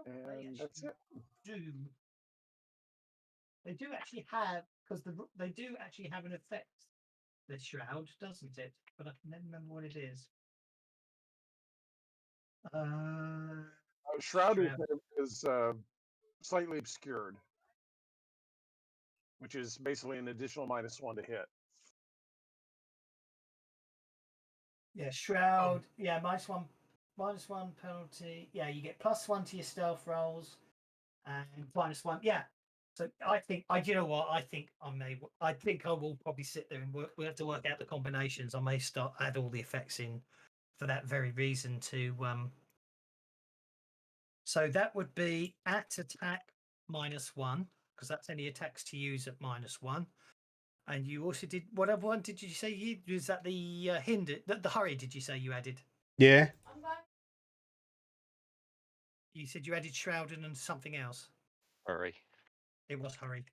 they And that's actually it. do. They do actually have, because they do actually have an effect. The shroud, doesn't it? But I can never remember what it is. Shroud is slightly obscured, which is basically an additional -1 to hit. Yeah, shroud. Yeah, -1 penalty. Yeah, you get +1 to your stealth rolls, and -1. Yeah. So I think you know what? I think I will probably sit there and work. We have to work out the combinations. I may add all the effects in for that very reason to. So that would be at attack -1, because that's any attacks to use at -1. And you also did whatever one did you say you was that the hinder the hurry? Did you say you added? Yeah. You said you added shrouding and something else. Hurry. It was hurry.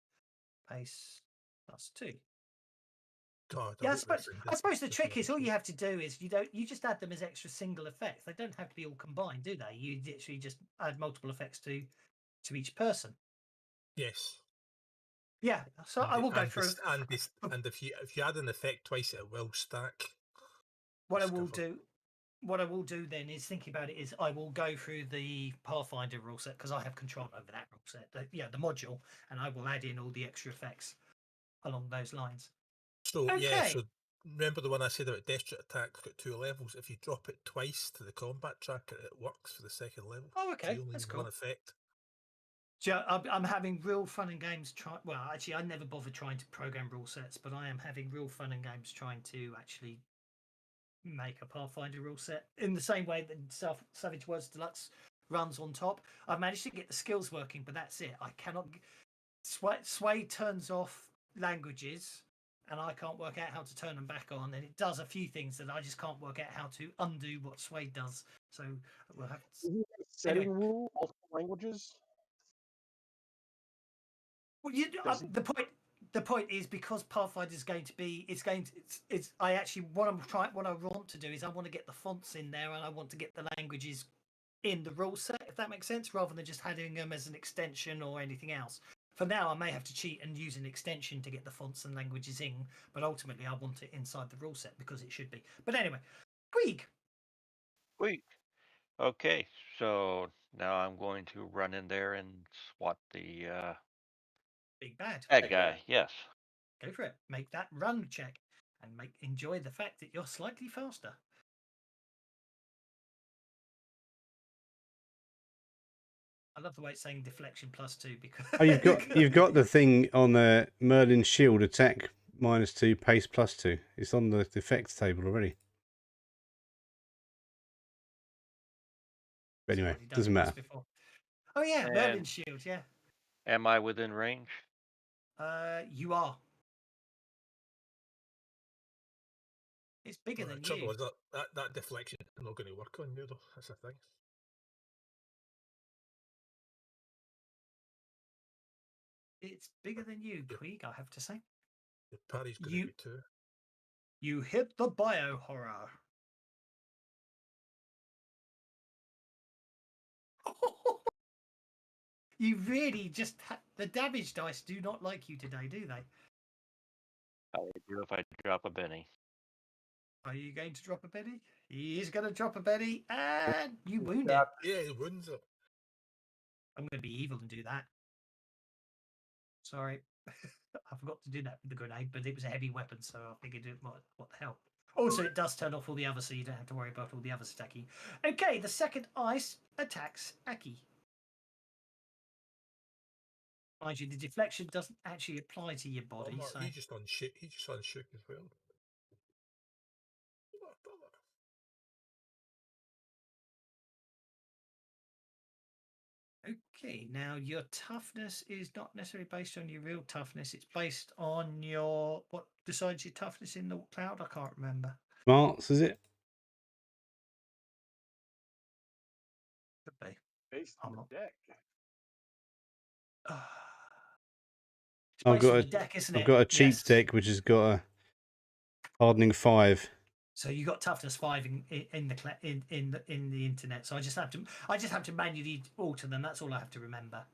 Pace +2. God, Yeah, hope this I suppose the this trick is all works. you have to do is you just add them as extra single effects. They don't have to be all combined, do they? You literally just add multiple effects to each person. Yes. Yeah, so I will go through. And if you add an effect twice, it will stack. What I will do then is thinking about it is I will go through the Pathfinder rule set because I have control over that rule set, the module, and I will add in all the extra effects along those lines. So Okay. yeah, so remember the one I said about Desperate Attack got 2 levels. If you drop it twice to the combat tracker, it works for the second level. Oh, So okay, you only that's need cool. one effect. I'm having real fun and games. Well, actually, I never bother trying to program rule sets, but I am having real fun and games trying to actually make a Pathfinder rule set in the same way that Savage Worlds Deluxe runs on top. I've managed to get the skills working, but that's it. I cannot. Sway turns off languages, and I can't work out how to turn them back on. And it does a few things that I just can't work out how to undo what Sway does. So we'll have to. Isn't there a setting rule, multiple languages? Well, Doesn't- the point is because Pathfinder is going to be it's I actually what I want to do is I want to get the fonts in there and I want to get the languages in the rule set, if that makes sense, rather than just having them as an extension or anything else. For now, I may have to cheat and use an extension to get the fonts and languages in, but ultimately I want it inside the rule set because it should be. But anyway, Queeg. Okay, so now I'm going to run in there and swat the Big bad. bad guy. Yes. Go for it. Make that run check and enjoy the fact that you're slightly faster. I love the way it's saying deflection +2 because Oh, you've got the thing on the Merlin's shield attack -2, pace +2. It's on the effects table already. But anyway, doesn't matter. Before. Oh yeah, And Merlin's shield. Yeah. am I within range? You are. It's bigger than trouble you. is that deflection is not going to work on you though. That's the thing. It's bigger than you, Queeg, I have to say. The parry's going to be 2. You hit the bio horror. You really just the damage dice do not like you today, do they? I would do if I drop a penny. Are you going to drop a penny? He is going to drop a penny, and you wound it. Yeah, he wounds it. I'm going to be evil and do that. Sorry. I forgot to do that with the grenade, but it was a heavy weapon, so I figured what the hell. Also, it does turn off all the others, so you don't have to worry about all the others attacking. Okay, the second ice attacks Aki. Mind you, the deflection doesn't actually apply to your body. So He just unshook. He just unshook as well. Okay, now your toughness is not necessarily based on your real toughness. It's based on your what decides your toughness in the cloud. I can't remember. Smarts, is it? Could be. Based on I'm the not. deck. It's based on the deck, isn't it? I've got a cheap Yes. deck which has got a hardening 5. So you got toughness 5 in the internet. So I just have to manually alter them. That's all I have to remember.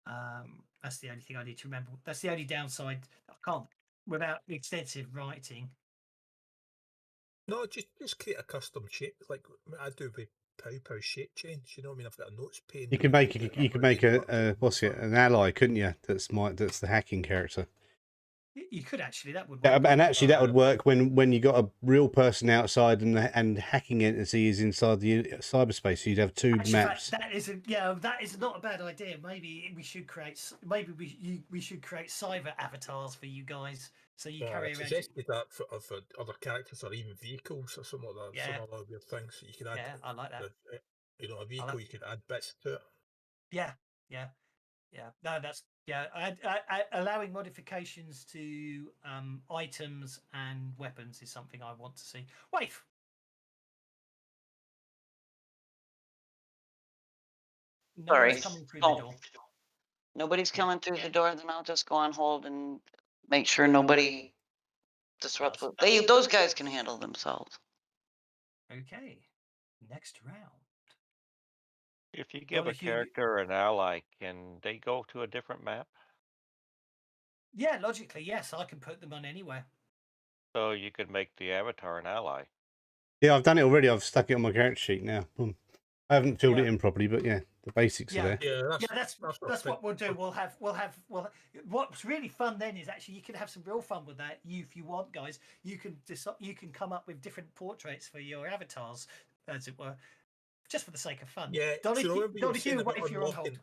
That's the only thing I need to remember. That's the only downside. I can't without extensive writing. No, just create a custom shape like I do with Pow shape change. You know what I mean? I've got a notes pane. You can make an ally, couldn't you? That's the hacking character. You could actually. That would work. Yeah, and actually, that would work when you got a real person outside and hacking entity is inside the cyberspace. So you'd have two maps. That is not a bad idea. Maybe we should create cyber avatars for you guys. So you carry around. Suggested that for other characters or even vehicles or something like that. Yeah. Some other weird things. So you could add. Yeah, I like that. A vehicle, you could add bits to it. Yeah. No, that's allowing modifications to items and weapons is something I want to see. Waif. Sorry. Coming through the door. Nobody's coming through the door, then I'll just go on hold and make sure nobody disrupts. Those guys can handle themselves. Okay. Next round. If you give a character an ally, can they go to a different map? Yeah, logically, yes. I can put them on anywhere. So you could make the avatar an ally. Yeah, I've done it already. I've stuck it on my character sheet now. I haven't filled it in properly, but yeah, the basics are there. That's what we'll do. We'll have. What's really fun then is actually you can have some real fun with that. If you want, guys, you can come up with different portraits for your avatars, as it were, just for the sake of fun. Yeah. Donahue, what if you're on hold?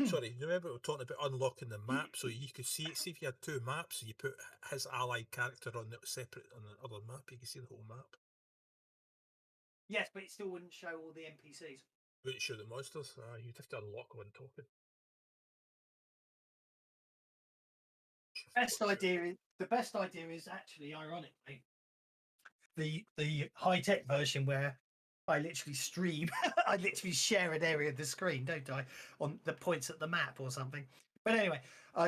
Sorry, remember we were talking about unlocking the map, so you could see if you had two maps, you put his allied character on the separate on the other map, you can see the whole map. Yes, but it still wouldn't show all the NPCs. Wouldn't show the monsters. You'd have to unlock one talking. The best idea is actually, ironically, the high tech version where I literally stream. I literally share an area of the screen, don't I, on the points at the map or something. But anyway,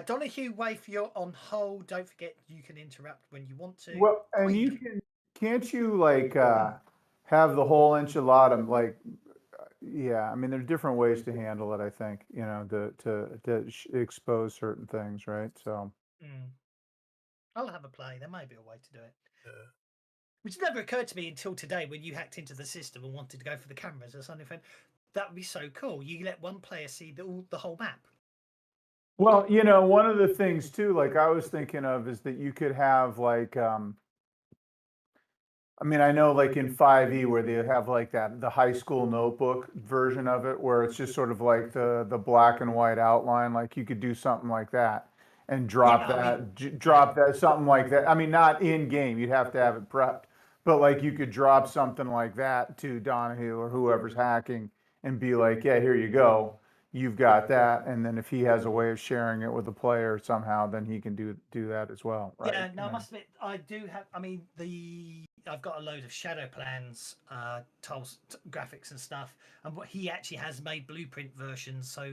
Donahue, Waif, you're on hold. Don't forget you can interrupt when you want to. Well, and can't you like have the whole enchilada like? Yeah, I mean, there's different ways to handle it. I think to expose certain things, right? So. I'll have a play. There may be a way to do it. Which never occurred to me until today when you hacked into the system and wanted to go for the cameras or something. That would be so cool. You let one player see the whole map. Well, one of the things too, like I was thinking of, is that you could have like, I mean, I know like in 5e where they have like the high school notebook version of it, where it's just sort of like the black and white outline. Like you could do something like that and drop that something like that. I mean, not in game, you'd have to have it prepped, but like you could drop something like that to Donahue or whoever's hacking and be like, yeah, here you go. You've got that, and then if he has a way of sharing it with the player somehow, then he can do that as well, right? Yeah, no, I must admit, I do have. I mean, I've got a load of shadow plans, tiles, graphics, and stuff, and what he actually has made blueprint versions, so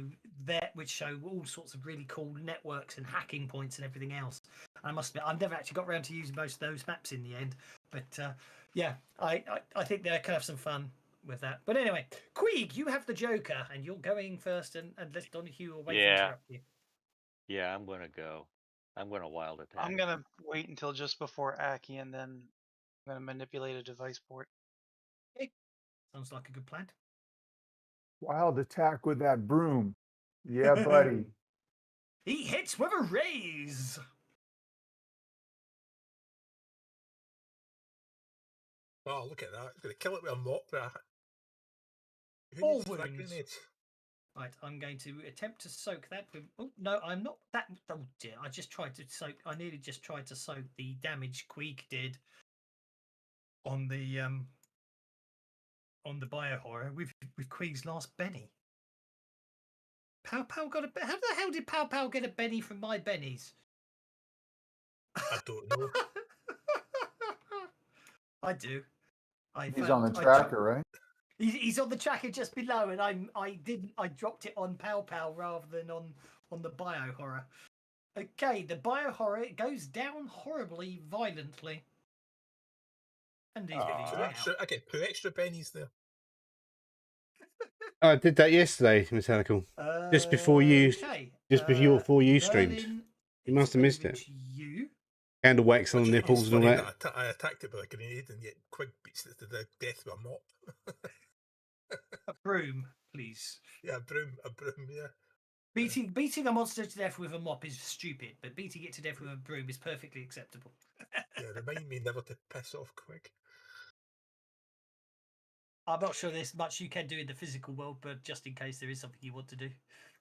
which show all sorts of really cool networks and hacking points and everything else. I must admit, I've never actually got around to using most of those maps in the end. But yeah, I think they could have some fun with that. But anyway, Queeg, you have the Joker, and you're going first, and let Donahue will wait to Yeah. interrupt you. Yeah, I'm gonna go. I'm gonna wild attack. I'm gonna wait until just before Aki, and then I'm gonna manipulate a device port. Okay. Sounds like a good plan. Wild attack with that broom. Yeah, buddy. He hits with a raise. Oh, look at that. It's going to kill it with a mop. Who All needs frag wounds. grenades? Right, I'm going to attempt to soak that with. Oh no, I'm not that. Oh dear, I just tried to soak. I nearly just tried to soak the damage Queeg did on the biohorror with Queeg's last Benny. Pow Pow got a. How the hell did Pow Pow get a Benny from my Bennies? I don't know. I do. He's on the tracker, right? He's on the tracker just below, and I dropped it on Pow Pow rather than on the biohorror. Okay, the biohorror goes down horribly, violently, and he's bleeding out. I get 2 extra pennies there. I did that yesterday, Metallical. Just before you, Okay, before you streamed. Merlin, You must have missed it. You. Candle wax on Which the is nipples and all funny that. I attacked it with a grenade and yet Quig beats it to the death with a mop. A broom, please. Yeah, a broom, yeah. Beating a monster to death with a mop is stupid, but beating it to death with a broom is perfectly acceptable. Yeah, remind me never to piss off Quig. I'm not sure there's much you can do in the physical world, but just in case there is something you want to do.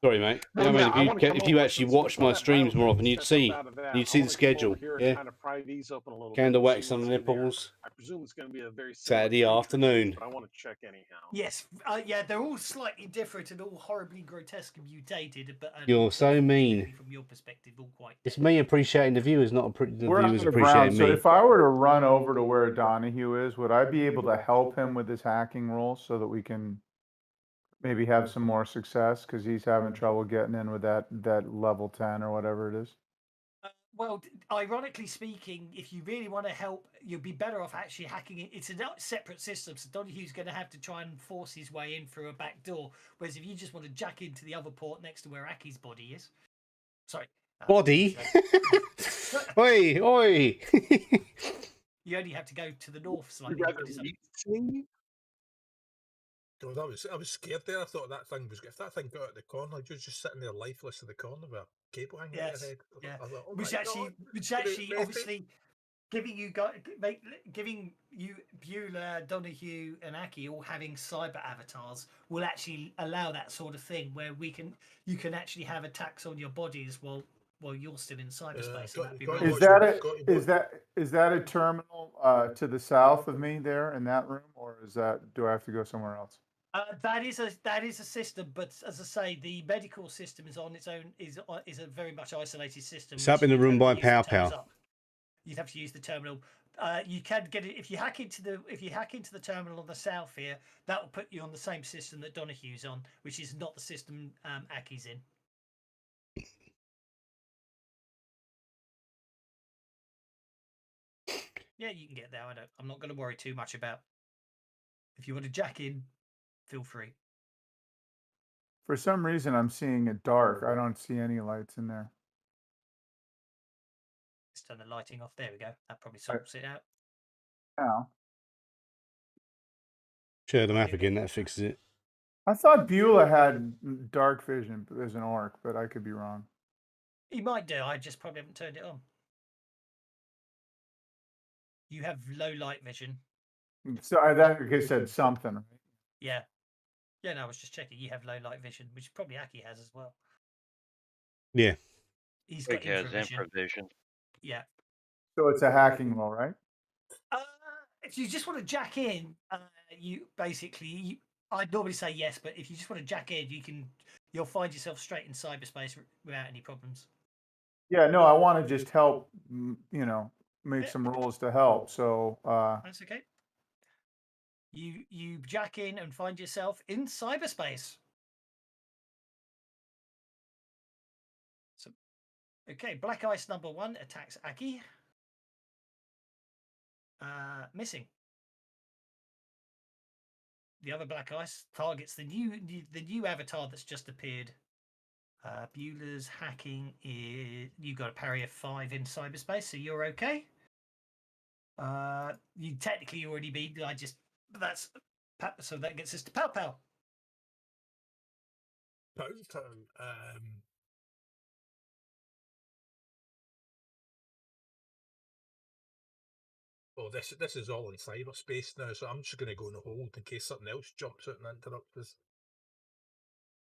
Sorry, mate. No, I yeah, I mean, wanna come if you over, actually since we watch saw my that streams more biofilm often, you'd step see up out of that, you'd I see the wanna come over schedule. here and Yeah, kind of pry these open a little candle bit, wax see on the what's in there. nipples. I presume it's going to be a very similar Saturday creature, afternoon. but I want to check anyhow. Yes, yeah, they're all slightly different and all horribly grotesque and mutated, but You're also so mean. clearly from your perspective, all quite. It's me appreciating the viewers, not the We're viewers out of ground. appreciating So me. if I were to run over to where Donahue is, would I be able to help him with his hacking roll so that we can maybe have some more success? Because he's having trouble getting in with that level 10 or whatever it is. Well, ironically speaking, if you really want to help, you'd be better off actually hacking it. It's a separate system, so Donahue's going to have to try and force his way in through a back door. Whereas if you just want to jack into the other port next to where Aki's body is, sorry, Body? Oi, oi! you only have to go to the north slightly. You guys are meeting? God, I was scared there. I thought that thing was, if that thing got out of the corner, you're just sitting there lifeless in the corner with a cable hanging out Yes, your head. yeah. I thought, oh Which my actually, God, which gonna actually, arrest me. obviously, giving you Beulah, Donahue, and Aki all having cyber avatars will actually allow that sort of thing where you can actually have attacks on your bodies while you're still in cyberspace. And that'd be got- brilliant. Is that a terminal to the south of me there in that room, or do I have to go somewhere else? That is a system, but as I say, the medical system is on its own. Is a very much isolated system. It's up in the room by Pow Pow. You'd have to use the terminal. You can get it if you hack into the terminal on the south here. That will put you on the same system that Donahue's on, which is not the system Aki's in. Yeah, you can get there. I'm not going to worry too much about. If you want to jack in, feel free. For some reason, I'm seeing it dark. I don't see any lights in there. Let's turn the lighting off. There we go. That probably sorts it out. Now, Share the map again. That fixes it. I thought Beulah had dark vision as an orc, but I could be wrong. He might do. I just probably haven't turned it on. You have low light vision. So that said something, right? Yeah. Yeah, no, I was just checking. You have low light vision, which probably Aki has as well. Yeah. He's got Quig has infravision. infravision. Yeah. So it's a hacking roll, right? If you just want to jack in, I'd normally say yes, but if you just want to jack in, you'll find yourself straight in cyberspace without any problems. Yeah, no, I want to just help, make some rolls to help. So That's okay. You jack in and find yourself in cyberspace. Okay, Black Ice number 1 attacks Aki. Missing. The other Black Ice targets the new avatar that's just appeared. Bueller's hacking is you got a parry of 5 in cyberspace, so you're okay. You technically already beat. So that gets us to Pow Pow. Pow. Well, this is all in cyberspace now, so I'm just going to go in the hold in case something else jumps out and interrupts us.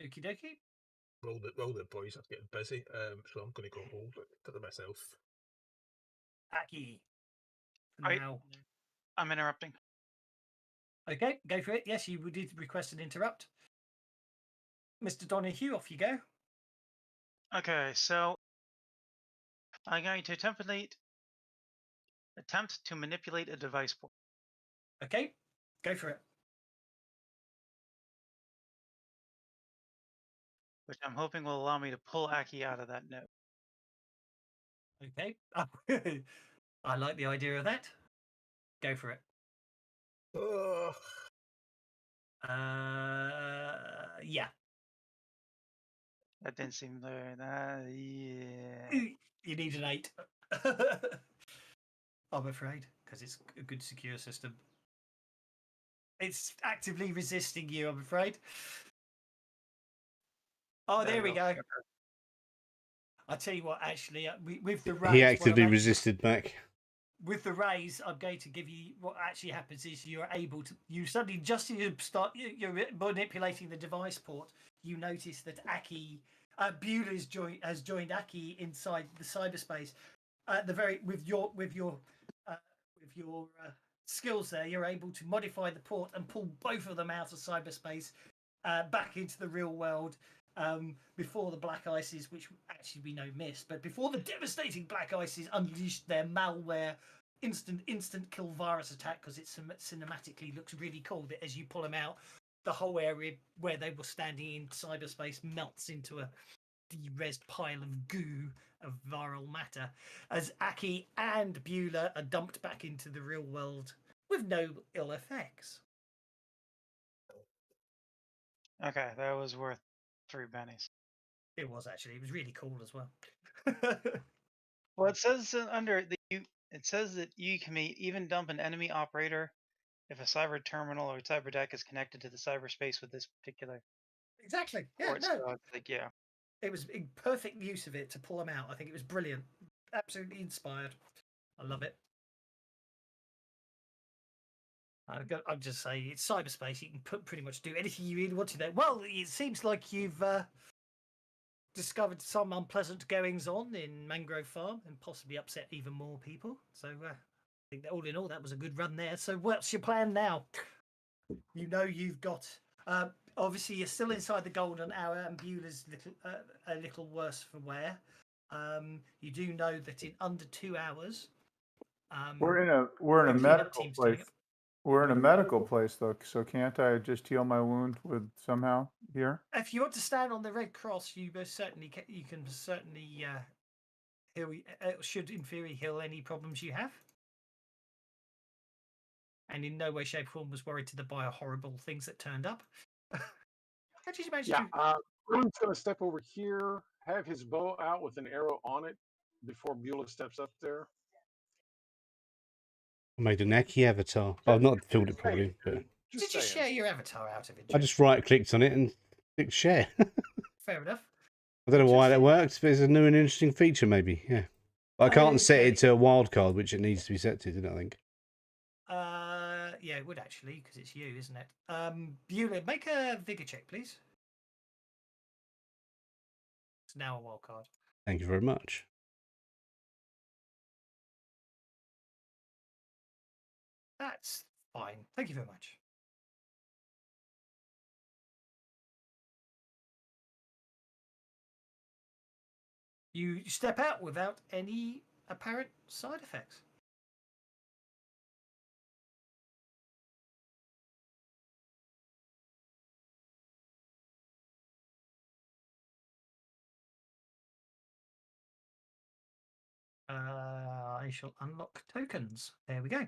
Okie dokie. Well, the boys are getting busy, so I'm going to go hold it to myself. Aki. Right. Now. I'm interrupting. Okay, go for it. Yes, you did request an interrupt. Mr. Donahue, off you go. Okay, so I'm going to attempt to manipulate a device port. Okay, go for it. Which I'm hoping will allow me to pull Aki out of that node. Okay. I like the idea of that. Go for it. Yeah. That didn't seem that. Yeah. You need an 8. I'm afraid, because it's a good secure system. It's actively resisting you, I'm afraid. Oh, there we go. I'll tell you what, actually, with the raise, He actively resisted back. With the raise, I'm going to give you what actually happens is you're able to. You suddenly, just as you start, you're manipulating the device port. You notice that Aki, Bueller has joined Aki inside the cyberspace. With your skills there, you're able to modify the port and pull both of them out of cyberspace back into the real world. Before the Black Ices, which actually we know missed, but before the devastating Black Ices unleashed their malware instant kill virus attack, because it cinematically looks really cool that as you pull them out, the whole area where they were standing in cyberspace melts into a de-resed pile of goo of viral matter, as Aki and Bueller are dumped back into the real world with no ill effects. Okay, that was worth 3 bennies. It was actually. It was really cool as well. Well, it says under the it says that you can even dump an enemy operator if a cyber terminal or cyber deck is connected to the cyberspace with this particular. Exactly. Yeah. Port, No. so it's like, yeah. It was in perfect use of it to pull them out. I think it was brilliant. Absolutely inspired. I love it. I'm just saying, it's cyberspace. You can pretty much do anything you really want to there. Well, it seems like you've discovered some unpleasant goings on in Mangrove Farm and possibly upset even more people. So I think that all in all, that was a good run there. So what's your plan now? You know you've got. Obviously, you're still inside the golden hour, and Bueller's a little worse for wear. You do know that in under 2 hours, We're in a medical teams place. We're in a medical place though, so can't I just heal my wound with somehow here? If you want to stand on the Red Cross, you most certainly you can certainly heal. Should in theory heal any problems you have. And in no way, shape, or form was worried to the horrible things that turned up. How did you manage to? Bruin's going to step over here, have his bow out with an arrow on it before Bueller steps up there. I made an Aki avatar. I've not filled it properly, but Did you share your avatar out of it? I just right clicked on it and clicked share. Fair enough. I don't know why that works, but it's a new and interesting feature, maybe. Yeah, but I can't set it to a wild card, which it needs to be set to. Didn't I think? Yeah, it would actually, because it's you, isn't it? Bueller, make a vigor check, please. It's now a wild card. Thank you very much. That's fine. Thank you very much. You step out without any apparent side effects. I shall unlock tokens. There we go.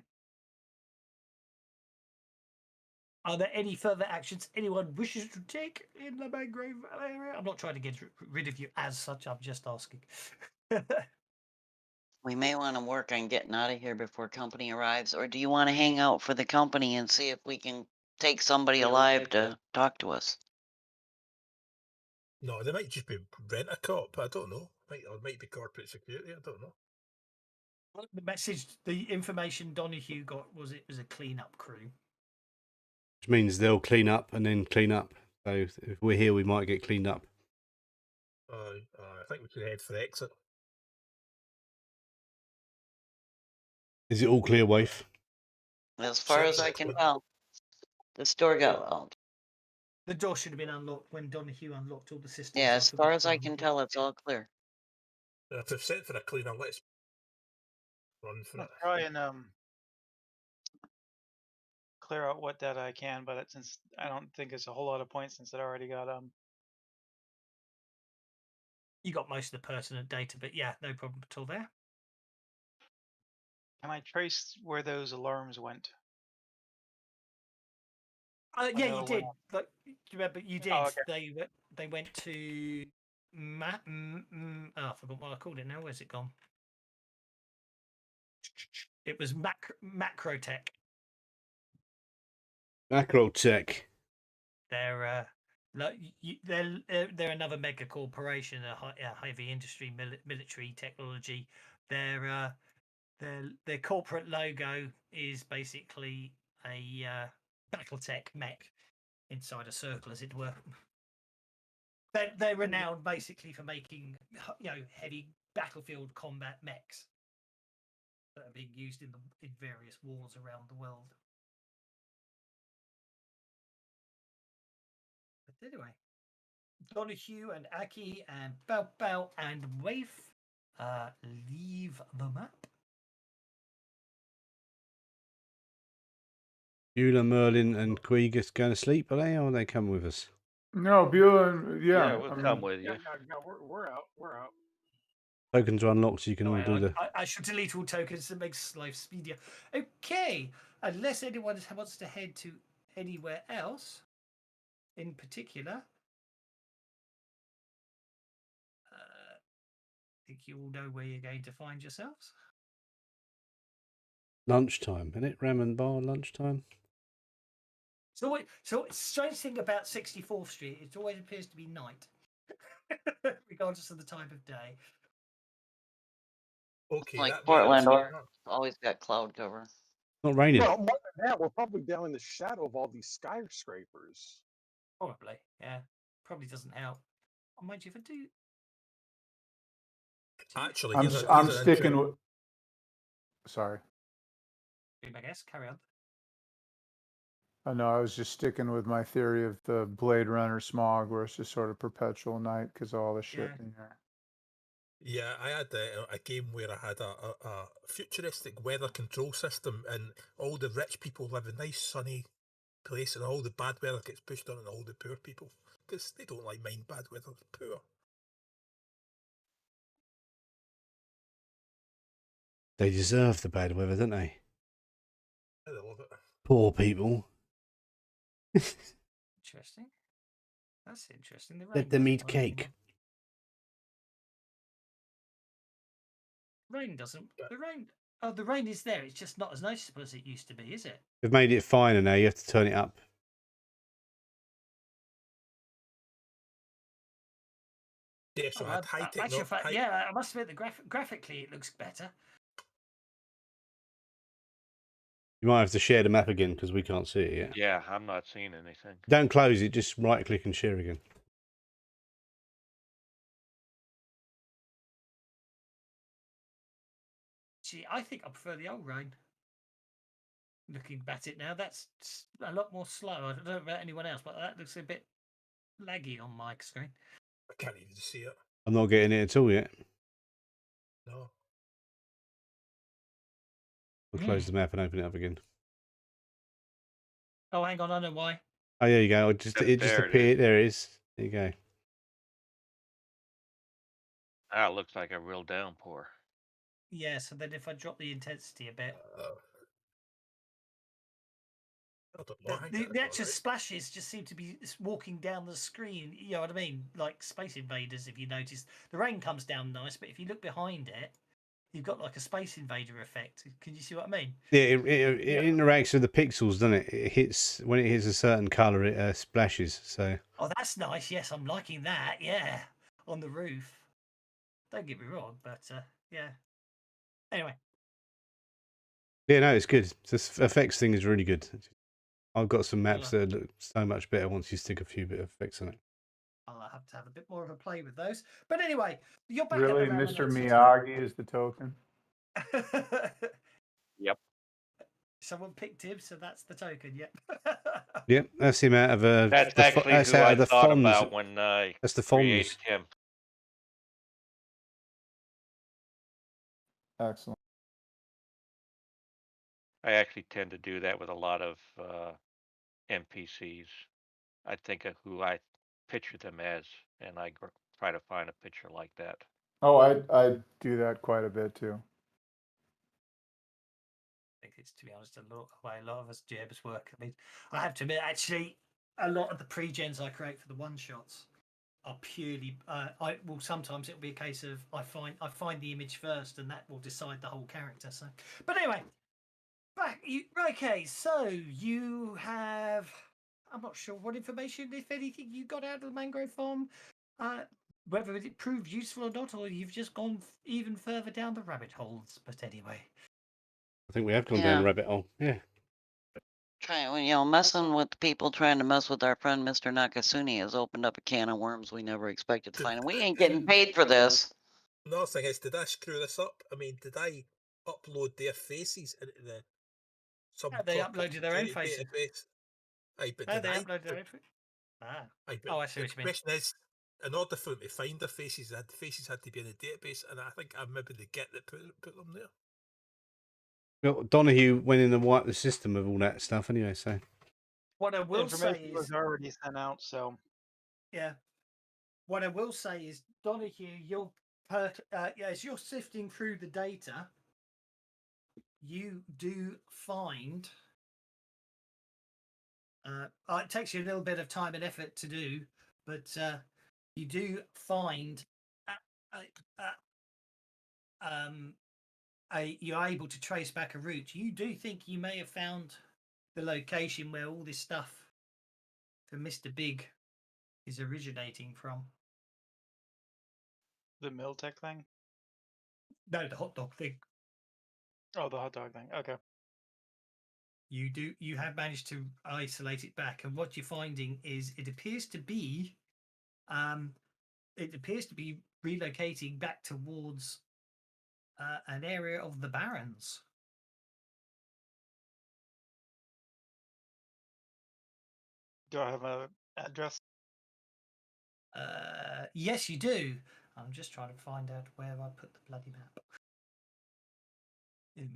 Are there any further actions anyone wishes to take in the mangrove area? I'm not trying to get rid of you as such. I'm just asking. We may want to work on getting out of here before company arrives, or do you want to hang out for the company and see if we can take somebody alive to talk to us? No, they might just be rent a cop. I don't know. Or might be corporate security. I don't know. The message, the information Donahue got was it was a cleanup crew. Which means they'll clean up and then clean up. So if we're here, we might get cleaned up. I think we should head for the exit. Is it all clear, Waif? As far as I can tell, the store got locked. The door should have been unlocked when Donahue unlocked all the systems. Yeah, as far as I can tell, it's all clear. If they've sent for a cleaner, let's run for I'll it. try and clear out what data I can, but since I don't think it's a whole lot of points since it already got You got most of the pertinent data, but yeah, no problem at all there. Can I trace where those alarms went? Yeah, you did. But remember, you did. Oh, okay. They went to I forgot what I called it now. Where's it gone? It was Macrotech. Macrotech. They're another mega corporation, a heavy industry, military technology. Their corporate logo is basically a BattleTech mech inside a circle, as it were. They're renowned basically for making heavy battlefield combat mechs that are being used in various wars around the world. But anyway, Donahue and Aki and Bao and Waif leave the map. Beulah, Merlin, and Queeg are going to sleep, are they? Or are they coming with us? No, Beulah, yeah. We'll come with you. Yeah, we're out. We're out. Tokens are unlocked, so you can all do the. I should delete all tokens. It makes life speedier. Okay, unless anyone wants to head to anywhere else, in particular, I think you all know where you're going to find yourselves. Lunchtime, isn't it? Ramen bar, lunchtime. So strange thing about 64th Street, it always appears to be night, regardless of the time of day. Okay, Like that Portland, means always got cloud cover. Not raining. Well, more than that, we're probably down in the shadow of all these skyscrapers. Probably, yeah. Probably doesn't help. Oh, mind you, if I do. actually, I'm sticking with. Sorry. I guess carry on. No, I was just sticking with my theory of the Blade Runner smog, where it's just sort of perpetual night because of all the shit in there. Yeah, I had a game where I had a futuristic weather control system, and all the rich people live in nice sunny place, and all the bad weather gets pushed on all the poor people because they don't like mind bad weather. They're poor. They deserve the bad weather, don't they? I love it. Poor people. Interesting. That's interesting. Let them eat cake. Rain doesn't. The rain is there. It's just not as noticeable as it used to be, is it? They've made it finer now. You have to turn it up. Yeah, so I had high technology. Yeah, I must admit, graphically it looks better. You might have to share the map again because we can't see it yet. Yeah, I'm not seeing anything. Don't close it. Just right click and share again. See, I think I prefer the old rain. Looking at it now, that's a lot more slow. I don't know about anyone else, but that looks a bit laggy on my screen. I can't even see it. I'm not getting it at all yet. No. We'll close the map and open it up again. Oh, hang on, I know why. Oh, there you go. It just appeared. There it is. There you go. Ah, it looks like a real downpour. Yeah, so then if I drop the intensity a bit, I don't know. I think the that's actual alright. splashes just seem to be walking down the screen. You know what I mean? Like Space Invaders, if you notice. The rain comes down nice, but if you look behind it, you've got like a Space Invader effect. Can you see what I mean? Yeah, it interacts with the pixels, doesn't it? It hits when it hits a certain color, it splashes. So Oh, that's nice. Yes, I'm liking that. Yeah, on the roof. Don't get me wrong, but yeah. Anyway, yeah, no, it's good. This effects thing is really good. I've got some Well, maps that look so much better once you stick a few bit of effects on it. I'll have to have a bit more of a play with those. But anyway, you're back Really, at the Mr. laminate Miyagi is the token. system. Yep. Someone picked him, so that's the token. Yep. Yep, that's him out of That's the actually that's who out I of the thought Fonz. about when I That's the created Fonz. him. Excellent. I actually tend to do that with a lot of NPCs. I think of who I picture them as, and I try to find a picture like that. Oh, I do that quite a bit too. I think it's, to be honest, a lot of us Jeb's work. I mean, I have to admit, actually, a lot of the pre-gens I create for the one-shots are purely. Sometimes it'll be a case of I find the image first, and that will decide the whole character. So, but anyway, okay. So you have. I'm not sure what information, if anything, you got out of the mangrove farm. Whether it proved useful or not, or you've just gone even further down the rabbit holes. But anyway. I think we have gone down Yeah. a rabbit hole. Yeah. Messing with people trying to mess with our friend Mr. Nakasuni has opened up a can of worms we never expected to find. And we ain't getting paid for this. Another thing is, did I screw this up? I mean, did I upload their faces into some They uploaded their own security faces. database? Aye, but Oh, did they I? uploaded their own faces. Ah. Aye, but Oh, I see the what you mean. question is, in order for them to find their faces, the faces had to be in a database, and I think I'm maybe the git that put them there. Well, Donahue went in and wiped the system of all that stuff anyway. So What I will say Information was is, already sent out, so yeah. What I will say is, Donahue, as you're sifting through the data, you do find. It takes you a little bit of time and effort to do, but you do find you're able to trace back a route. You do think you may have found the location where all this stuff for Mr. Big is originating from. the Miltech thing. No, the hot dog thing. Oh, the hot dog thing. Okay. You have managed to isolate it back, and what you're finding is it appears to be relocating back towards an area of the Barrens. Do I have a address? Yes, you do. I'm just trying to find out where I put the bloody map.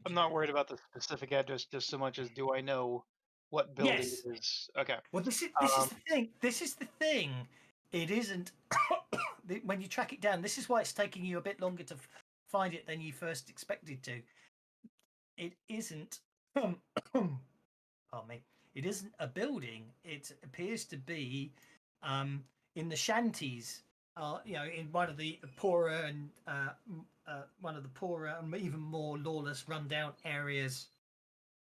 I'm not worried about the specific address just so much as do I know what building Yes. it is. Okay. Well, this is the thing. This is the thing. It isn't when you track it down. This is why it's taking you a bit longer to find it than you first expected to. It isn't. Pardon me. It isn't a building. It appears to be in the shanties. In one of the poorer and even more lawless, rundown areas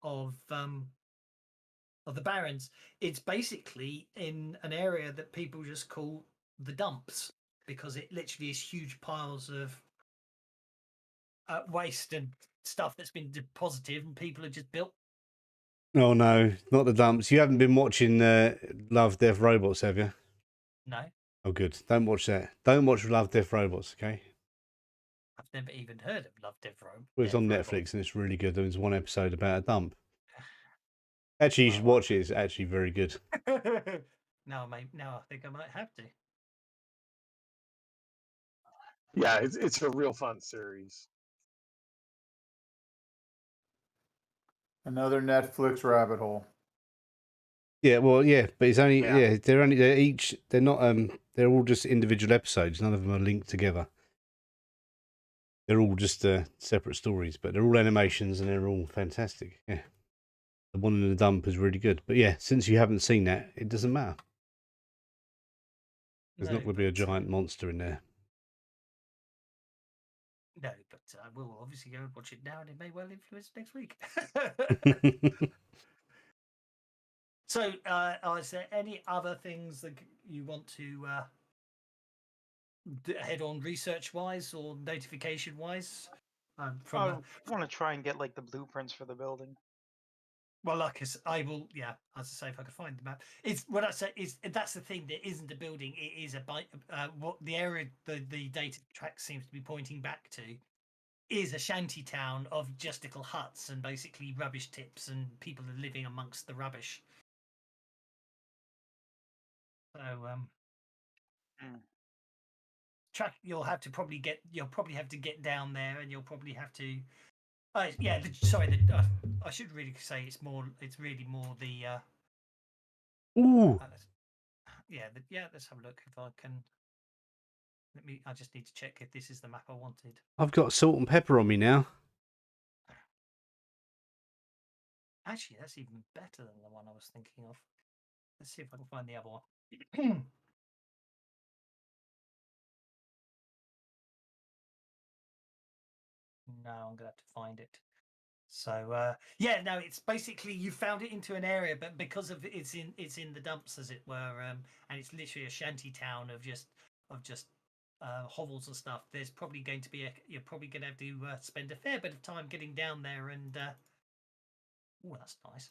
of the Barrens. It's basically in an area that people just call the dumps because it literally is huge piles of waste and stuff that's been deposited, and people have just built. oh no, not the dumps. You haven't been watching Love, Death, Robots, have you? No, Oh, good. Don't watch that. Don't watch Love, Death, Robots. Okay. I've never even heard of Love, Death, Robots. Well, it's on Netflix and it's really good. There's one episode about a dump. Actually, you should watch it. It's actually very good. Now I think I might have to. Yeah, it's a real fun series. Another Netflix rabbit hole. Yeah, well, yeah, but it's only they're not they're all just individual episodes. None of them are linked together. they're all just separate stories, but they're all animations and they're all fantastic. Yeah, the one in the dump is really good. But yeah, since you haven't seen that, it doesn't matter. There's not going to be a giant monster in there. No, but we'll obviously go and watch it now, and it may well influence next week. So, is there any other things that you want to head on research-wise or notification-wise? I From want to try and get like the blueprints for the building. well, like I will, yeah. As I say, if I can find the map, it's what I say is that's the thing. There isn't a building; it is a what the area the data track seems to be pointing back to is a shanty town of just little huts and basically rubbish tips, and people are living amongst the rubbish. So, track you'll probably have to get down there, and you'll probably have to. Yeah, I should really say it's really more the. Ooh, Let's have a look if I can. I just need to check if this is the map I wanted. I've got salt and pepper on me now. Actually, that's even better than the one I was thinking of. Let's see if I can find the other one. No, I'm gonna have to find it. So it's basically you found it into an area, but because of it's in the dumps, as it were, and it's literally a shanty town of just hovels and stuff. There's probably going to be you're probably going to have to spend a fair bit of time getting down there, and oh, that's nice.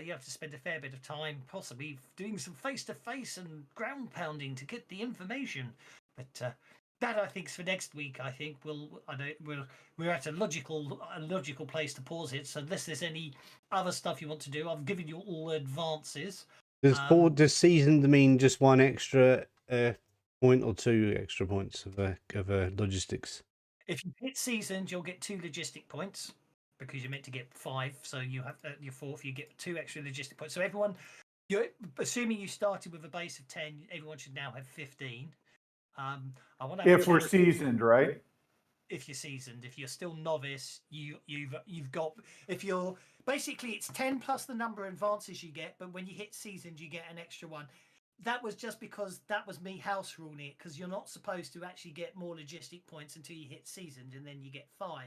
You have to spend a fair bit of time, possibly doing some face-to-face and ground pounding to get the information. But that I think is for next week. I think we're at a logical place to pause it. So unless there's any other stuff you want to do, I've given you all advances. Does seasoned mean just one extra point or 2 extra points of logistics? If you hit seasoned, you'll get 2 logistic points because you're meant to get 5. So you have your 4th, you get 2 extra logistic points. So everyone, you're assuming you started with a base of 10. Everyone should now have 15. I want to. If we're seasoned, right? If you're seasoned, if you're still novice, you've got. If you're basically, it's 10 plus the number of advances you get, but when you hit seasoned, you get an extra 1. That was just because that was me house ruling it, because you're not supposed to actually get more logistic points until you hit seasoned, and then you get 5.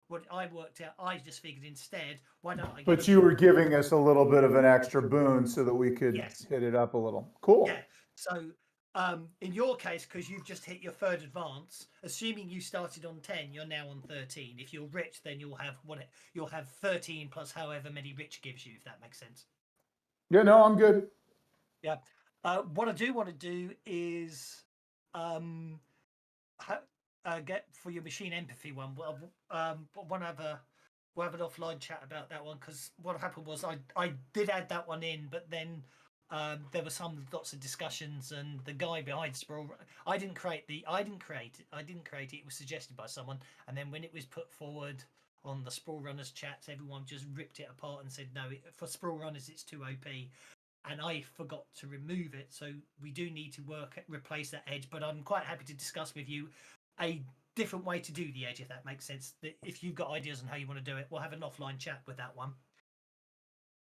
What I worked out, I just figured instead, why don't I? But you were giving us a little bit of an extra boon so that we could hit it up a little. Cool. Yeah. So in your case, because you've just hit your 3rd advance, assuming you started on 10, you're now on 13. If you're rich, then you'll have 13 plus however many rich gives you, if that makes sense. Yeah, no, I'm good. Yeah. What I do want to do is get for your machine empathy one. We'll have an offline chat about that one, because what happened was I did add that one in, but then there were lots of discussions, and the guy behind Sprawl, I didn't create it. It was suggested by someone, and then when it was put forward on the Sprawl Runners chats, everyone just ripped it apart and said no. For Sprawl Runners, it's too OP. And I forgot to remove it, so we do need to replace that edge. But I'm quite happy to discuss with you a different way to do the edge, if that makes sense. If you've got ideas on how you want to do it, we'll have an offline chat with that one.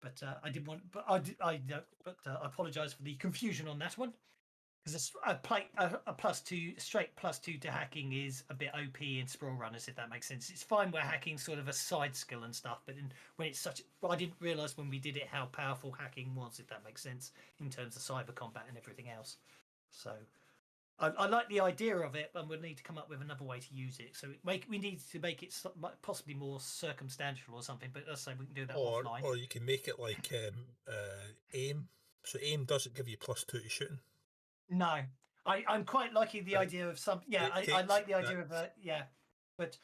But I didn't want. But I apologise for the confusion on that one, because a +2 straight +2 to hacking is a bit OP in Sprawl Runners, if that makes sense. It's fine where hacking's sort of a side skill and stuff, but when it's I didn't realise when we did it how powerful hacking was, if that makes sense, in terms of cyber combat and everything else. So I like the idea of it, but we'll need to come up with another way to use it. So we need to make it possibly more circumstantial or something. But let's say we can do that offline. Or you can make it like aim. So aim doesn't give you +2 to shooting. No, I'm quite liking the idea of some. Yeah, I like the idea of but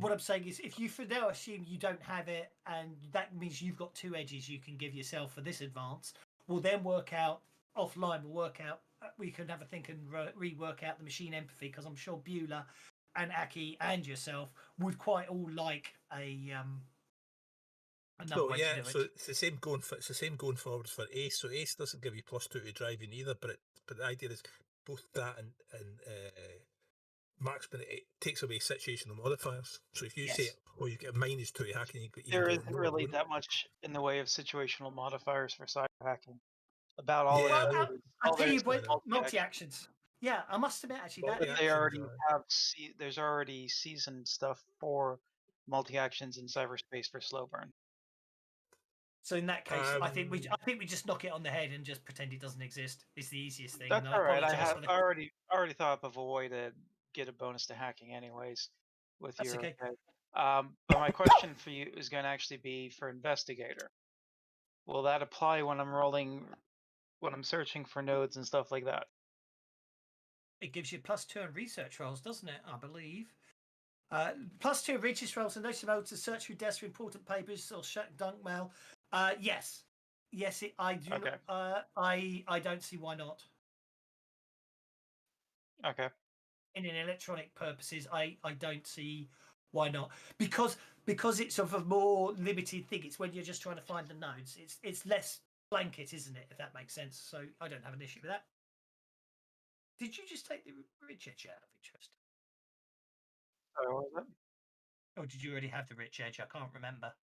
what I'm saying is, if you for now assume you don't have it, and that means you've got 2 edges you can give yourself for this advance, we'll then work out offline. We can have a think and rework out the machine empathy, because I'm sure Beulah and Aki and yourself would quite all like another way to do it. So it's the same going forward for Ace. So Ace doesn't give you +2 to driving either, but the idea is both that and marksman, it takes away situational modifiers. So if you say, Yes. "Oh, you get a -2 to hacking," you can There go, isn't "No, I really wouldn't." that much in the way of situational modifiers for cyber hacking. About all Yeah, I it Well, know. is, I all tell there you is what, Fair. multi-action. multi-actions. Yeah, I must admit, actually, that But they Multi-actions, already aye. have there's already seasoned stuff for multi-actions in cyberspace for slow burn. so in that case, I think Um, we just knock it on the head and just pretend it doesn't exist. It's the easiest thing, That's and I all right. apologize for that. I already thought up of a way to get a bonus to hacking anyways with That's your okay. okay. But my question for you is going to actually be for investigator. Will that apply when I'm rolling, when I'm searching for nodes and stuff like that? It gives you +2 on research rolls, doesn't it? I believe. +2 research rolls and notice mode to search through desks for important papers or shut dunk mail. Yes, yes. I do. Okay. I don't see why not. Okay. In an electronic purposes, I don't see why not, because it's of a more limited thing. It's when you're just trying to find the nodes. It's less blanket, isn't it? If that makes sense. So I don't have an issue with that. Did you just take the rich edge out of interest? So what was it? Or did you already have the rich edge? I can't remember.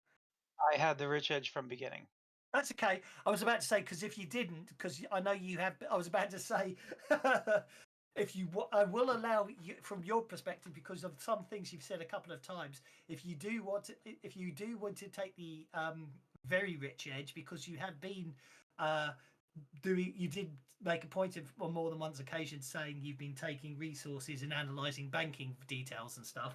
I had the rich edge from beginning. That's okay. I was about to say, because if you didn't, because I know you have, I was about to say, if you, I will allow you from your perspective, because of some things you've said a couple of times. If you do want to take the very rich edge, because you have been you did make a point of on more than one occasion saying you've been taking resources and analysing banking details and stuff.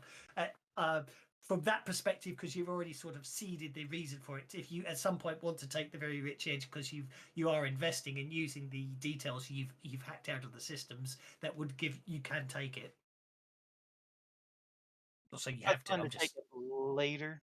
From that perspective, because you've already sort of seeded the reason for it, if you at some point want to take the very rich edge because you are investing and using the details you've hacked out of the systems, that would give you can take it. Not saying you That's have to. fun I'm to take just it later.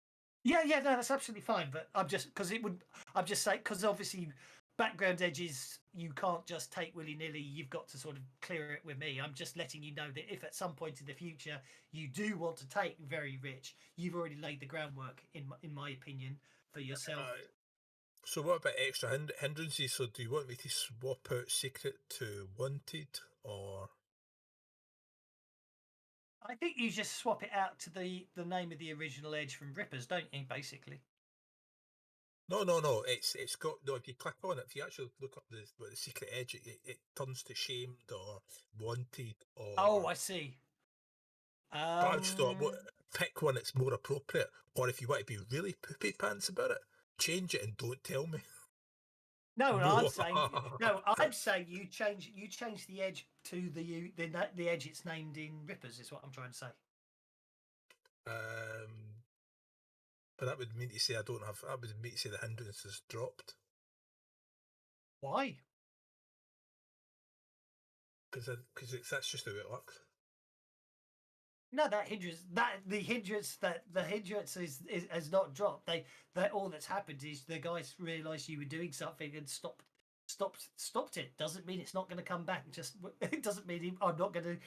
yeah, no, that's absolutely fine. But I'm just because it would. I'm just saying because obviously background edges you can't just take willy nilly. You've got to sort of clear it with me. I'm just letting you know that if at some point in the future you do want to take very rich, you've already laid the groundwork in my opinion for yourself. So what about extra hindrances? So do you want me to swap out secret to wanted, or? I think you just swap it out to the name of the original edge from Rippers, don't you? Basically. No. It's got no. If you click on it, if you actually look up the secret edge, it turns to shamed or wanted or. Oh, I see. But I just thought, pick one that's more appropriate, or if you want to be really poopy pants about it, change it and don't tell me. No, No. I'm saying you change the edge to the edge it's named in Rippers is what I'm trying to say. But that would mean to say I don't have. That would mean to say the hindrance is dropped. Why? Because that's just the way it works. No, the hindrance has not dropped. All that's happened is the guys realised you were doing something and stopped it. Doesn't mean it's not going to come back. Just it doesn't mean I'm not going to.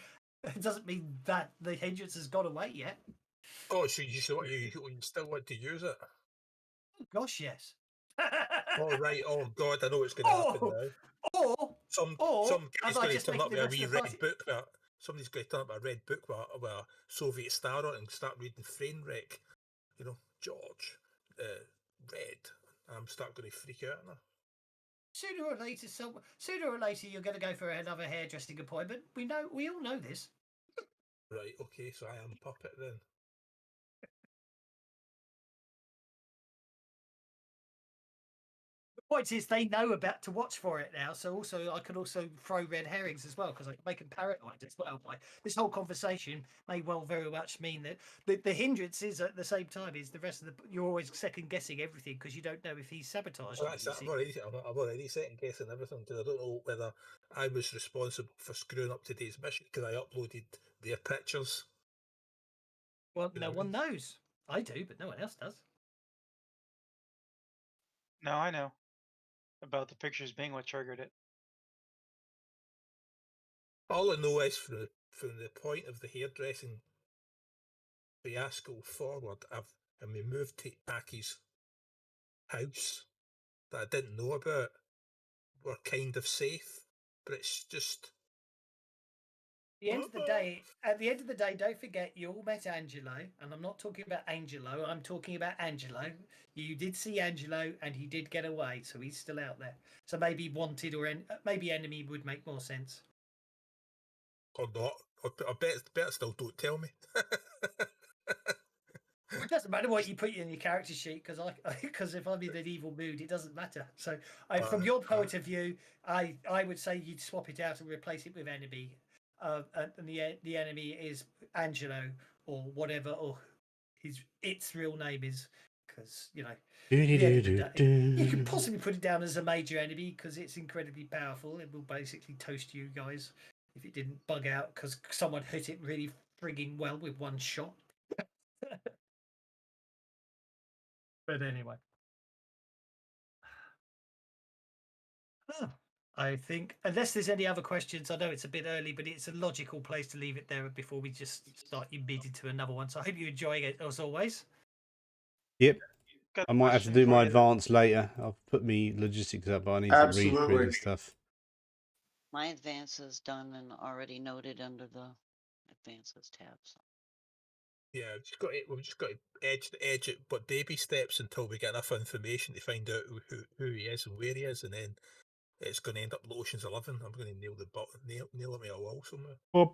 It doesn't mean that the hindrance has gone away yet. Oh, so you still want to use it? Oh, gosh, yes. Oh right. Oh God, I know what's going to happen now. Or Some am guy's I going to just turn making up the with a rest wee of the red party? book. Somebody's going to turn up with a red book with a Soviet star on it and start reading Frainwreck. You know, George, red. I'm start going to freak out now. Sooner or later, you're going to go for another hairdressing appointment. We all know this. Right. Okay. So I am puppet then. The point is, they know about to watch for it now. So also, I could also throw red herrings as well because I can make them paranoid as well. Like this whole conversation may very much mean that the hindrance is at the same time is the rest of the. You're always second guessing everything because you don't know if he's sabotaged Well, you. that's You it. see. I'm already second guessing everything because I don't know whether I was responsible for screwing up today's mission because I uploaded their pictures. Well, You no know what I one mean? knows. I do, but no one else does. No, I know about the pictures being what triggered it. All I know is from the point of the hairdressing fiasco forward, and we moved to Aki's house that I didn't know about. We're kind of safe, but it's just At the end of the day, don't forget you all met Angelo, and I'm not talking about Angelo. I'm talking about Angelo. You did see Angelo, and he did get away, so he's still out there. So maybe wanted or maybe enemy would make more sense. Or not. I bet still don't tell me. It doesn't matter what you put in your character sheet because if I'm in an evil mood, it doesn't matter. So, from your point of view, I would say you'd swap it out and replace it with enemy, and the enemy is Angelo or whatever, or its real name is, because at the end of the day, you could possibly put it down as a major enemy because it's incredibly powerful. It will basically toast you guys if it didn't bug out because someone hit it really frigging well with one shot. But anyway. I think, unless there's any other questions, I know it's a bit early, but it's a logical place to leave it there before we just start embedded to another one. So I hope you're enjoying it as always. Yep. Got a I might have to question do for my you. advance later. I'll put me logistics up, but I need to read through this stuff. My advance is done and already noted under the advances tab. So. Yeah, we've just got to edge it, but baby steps until we get enough information to find out who he is and where he is, and then it's going to end up Ocean's 11. I'm going to nail him at a wall somewhere. Well,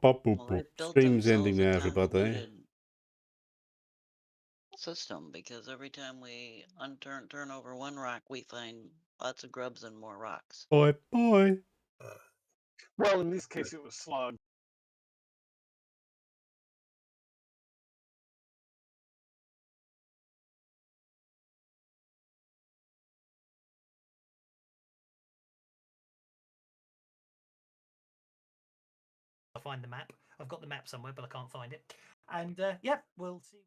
they've built Stream's ending themselves now, a everybody. convoluted system because every time we turn over one rock, we find lots of grubs and more rocks. Bye. Well, in this case, it was slug. I'll find the map. I've got the map somewhere, but I can't find it. And yeah, we'll see.